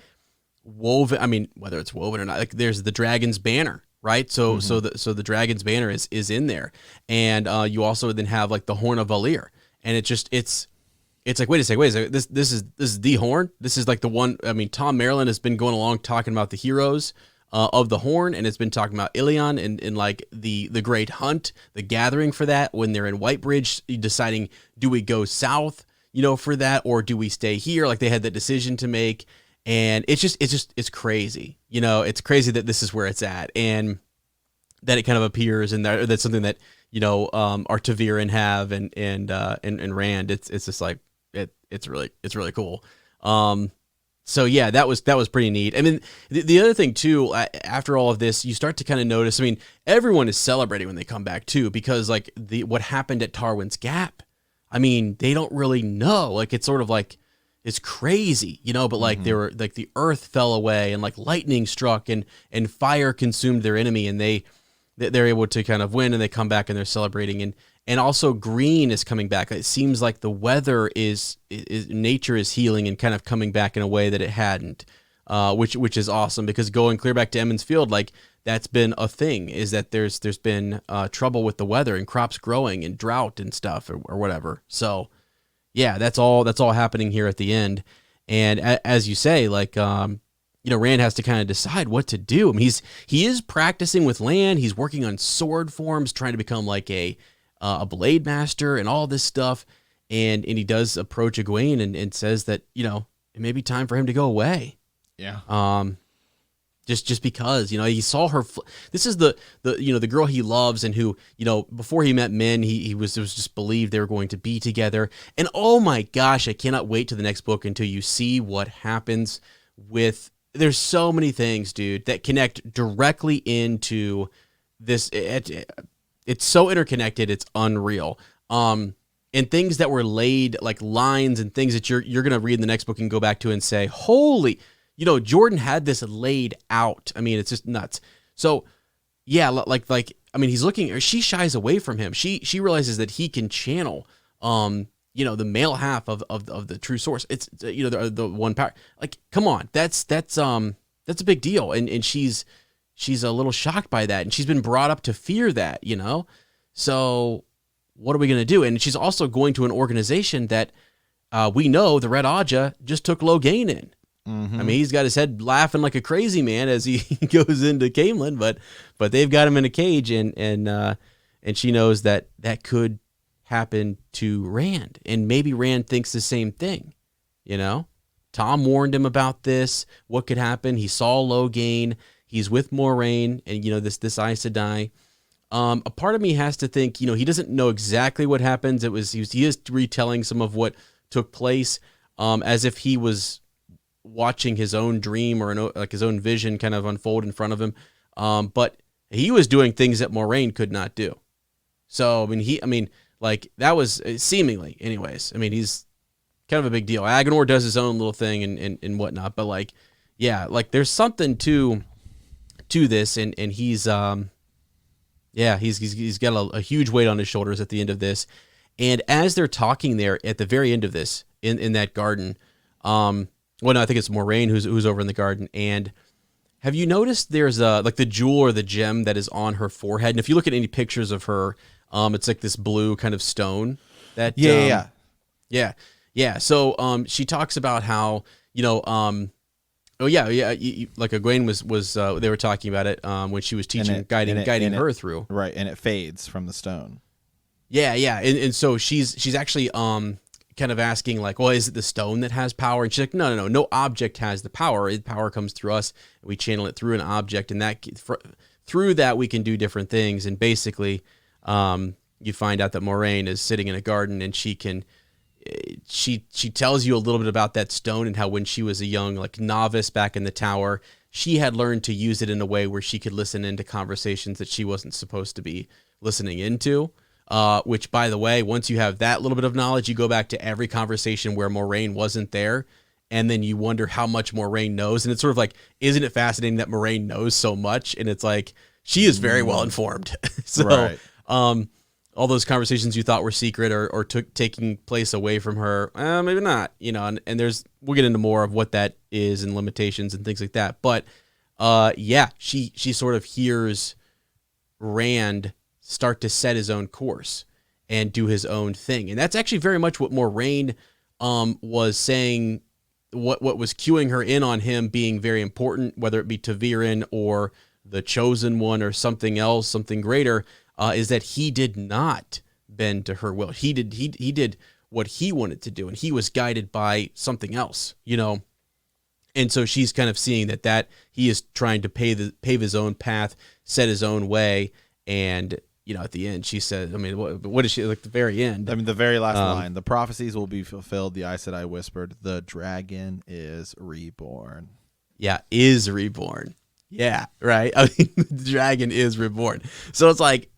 woven, I mean, whether it's woven or not, like there's the dragon's banner, right? So so the dragon's banner is in there, and you also then have like the Horn of Valir, and it's like, wait a second, this is the horn. This is like the one. I mean, Tom Maryland has been going along talking about the heroes of the Horn, and it's been talking about Ilion and like the Great Hunt, the gathering for that when they're in Whitebridge, deciding, do we go south, for that, or do we stay here? Like they had that decision to make, and it's crazy, it's crazy that this is where it's at, and that it kind of appears, and that's something that our Taviran have and Rand. It's just like it's really cool. So yeah, that was pretty neat. I mean, the other thing too, after all of this, you start to kind of notice. I mean, everyone is celebrating when they come back too, because like what happened at Tarwin's Gap. I mean, they don't really know. Like it's sort of like is crazy, but like they were like the earth fell away and like lightning struck and fire consumed their enemy, and they're able to kind of win, and they come back and they're celebrating, and also green is coming back. It seems like the weather is nature is healing and kind of coming back in a way that it hadn't, which is awesome, because going clear back to Emmons Field, like that's been a thing, is that there's been trouble with the weather and crops growing and drought and stuff or whatever. So yeah, that's all happening here at the end. And as you say, like, Rand has to kind of decide what to do. I mean, he is practicing with land. He's working on sword forms, trying to become like a blade master and all this stuff. And he does approach Egwene and says that, it may be time for him to go away. Yeah. Just because, he saw her. This is the girl he loves, and who, before he met men, it was just believed they were going to be together. And oh my gosh, I cannot wait to the next book until you see what happens with. There's so many things, dude, that connect directly into this. It's so interconnected. It's unreal. And things that were laid, like lines and things that you're going to read in the next book and go back to and say, holy, Jordan had this laid out. I mean, it's just nuts. So yeah, he's looking, she shies away from him. She realizes that he can channel, the male half of the true source. It's the one power. Like, come on, that's a big deal. And she's a little shocked by that, and she's been brought up to fear that, So what are we going to do? And she's also going to an organization that we know the Red Aja just took Logain in. Mm-hmm. I mean, he's got his head laughing like a crazy man as he goes into Camelin, but they've got him in a cage, and she knows that happen to Rand, and maybe Rand thinks the same thing. Tom warned him about this, what could happen. He saw Logain, he's with Moiraine, and this Aes Sedai. A part of me has to think, he doesn't know exactly what happens. He is retelling some of what took place, as if he was watching his own dream or like his own vision kind of unfold in front of him. But he was doing things that Moiraine could not do. So like that was seemingly, anyways. I mean, he's kind of a big deal. Agenor does his own little thing and whatnot, but like, yeah, like there's something to this, and he's he's got a huge weight on his shoulders at the end of this. And as they're talking there at the very end of this in that garden, well, no, I think it's Moiraine who's over in the garden. And have you noticed there's like the jewel or the gem that is on her forehead? And if you look at any pictures of her, it's like this blue kind of stone that yeah. So she talks about how like Egwene was they were talking about it when she was teaching, guiding her through, right, and it fades from the stone. Yeah, and so she's actually kind of asking like, well, is it the stone that has power? And she's like, no object has the power. The power comes through us, and we channel it through an object, and through that we can do different things. And basically, you find out that Moiraine is sitting in a garden, and she tells you a little bit about that stone and how when she was a young like novice back in the tower, she had learned to use it in a way where she could listen into conversations that she wasn't supposed to be listening into. Which, by the way, once you have that little bit of knowledge, you go back to every conversation where Moiraine wasn't there, and then you wonder how much Moiraine knows. And it's sort of like, isn't it fascinating that Moiraine knows so much? And it's like, she is very well informed. So, right. All those conversations you thought were secret or taking place away from her, maybe not, and we'll get into more of what that is and limitations and things like that. But, she sort of hears Rand start to set his own course and do his own thing. And that's actually very much what Moiraine was saying, what was cueing her in on him being very important, whether it be Ta'Viren or the Chosen One or something else, something greater, is that he did not bend to her will. He did what he wanted to do, and he was guided by something else, And so she's kind of seeing that he is trying to pave his own path, set his own way, and at the end, she said, what is she, like, the very end? The very last line, the prophecies will be fulfilled. The Aes Sedai whispered, the dragon is reborn. Yeah, is reborn. Yeah, right? The dragon is reborn. So it's like,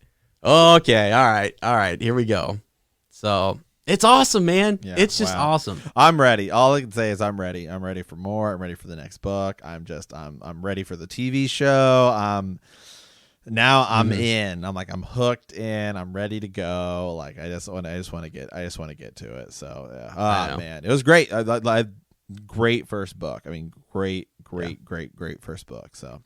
okay, all right, here we go. So, It's awesome, man. Yeah, it's just wow. awesome. I'm ready. All I can say is I'm ready. I'm ready for more. I'm ready for the next book. I'm ready for the TV show. Now I'm in. I'm hooked in. I'm ready to go. Like I just want to get to it. So yeah. Man, it was great. Great first book. I mean, great first book. So.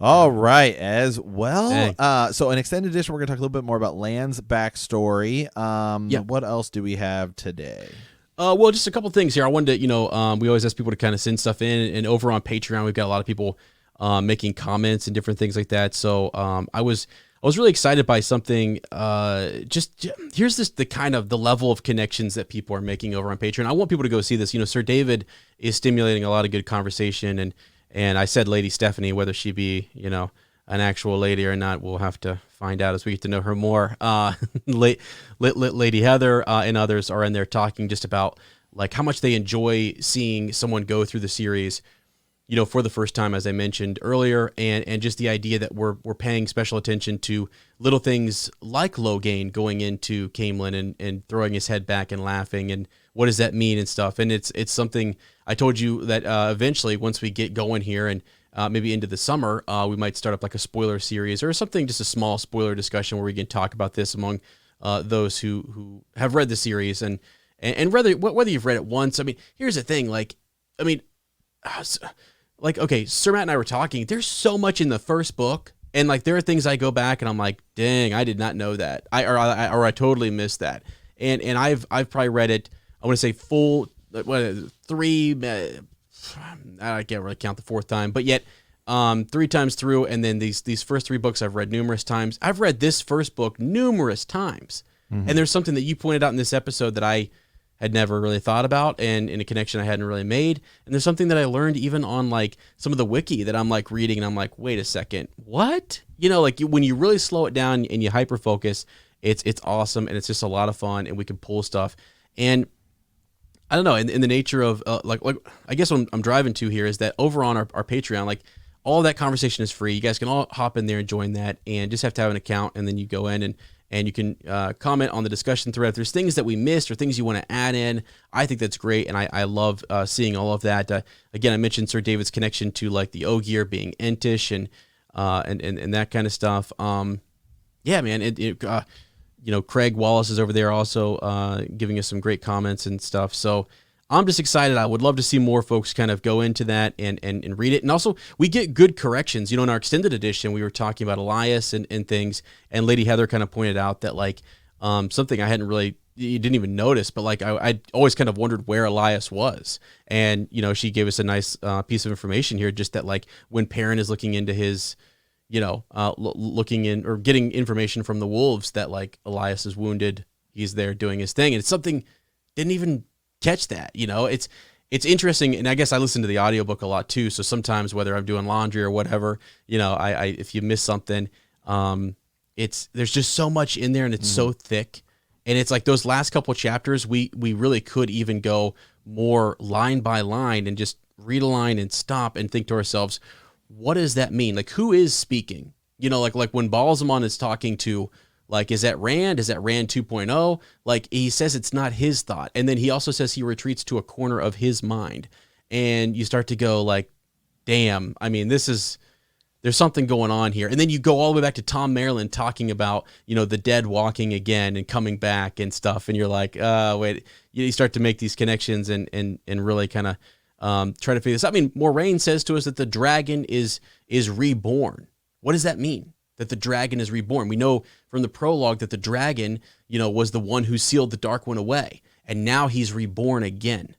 All right, as well. So, an extended edition, we're going to talk a little bit more about Lan's backstory. What else do we have today? Well, just a couple things here. I wanted to, we always ask people to kind of send stuff in, and over on Patreon, we've got a lot of people making comments and different things like that. So, I was really excited by something. Here's the kind of the level of connections that people are making over on Patreon. I want people to go see this. Sir David is stimulating a lot of good conversation, and I said Lady Stephanie, whether she be, an actual lady or not, we'll have to find out as we get to know her more. Lady Heather and others are in there talking just about like how much they enjoy seeing someone go through the series, for the first time, as I mentioned earlier, and just the idea that we're paying special attention to little things like Logain going into Camelin and throwing his head back and laughing, and what does that mean and stuff. And it's something I told you that eventually, once we get going here and maybe into the summer, we might start up like a spoiler series or something, just a small spoiler discussion where we can talk about this among those who have read the series and whether you've read it once. I mean, here's the thing, okay, Sir Matt and I were talking. There's so much in the first book, and like there are things I go back and I'm like, dang, I did not know that. I totally missed that. And I've probably read it. I want to say full 3. I can't really count the fourth time, but yet 3 times through. And then these first 3 books I've read numerous times. I've read this first book numerous times, and there's something that you pointed out in this episode that I had never really thought about, and in a connection I hadn't really made. And there's something that I learned even on like some of the wiki that I'm like reading, and I'm like, wait a second, what? When you really slow it down and you hyper focus, it's awesome, and it's just a lot of fun, and we can pull stuff. And I don't know, in the nature of like I guess what I'm driving to here is that over on our Patreon, like all of that conversation is free. You guys can all hop in there and join that, and just have to have an account, and then you go in and you can comment on the discussion thread. If there's things that we missed or things you want to add in, I think that's great, and I love seeing all of that. Again, I mentioned Sir David's connection to like the Ogier being Entish and that kind of stuff. Yeah, man. Craig Wallace is over there also giving us some great comments and stuff. So I'm just excited. I would love to see more folks kind of go into that and read it. And also, we get good corrections. In our extended edition, we were talking about Elias and things, and Lady Heather kind of pointed out that, like, something I hadn't really, you didn't even notice, but, like, I'd always kind of wondered where Elias was. And, she gave us a nice piece of information here, just that, like, when Perrin is looking into his, looking in or getting information from the wolves that, like, Elias is wounded, he's there doing his thing. And it's something, didn't even catch that. It's interesting, and I guess I listen to the audiobook a lot too, so sometimes whether I'm doing laundry or whatever, I if you miss something, there's just so much in there, and it's so thick, and it's like those last couple chapters we really could even go more line by line and just read a line and stop and think to ourselves, what does that mean? Like, who is speaking? Like when Balsamon is talking to, like, is that Rand? Is that Rand 2.0? Like, he says it's not his thought. And then he also says he retreats to a corner of his mind. And you start to go, like, damn, I mean, there's something going on here. And then you go all the way back to Tom Maryland talking about, the dead walking again and coming back and stuff. And you're like, wait, you start to make these connections and really kind of try to figure this out. I mean, Moraine says to us that the dragon is reborn. What does that mean? That the dragon is reborn. We know from the prologue that the dragon, was the one who sealed the Dark One away. And now he's reborn again.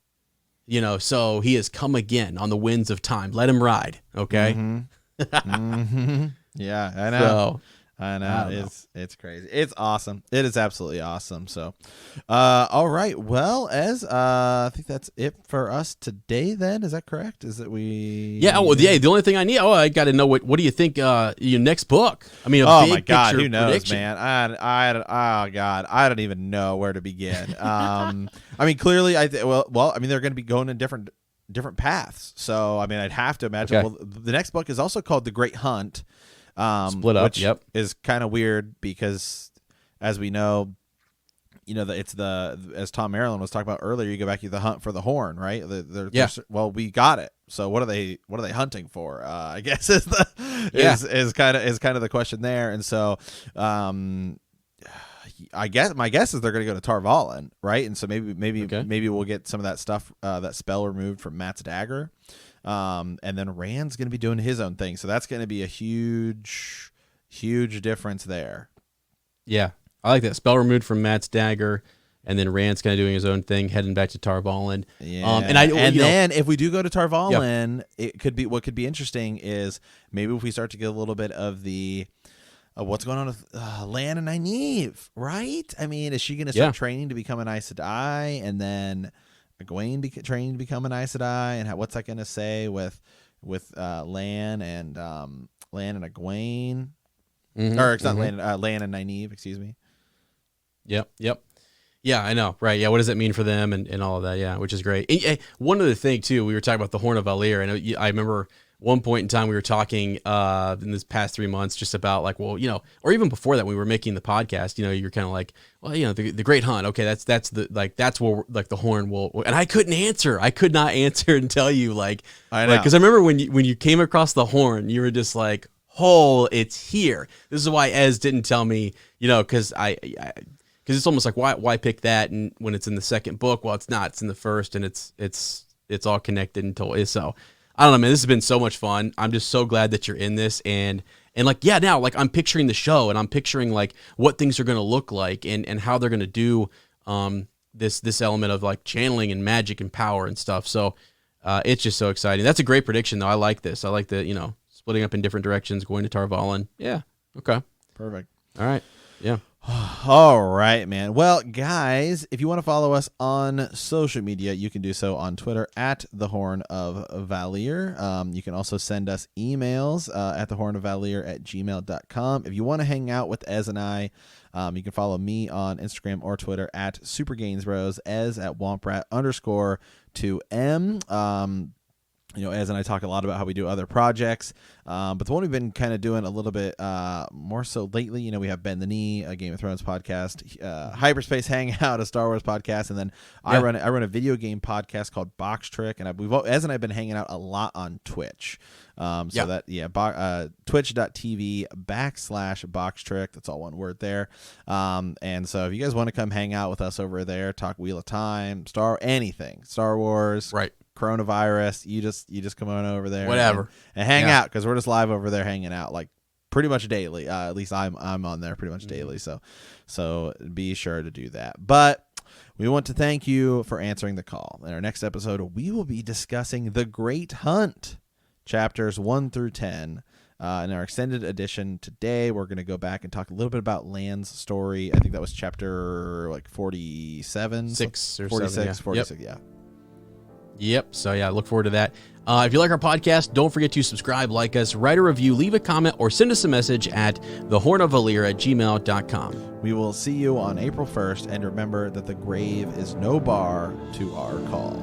So he has come again on the winds of time. Let him ride, okay? Yeah, I know. I know. It's crazy. It's awesome. It is absolutely awesome. So, all right. Well, I think that's it for us today. Then is that correct? Is that we? Yeah. Well, yeah. The only thing I need. I got to know what do you think? Your next book. I mean, oh big my God, picture who knows, prediction. man? Oh God, I don't even know where to begin. I mean, clearly, I mean, they're going to be going in different paths. So, I mean, I'd have to imagine. Okay. Well, the next book is also called The Great Hunt. Split up, which is kind of weird because, as we know, it's as Tom Maryland was talking about earlier, you go back to the hunt for the horn, right? Yeah. Well, we got it. So what are they hunting for? I guess is kind of the question there. And so I guess my guess is they're going to go to Tar Valon, right? And so maybe we'll get some of that stuff, that spell removed from Matt's dagger. And then Rand's going to be doing his own thing. So that's going to be a huge difference there. Yeah. I like that. Spell removed from Matt's dagger, and then Rand's kind of doing his own thing, heading back to Tar Valon. Yeah. Then if we do go to Tar Valon, it could be, what could be interesting is maybe if we start to get a little bit of the what's going on with Lan and Nynaeve, right? I mean, is she going to start training to become an Aes Sedai, and then Egwene training to become an Aes Sedai, and what's that going to say with Lan and Egwene? Or it's not Lan and Nynaeve, excuse me. Yep. Yeah, I know. Right. Yeah. What does it mean for them and all of that? Yeah. Which is great. And one other thing too, we were talking about the Horn of Valyr. And I remember one point in time we were talking in this past 3 months just about like, well, or even before that, when we were making the podcast, you're kind of like, well, the Great Hunt. Okay. That's where like the horn will, and I could not answer and tell you like, I know. Cause I remember when you came across the horn, you were just like, oh, it's here. This is why Ez didn't tell me, cause because it's almost like why pick that, and when it's in the second book? Well, it's not. It's in the first, and it's all connected until so. I don't know, man. This has been so much fun. I'm just so glad that you're in this, and like now like I'm picturing the show, and I'm picturing like what things are gonna look like, and how they're gonna do this element of like channeling and magic and power and stuff. So it's just so exciting. That's a great prediction, though. I like this. I like the splitting up in different directions, going to Tar Valon. Yeah. Okay. Perfect. All right. Yeah. All right, man. Well, guys, if you want to follow us on social media, you can do so on Twitter at The Horn of Valyr. You can also send us emails at thehornofvalyr@gmail.com. If you want to hang out with Ez and I, you can follow me on Instagram or Twitter at SuperGainsBros, Ez at Womprat_2M. Ez and I talk a lot about how we do other projects, but the one we've been kind of doing a little bit more so lately, we have Bend the Knee, a Game of Thrones podcast, Hyperspace Hangout, a Star Wars podcast, and then I run a video game podcast called Box Trick, and Ez and I have been hanging out a lot on Twitch. Twitch.tv/BoxTrick. That's all one word there. And so if you guys want to come hang out with us over there, talk Wheel of Time, Star Wars, right? Coronavirus, you just come on over there, whatever, and hang out, because we're just live over there hanging out like pretty much daily. At least I'm on there pretty much daily. So be sure to do that. But we want to thank you for answering the call. In our next episode, we will be discussing The Great Hunt, chapters 1 through 10. In our extended edition today, we're going to go back and talk a little bit about Lan's story. I think that was chapter like 47, 6 or 46, 7, yeah. 46, yeah. Yep. So yeah, look forward to that. If you like our podcast, don't forget to subscribe, like us, write a review, leave a comment, or send us a message at thehornofvalyr@gmail.com. We will see you on April 1st, and remember that the grave is no bar to our call.